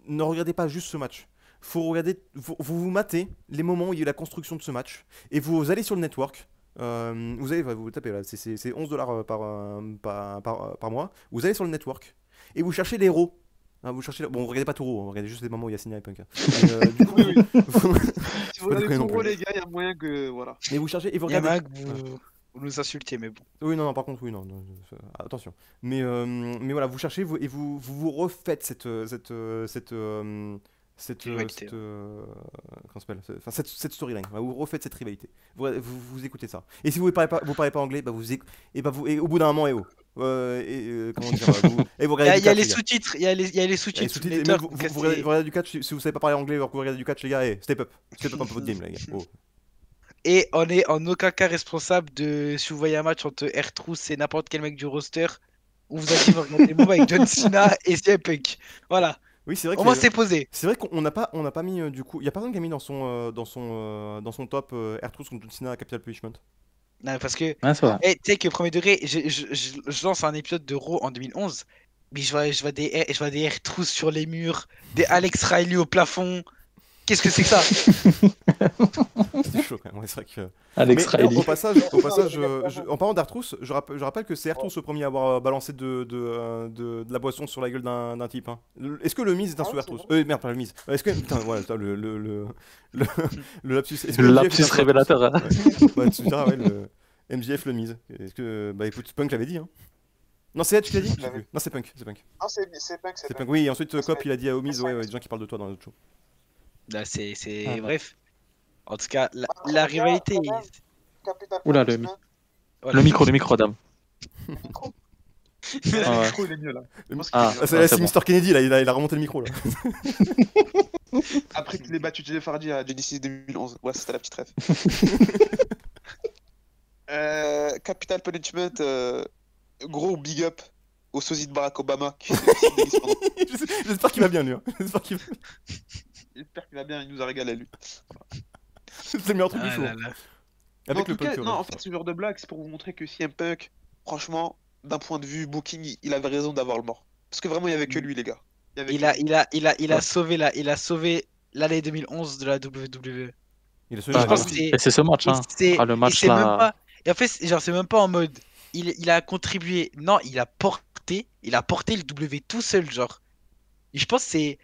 ne regardez pas juste ce match. Faut regarder, vous matez les moments où il y a eu la construction de ce match et vous allez sur le network. Vous tapez là, c'est 11 $ par mois. Vous allez sur le network et vous cherchez les héros. Hein, vous regardez pas tout Raw, vous regardez juste les moments où il y a Cena et Punk. Hein. Du coup, Oui, Si Faut vous pas avez déconner non tout gros, plus. les gars, il y a moyen que. Voilà. mais vous cherchez et vous Il y en a regardez. que Vous nous insultez, mais bon. Oui, non, non, par contre, oui, non, non, attention. Mais voilà, vous cherchez et vous refaites Rivalité, comment ça s'appelle enfin, cette storyline. Voilà, vous refaites cette rivalité. Vous écoutez ça. Et si vous parlez pas anglais, bah et au bout d'un moment, comment dire, vous Il y regardez a, du il y a catch, les les gars. sous-titres, il y a les Il y a les sous-titres, sous-titres, et même sous-titres, vous regardez du catch, si vous savez pas parler anglais alors que vous regardez du catch, les gars, step up un peu votre game, là, les gars. Oh. Et on est en aucun cas responsable de si vous voyez un match entre R-Truth et n'importe quel mec du roster. On vous a dit, vous regardez le moment avec John Cena et CM Punk. Voilà. Oui, c'est vrai Au que moins, c'est posé. c'est vrai qu'on n'a pas mis du coup, il y a personne qui a mis dans son top R-Truth contre John Cena à Capital Punishment. Non, parce que, Ouais, c'est vrai. tu sais que premier degré, je lance un épisode de Raw en 2011, mais je vois des R-Truth sur les murs, des Alex Riley au plafond. Qu'est-ce que c'est que ça? C'était chaud quand même, ouais, c'est vrai que. Alex Mais Riley. au passage, en parlant d'R-Truth, je rappelle que c'est R-Truth le premier à avoir balancé de la boisson sur la gueule d'un type. Hein. Est-ce que le Miz est un Ah sous ouais, R-Truth? c'est Merde, pas le Miz. Est-ce que. Putain, ouais, putain, le lapsus. Est-ce que Le MJF est un lapsus sous révélateur. Hein. R-Truth? Ouais, tu diras, ouais, le MJF, le Miz. Est-ce que. Bah écoute, Punk l'avait dit, hein. Non, c'est Edge qui l'a dit? Je sais plus. Non, c'est Punk. Non, c'est Punk, C'est Punk. Oui, et ensuite, Parce Cop, que- il a dit à Omiz, ouais, des gens qui parlent de toi dans un autre show. Là, Ah, ouais. bref. En tout cas, la Après, rivalité. quand même, Capital Oula, Punishment, Voilà. Le micro, dame. le micro. Ah ouais. Le micro, il est mieux là. Moi, ce qui Ah. est- Ah, c'est c'est bon. Mr. Kennedy, là, il a remonté le micro, là. Après qu'il ait battu Jeff Hardy à Genesis 2011. Ouais, c'était la petite rêve. Capital Punishment, gros big up au sosie de Barack Obama. J'espère qu'il va bien, lui. Hein. J'espère qu'il va. J'espère qu'il va bien, il nous a régalé lui. C'est le meilleur truc du Ah show. là hein. là. Avec en le tout cas, Punk. non, en fait, ce genre de blague, c'est pour vous montrer que CM Punk, franchement, d'un point de vue booking, il avait raison d'avoir le mort. Parce que vraiment, il y avait que lui, les gars. Il y avait Il a sauvé l'année 2011 de la WWE. Il a Ah, sauvé Je le pense Punk. que c'est. Et c'est ce match. Et Hein. c'est Ah, le et match c'est même là. pas. Et en fait, genre, c'est même pas en mode. Il a contribué. Non, il a porté le W tout seul, genre. Et je pense que c'est.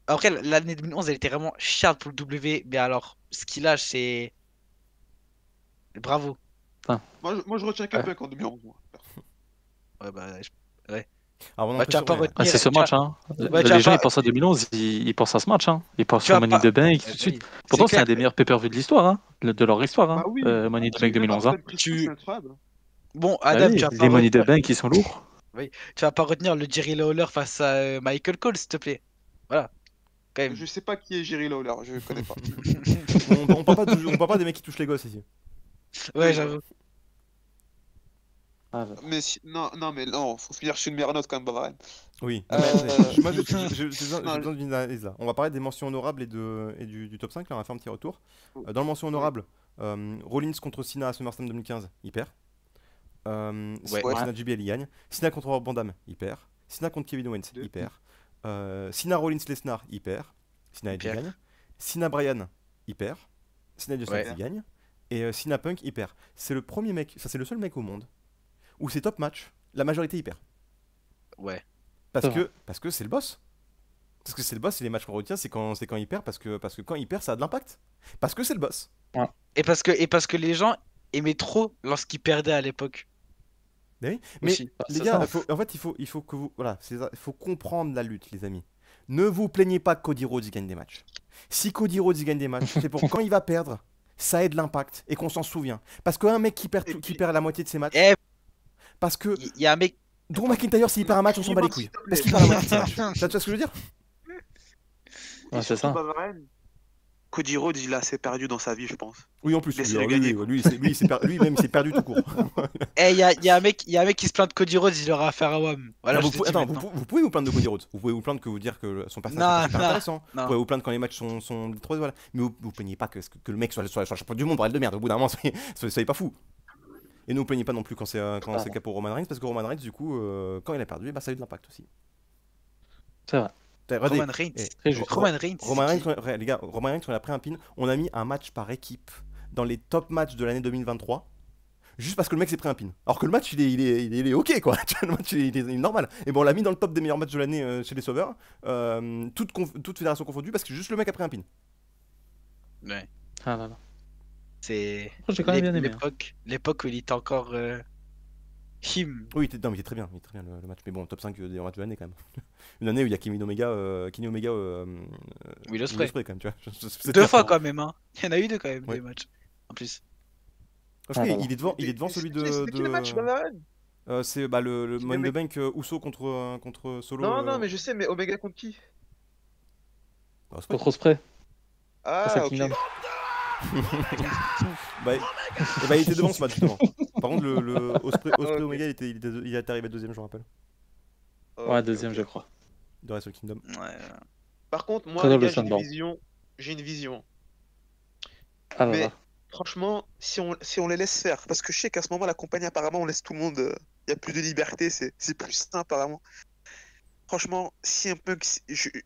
Après, l'année 2011, elle était vraiment chiante pour le W. Mais alors, ce qu'il a, c'est. Bravo. Moi, je retiens que Ouais. Punk en 2011. Moi. Ouais, bah. Alors, Bah, tu vas pas ouais. retenir. Ah, c'est ce tu vas- match. Hein. Ouais, tu vas Les gens pas- ils pensent à 2011, ils pensent à ce match. Hein. Ils pensent Tu sur vas Money pas- in the Bank tout de Oui, suite. Pourtant, c'est clair un des meilleurs pay-per-view de l'histoire, hein. De leur histoire. Hein. Bah oui. Money in the Bank 2011. Hein. Tu- C'est incroyable. Bon, Ah Adam, oui, tu vas pas les Money in the retenir- Bank, ils sont lourds. tu vas pas retenir le Jerry Lawler face à Michael Cole, s'il te plaît. Voilà. Quand même. Je sais pas qui est Jerry Lawler, je connais pas. On parle pas des mecs qui touchent les gosses ici. Ouais, j'avoue. Ah, Mais non, mais non, faut finir sur une meilleure note quand même, Bavarian. Oui. Euh, Moi, j'ai besoin non, d'une analyse là. On va parler des mentions honorables et du top 5. Là, on va faire un petit retour. Dans le mention honorable, Rollins contre Cena à SummerSlam 2015, il perd. Ouais. Cena JBL, il gagne. Cena contre Rob Van Dam, il perd. Cena contre Kevin Owens, Deux. il perd. Cena Rollins Lesnar, il perd. Cena Edge, il gagne. Cena Bryan, il perd. Cena Edge, Ouais. il gagne. Et Cena Punk, il perd. C'est le premier mec, ça c'est le seul mec au monde où c'est top match, la majorité il perd. Ouais. Parce C'est vrai. que c'est le boss. Parce que c'est le boss et les matchs qu'on retient, c'est quand il perd, parce que quand il perd, ça a de l'impact. Parce que c'est le boss. Et parce que les gens aimaient trop lorsqu'ils perdaient à l'époque. Mais Aussi. Bah, les c'est gars, ça. en fait, il faut que vous. Voilà, il faut comprendre la lutte, les amis. Ne vous plaignez pas que Cody Rhodes il gagne des matchs. Si Cody Rhodes il gagne des matchs, c'est pour quand il va perdre, ça ait de l'impact et qu'on s'en souvient. Parce qu'un mec qui perd, Et qui puis- perd la moitié de ses matchs, Eh, parce que il y a un mec. Drew McIntyre, s'il perd un match, on s'en bat les couilles. S'il te plaît. Parce qu'il perd la moitié de ses matchs. Tu vois ce que je veux dire? Ouais, c'est ça. Bavarian, Cody Rhodes, il a assez perdu dans sa vie, je pense. Oui, en plus. Laissez-le Oui, gagner, oui, lui-même, il s'est perdu tout court. Eh, il y a un mec qui se plaint de Cody Rhodes, il aura affaire à WAM. Voilà, Non, je te dis attends, maintenant. vous pouvez vous plaindre de Cody Rhodes. Vous pouvez vous plaindre que vous dire que son personnage Non, est super non, intéressant. non. Vous pouvez vous plaindre quand les matchs sont trop voilà. Mais vous plaignez pas que le mec soit le champion du monde, bordel de merde. Au bout d'un moment, soyez pas fou. Et ne vous plaignez pas non plus quand c'est le cas pour Roman Reigns, parce que Roman Reigns, du coup, quand il a perdu, bah, ça a eu de l'impact aussi. C'est vrai. Regardez, Roman Reigns. Très juste. Roman Reigns. Roman c'est qui Reigns, les gars, Roman Reigns, on a pris un pin. On a mis un match par équipe dans les top matchs de l'année 2023. Juste parce que le mec s'est pris un pin. Alors que le match, il est ok, quoi. Tu vois, le match, il est normal. Et bon, on l'a mis dans le top des meilleurs matchs de l'année chez les Sauveurs. Toute fédération confondue, parce que juste le mec a pris un pin. Ouais. Ah là là. C'est J'ai quand même bien aimé. l'époque où il était encore him. Oui, non, mais il est très bien, le match. Mais bon, top 5 des matchs de l'année quand même. Une année où il y a Kenny Omega, Will Ospreay. quand même, tu vois. C'est Deux pire, fois quoi. quand même, hein. Il y en a eu deux quand même, Ouais. des matchs. En plus. Je crois Ah, qu'il est devant celui de. C'était qui le match, Bavarian? C'est bah, le Qui Money in the met- Bank Uso contre Solo. Non, mais je sais, mais Omega contre qui? Ospreay. Contre Ospreay. Face à Ah, ok. Kingdom. Bah, il était devant ce match justement. Par contre, le Ospreay Ok. Omega, il est arrivé deuxième, je me rappelle. Ouais, Ok, deuxième, ok. je crois. De Wrestle Kingdom. Ouais. Par contre, moi, Très les drôle, gars, le Sundown. j'ai une vision. Ah là Mais là. franchement, si on les laisse faire, parce que je sais qu'à ce moment, la compagnie, apparemment, on laisse tout le monde. Il y a plus de liberté, c'est plus sain, apparemment. Franchement, si Punk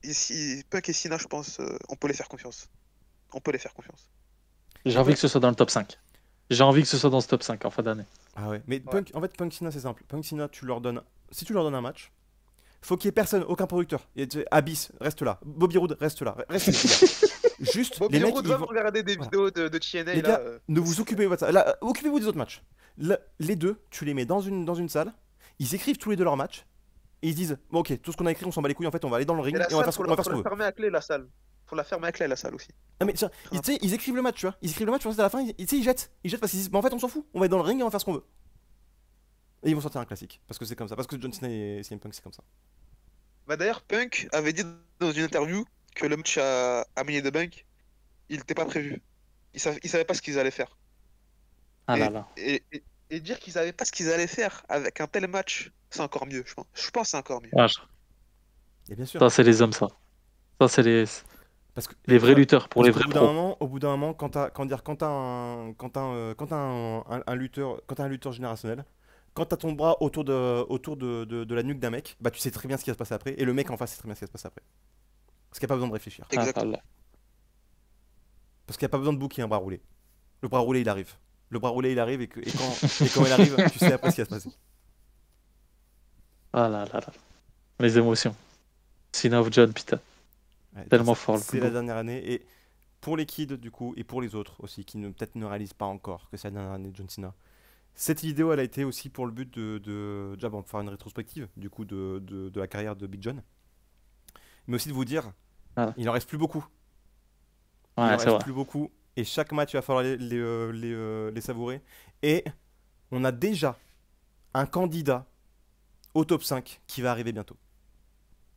et Cena, je pense, on peut les faire confiance. On peut les faire confiance. J'ai envie que ce soit dans le top 5. J'ai envie que ce soit dans ce top 5 en fin d'année. Ah ouais. Mais Punk, en fait, Punk Cena, c'est simple. Punk Cena, si tu leur donnes un match, faut qu'il y ait personne, aucun producteur. Abyss, reste là. Bobby Roode, reste là. Reste les gars. Juste, Bobby les mecs, Roode ils va vont- regarder des Voilà. vidéos de TNA. Les là, gars, ne vous occupez pas de ça. Là, occupez-vous des autres matchs. Là, les deux, tu les mets dans une salle. Ils écrivent tous les deux leurs matchs. Et ils se disent, bon, ok, tout ce qu'on a écrit, on s'en bat les couilles. En fait, on va aller dans le ring Et la et on va salle, faire ce qu'on la veut. fermer à clé, la salle. Faut la fermer à clé, la salle aussi. Ah, mais tiens, tu sais, ils écrivent le match, tu vois. Ils écrivent le match, tu vois, à la fin, tu sais, ils jettent. Ils jettent parce qu'ils disent, mais en fait, on s'en fout. On va être dans le ring et on va faire ce qu'on veut. Et ils vont sortir un classique. Parce que c'est comme ça. Parce que John Cena et CM Punk, c'est comme ça. Bah d'ailleurs, Punk avait dit dans une interview que le match à Money in the Bank, il n'était pas prévu. Ils savaient pas ce qu'ils allaient faire. Ah et, là là. et dire qu'ils savaient pas ce qu'ils allaient faire avec un tel match, c'est encore mieux, je pense. Je pense que c'est encore mieux. Ah, Et bien sûr. ça, c'est les hommes, ça. Ça, c'est Parce que les vrais lutteurs pour parce les qu'au vrais bout d'un pros. moment, quand t'as un lutteur, quand t'as un lutteur générationnel, quand t'as ton bras autour de la nuque d'un mec, bah tu sais très bien ce qui va se passer après, et le mec en face sait très bien ce qui va se passer après. Parce qu'il n'y a pas besoin de réfléchir. Ah Exactement. là là. Parce qu'il n'y a pas besoin de booker un bras roulé. Le bras roulé il arrive. Le bras roulé il arrive et quand il arrive, tu sais après ce qui va se passer. Ah là là là. Les émotions. Cena of John, putain. Ouais, Tellement fort, le C'est combo. la dernière année, et pour les kids du coup, et pour les autres aussi, qui peut-être ne réalisent pas encore que c'est la dernière année de John Cena. Cette vidéo, elle a été aussi pour le but déjà bon, de faire une rétrospective du coup de la carrière de Big John, mais aussi de vous dire, Ah. il en reste plus beaucoup. Il en Ouais, c'est reste vrai. plus beaucoup, et chaque match il va falloir les savourer. Et on a déjà un candidat au top 5 qui va arriver bientôt.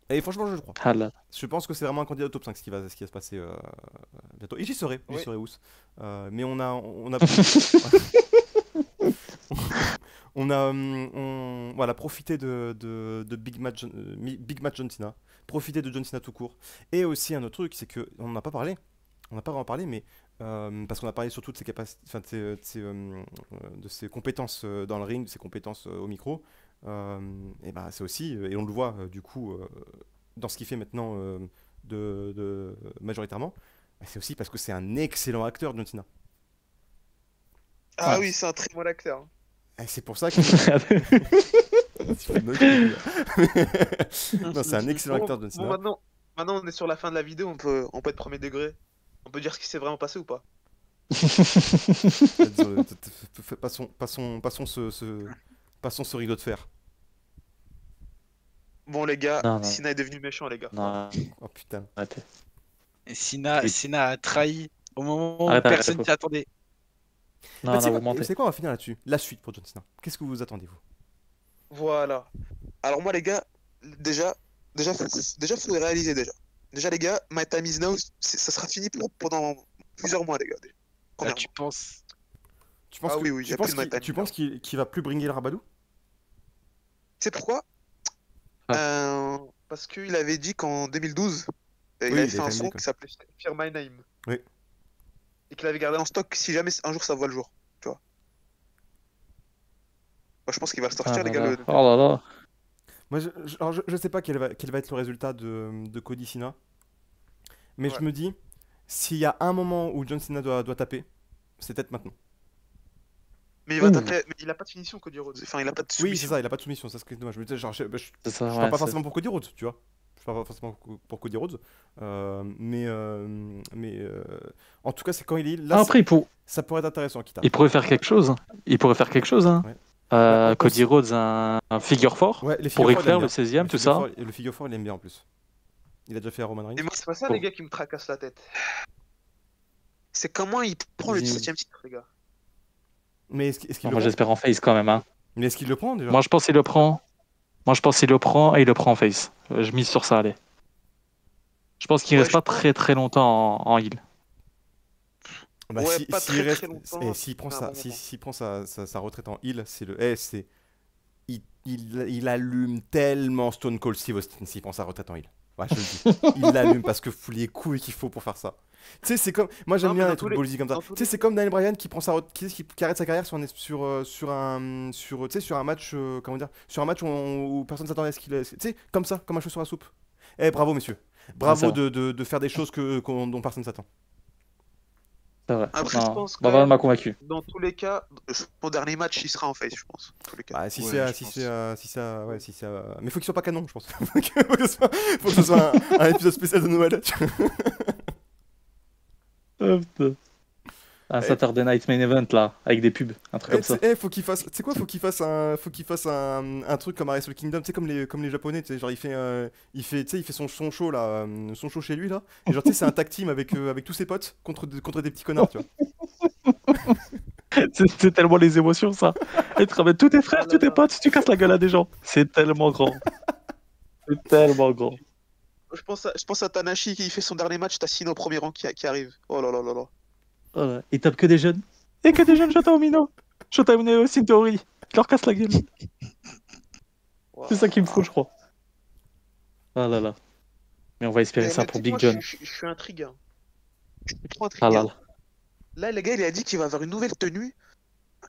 Et franchement, je le crois. Ah là là. Je pense que c'est vraiment un candidat au top 5 ce qui va se passer bientôt. Et j'y serai Oui. Ous. Mais on a voilà, profité de Big Match John Cena, profiter de John Cena tout court. Et aussi un autre truc, c'est que on n'en a pas parlé, mais parce qu'on a parlé surtout de ses capacités, enfin de ses compétences dans le ring, de ses compétences au micro. Et bah c'est aussi, et on le voit du coup dans ce qu'il fait maintenant majoritairement, bah, c'est aussi parce que c'est un excellent acteur, John Cena. Ah Ouais. oui, c'est un très bon acteur. Hein. Et c'est pour ça que non, c'est un excellent acteur, John Cena. Bon, maintenant, on est sur la fin de la vidéo, on peut être premier degré. On peut dire ce qui s'est vraiment passé ou pas. Passons ce rideau de fer. Bon, les gars, Non, non. Cena est devenu méchant, les gars. Non, Oh putain. arrêtez. Et Cena, Oui. Cena a trahi au moment où Arrête, personne arrête, s'y attendait. Non, Bah, non, vous vous mentez. savez quoi, on va finir là-dessus. La suite pour John Cena. Qu'est-ce que vous attendez, vous? Voilà. Alors moi, les gars, déjà, faut les réaliser déjà. Déjà, les gars, My Time Is Now, ça sera fini pendant plusieurs mois, les gars. Déjà. Là, Premièrement. tu penses. Tu penses Ah que- oui, tu y a penses plus de qu'il- Mike tu Tyson. penses qu'il va plus bringuer le Rabadou? Tu sais pourquoi? Parce qu'il avait dit qu'en 2012, il Oui, avait il fait avait un fait son musique, ouais. qui s'appelait Fear My Name. Oui. Et qu'il avait gardé en stock si jamais un jour ça voit le jour. Tu vois. Moi, je pense qu'il va le sortir, Ah les là gars. là. Oh là là. Moi, alors, je sais pas quel va être le résultat de Cody Cena, mais Ouais. je me dis, s'il y a un moment où John Cena doit taper, c'est peut-être maintenant. Mais il va Ouh. taper. Mais il a pas de finition, Cody Rhodes. Enfin, il a pas de Oui, c'est soumission. ça, il a pas de soumission, ça c'est dommage. Je C'est ça, je ouais, parle pas c'est- forcément pour Cody Rhodes, tu vois. parle pas forcément pour Cody Rhodes. Mais en tout cas, c'est quand il est là, Après, ça pourrait être intéressant. il pourrait faire quelque chose. Il pourrait faire quelque chose. Hein. Ouais. Cody Rhodes, un figure fort. Ouais, les Pour figure Ric Flair, le 16e, tout ça. Et le figure 4, il aime bien en plus. Il a déjà fait à Roman Reigns. Et moi, c'est pas ça, Bon. les gars, qui me tracasse la tête. C'est comment il prend le 17ème titre, les gars. Mais est-ce qu'il Moi, le prend j'espère en face quand même. Hein. Mais est-ce qu'il le prend déjà Moi, je pense qu'il le prend. Moi, je pense qu'il le prend et il le prend en face. Je mise sur ça, allez. Je pense qu'il Ouais, reste pas je pense- très très longtemps en heal. Bah, Ouais, si- pas s'il très, reste, très longtemps, s'il prend c'est un sa, bon si- moment. s'il prend sa retraite en heal, c'est le c'est il allume tellement Stone Cold Steve Austin s'il prend sa retraite en heal. Ouais, je le dis. Il l'allume parce que faut les couilles qu'il faut pour faire ça. Tu sais, c'est comme moi j'aime Non, mais bien dans les tous trucs les- ballsy comme ça. dans Tu tous sais, les- c'est comme Daniel Bryan qui prend qui arrête sa carrière sur un match comment dire, sur un match où personne s'attendait à ce qu'il tu sais, comme ça, comme un cheveu sur la soupe. Eh, bravo messieurs. Bravo ça. de faire des choses dont personne s'attend. C'est vrai. Après, je Non, pense Baba quand même, m'a convaincu. dans tous les cas, son dernier match, il sera en face, je pense. Dans tous les cas. Bah, si Ouais, c'est, je si pense. c'est, si ça, ouais, si ça, mais faut qu'il soit pas canon, je pense. Faut que ce soit un épisode spécial de Noël. tu vois. Un Saturday Night Main Event là, avec des pubs, un truc comme ça. Faut qu'il fasse, tu sais quoi, faut qu'il fasse un truc comme à Wrestle Kingdom, tu sais comme les japonais, tu sais, genre tu sais, il fait son show là, son show chez lui là, et genre tu sais c'est un tag team avec tous ses potes contre des petits connards, tu vois. C'est tellement les émotions ça. Et tu ramènes tous tes frères, Ah là tous tes là. potes, tu casses la gueule à des gens. C'est tellement grand. C'est tellement grand. Je pense à Tanashi qui fait son dernier match, t'as Sino au premier rang qui arrive. Oh là là là là. Voilà. Il tape que des jeunes. Et que des jeunes Shota Umino. Shota Umino, Sintori. Il leur casse la gueule. Wow. C'est ça qu'il me faut, je crois. Ah là là. Mais on va espérer ça Mais pour tu sais Big quoi, John. Je suis intrigué. Hein. Je suis trop Ah intrigué. là Hein. là. Là, les gars, il a dit qu'il va avoir une nouvelle tenue,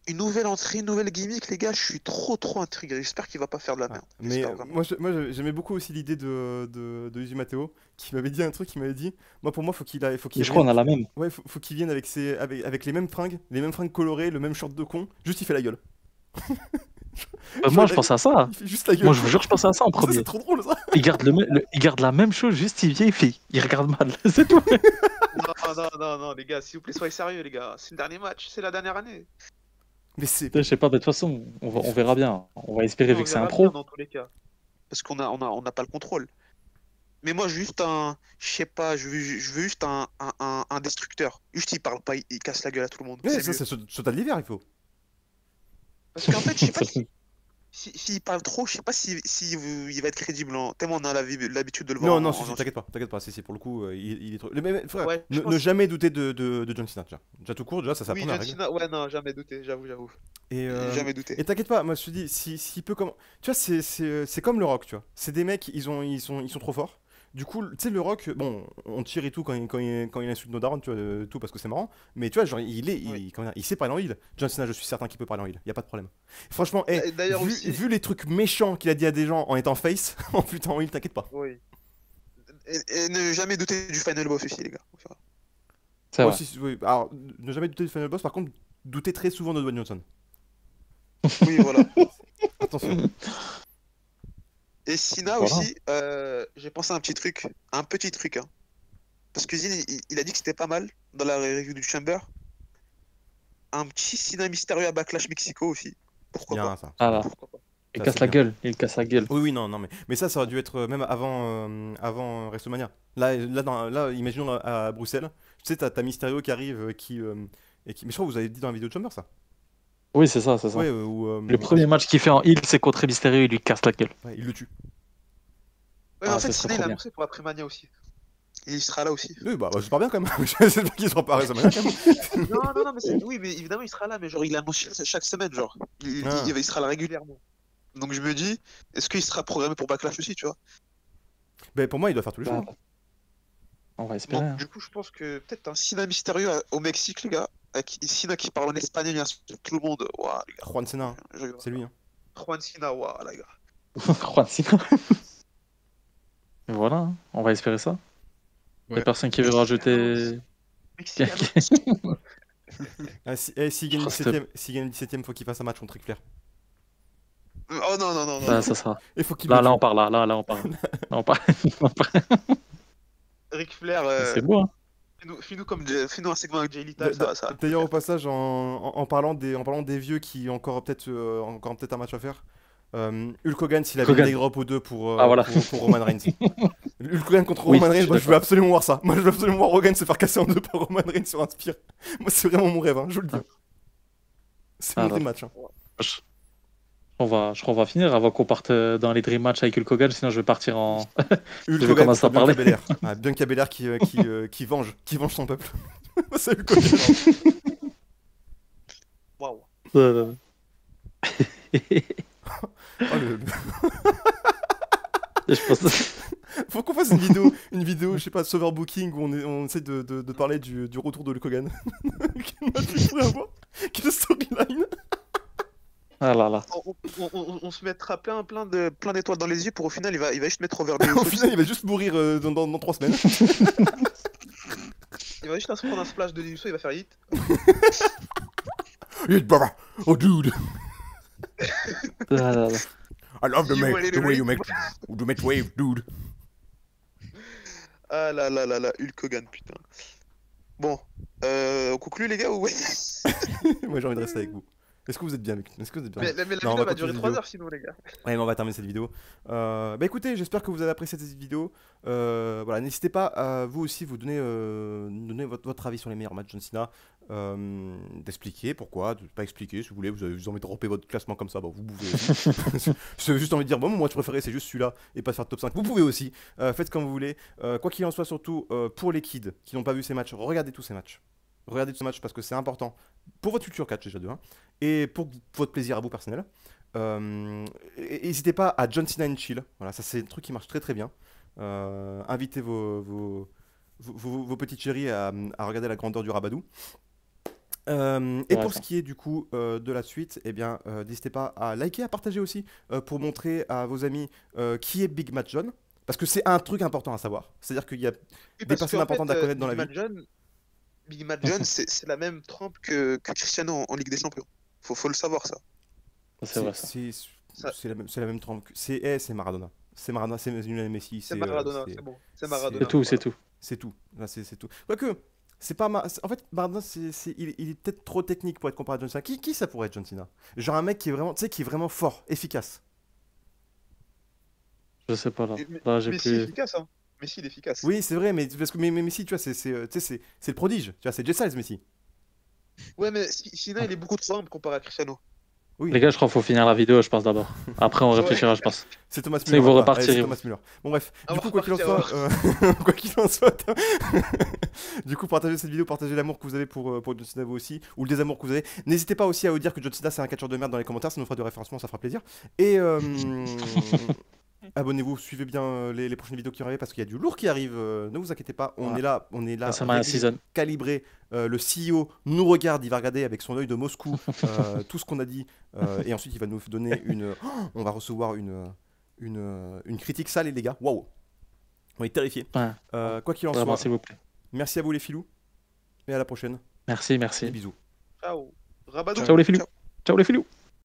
une nouvelle entrée, une nouvelle gimmick. Les gars, je suis trop intrigué. J'espère qu'il va pas faire de la merde. Mais J'espère vraiment. j'aimais beaucoup aussi l'idée de Yuzu Mateo qui m'avait dit un truc, qui m'avait dit, pour moi faut qu'il Et je crois qu'on a la même. ouais, faut qu'il vienne avec les mêmes fringues colorées, le même short de con, juste il fait la gueule. Moi, je pense à ça. Il fait juste la gueule. Moi, je vous jure, je pense à ça en Ça, premier. c'est trop drôle ça. Il garde la même chose, juste il vient, il regarde mal. C'est tout. Non, les gars, s'il vous plaît, soyez sérieux, les gars. C'est le dernier match, c'est la dernière année. Mais c'est Je sais pas, de toute façon, on verra bien. On va espérer vu On que c'est un verra pro. bien dans tous les cas. Parce qu'on n'a pas le contrôle. Mais moi, juste je sais pas, je veux juste un destructeur. Juste, il parle pas, il casse la gueule à tout le monde. ouais, C'est ça mieux. c'est Total l'hiver, il faut. Parce qu'en fait, je sais pas s'il parle trop, je sais pas il va être crédible. Hein. Tellement on a l'habitude de le voir. Non, en si, gentil. t'inquiète pas, c'est pour le coup, il est trop. Mais, frère, Ouais, je ne pense- jamais douter de John Cena, déjà tout court, déjà ça c'est la Oui, première John règle. Cena, ouais, non, jamais douté, j'avoue. Et, Jamais douté. et t'inquiète pas, moi je te dis, s'il peut comme. Tu vois, c'est comme le Rock, tu vois. C'est des mecs, ils sont trop forts. Du coup, tu sais, le Rock, bon, on tire et tout quand il insulte nos darons, tu vois, tout parce que c'est marrant. Mais tu vois, genre, Oui. comment dire, il sait parler en heal. John Cena, je suis certain qu'il peut parler en heal, y a pas de problème. Franchement, Et d'ailleurs vu, aussi- vu les trucs méchants qu'il a dit à des gens en étant face, en putain en heal, t'inquiète pas. Oui. Et ne jamais douter du final boss aussi, les gars. Enfin, C'est Moi vrai. aussi, oui. Alors, ne jamais douter du final boss, par contre, douter très souvent de Dwayne Johnson. oui, voilà. Attention. Et Sina Voilà. aussi, j'ai pensé à un petit truc. Hein. Parce que Zin, il a dit que c'était pas mal dans la review du Chamber. Un petit Sina mystérieux à Backlash Mexico aussi. Pourquoi Bien pas ça. Ah là. Pourquoi pas. Il Ça, casse c'est la bien. gueule. Il casse la gueule. Oui, non, mais ça aurait dû être même avant WrestleMania. Là, imaginons à Bruxelles, tu sais, t'as Mysterio qui arrive, mais je crois que vous avez dit dans la vidéo de Chamber ça. Oui, c'est ça. Ouais, Le premier match qu'il fait en heal, c'est contre Mysterio, il lui casse la gueule. ouais, il le tue. Ouais, mais Ah, en fait, ça serait Sina, il trop a bien. annoncé pour après-Mania aussi. Et il sera là aussi. Oui, bah, j'espère bien quand même. J'espère qu'il sera pas à WrestleMania quand même. non, oui, mais évidemment, il sera là, mais genre, il annonce chaque semaine, genre. Ah. Il sera là régulièrement. Donc je me dis, est-ce qu'il sera programmé pour Backlash aussi, tu vois? Mais pour moi, il doit faire tous les jours. Bah, on va espérer. Donc, Hein. du coup, je pense que peut-être un Sina mystérieux au Mexique, les gars. Avec Sina qui parle en espagnol, bien sûr, tout le monde. Waouh, les gars. Juan Cena, c'est lui. Hein. Juan Sina, waouh, les gars. Juan Cena. Et voilà, hein. On va espérer ça. Il Ouais. a personne qui veut rajouter. Mexicain. Ah, s'il gagne le Trust up. 17ème, faut qu'il fasse un match contre Ric Flair. Oh non, non, non, non. Là, ça sera. Il faut qu'il Là, le là, tue. on parle. Là, on parle. Là, on parle. Ric Flair, C'est beau, hein. fais-nous un segment avec Jay Lethal, ça. D'ailleurs, au passage, en parlant des vieux qui ont encore peut-être un match à faire, Hulk Hogan, s'il avait Hogan. des gros ou deux pour, Ah, voilà. pour Roman Reigns. Hulk Hogan contre Oui, Roman je Reigns, suis moi je veux d'accord. absolument voir ça. Moi je veux absolument voir Hogan se faire casser en deux par Roman Reigns sur un spear. Moi c'est vraiment mon rêve, hein, je vous le dis. C'est Ah, mon là. dream match. Hein. Je crois qu'on va finir avant qu'on parte dans les Dream Match avec Hulk Hogan, sinon je vais partir en. Hulk vais Hogan commencer à contre Bianca parler. Belair. Ah, Bianca Belair qui venge son peuple. C'est Hulk Hogan. Waouh. Oh, Je pense. Faut qu'on fasse une vidéo, je sais pas, de Overbooking où on essaie de parler du retour de Hulk Hogan. Quel match il pourrait avoir? Quelle storyline? Ah là là. On se mettra plein d'étoiles dans les yeux pour au final il va juste mettre over Au final, il va juste mourir dans 3 semaines. Il va juste se prendre un splash de Liuso, il va faire hit. Hit, brother. Oh, dude. Ah là là. I love You wanted the to way you read? make wave, dude. Ah là là là là, Hulk Hogan, putain. Bon, on conclut les gars ou ouais? Moi, j'ai envie de rester avec vous. Est-ce que vous êtes bien avec nous? Est-ce que vous êtes bien? Mais la Non, on vidéo va va continuer durer cette 3 vidéo. heures sinon les gars. Ouais, mais on va terminer cette vidéo. Bah écoutez, j'espère que vous avez apprécié cette vidéo. Voilà, n'hésitez pas à vous aussi vous donner votre avis sur les meilleurs matchs de John Cena, d'expliquer pourquoi, de pas expliquer si vous voulez. Vous avez envie de dropper votre classement comme ça, bah vous pouvez aussi. Si vous avez juste envie de dire bon, moi je préférais c'est juste celui-là et pas faire de top 5, vous pouvez aussi. Faites comme vous voulez. Quoi qu'il en soit, surtout pour les kids qui n'ont pas vu ces matchs, regardez tous ces matchs. Regardez tous ces matchs parce que c'est important pour votre futur catch déjà de 1 et pour votre plaisir à vous personnel. N'hésitez pas à John Cena and Chill. Voilà, ça c'est un truc qui marche très très bien. Invitez vos petites chéries à regarder la grandeur du Rabadou. Et Ouais, pour ça. ce qui est du coup de la suite, eh bien, n'hésitez pas à liker, à partager aussi pour montrer à vos amis qui est Big Match John. Parce que c'est un truc important à savoir. C'est-à-dire qu'il y a des personnes importantes à connaître dans la vie. Big Matt John, c'est la même trempe que Cristiano en Ligue des Champions. Faut le savoir ça. C'est vrai. Ça. C'est la même trempe. C'est Maradona. C'est Maradona, c'est Lionel Messi. C'est Maradona, c'est bon. C'est Maradona. C'est tout, c'est tout. C'est tout. Là, c'est tout. Quoique, c'est pas en fait, Maradona, il est peut-être trop technique pour être comparé à John Cena. Qui ça pourrait être John Cena? Genre un mec qui est vraiment, tu sais, qui est vraiment fort, efficace. Je sais pas là. Mais- Là, j'ai Messi est plus. efficace, hein. Messi, il est efficace. Oui, c'est vrai, mais parce que mais Messi, tu vois, c'est le prodige. Tu vois, c'est Jay Styles, Messi. Ouais, mais Sina, il est beaucoup trop simple comparé à Cristiano. Oui. Les gars, je crois qu'il faut finir la vidéo, je pense d'abord. Après, on Ouais. réfléchira, je pense. C'est Thomas C'est Müller. vous voilà. repartirez, Allez, c'est vous. Thomas Müller. Bon bref, On du va coup quoi qu'il en repartir, soit, quoi qu'il en soit, du coup partagez cette vidéo, partagez l'amour que vous avez pour John Cena vous aussi, ou le désamour que vous avez. N'hésitez pas aussi à vous dire que John Cena c'est un catcheur de merde dans les commentaires, ça nous fera du référencement, ça fera plaisir. Et abonnez-vous, suivez bien les prochaines vidéos qui arrivent parce qu'il y a du lourd qui arrive. Ne vous inquiétez pas, on Voilà. est là, Ça m'a un season. calibré. Le CEO nous regarde, il va regarder avec son œil de Moscou tout ce qu'on a dit, et ensuite il va nous donner on va recevoir une critique sale, les gars. Waouh, on est terrifiés. Ouais. Quoi qu'il en Vraiment, soit, s'il vous plaît. merci à vous les filous, et à la prochaine. Merci, merci. Bisous. Ciao. Rabadou. Ciao les filous. Ciao les filous.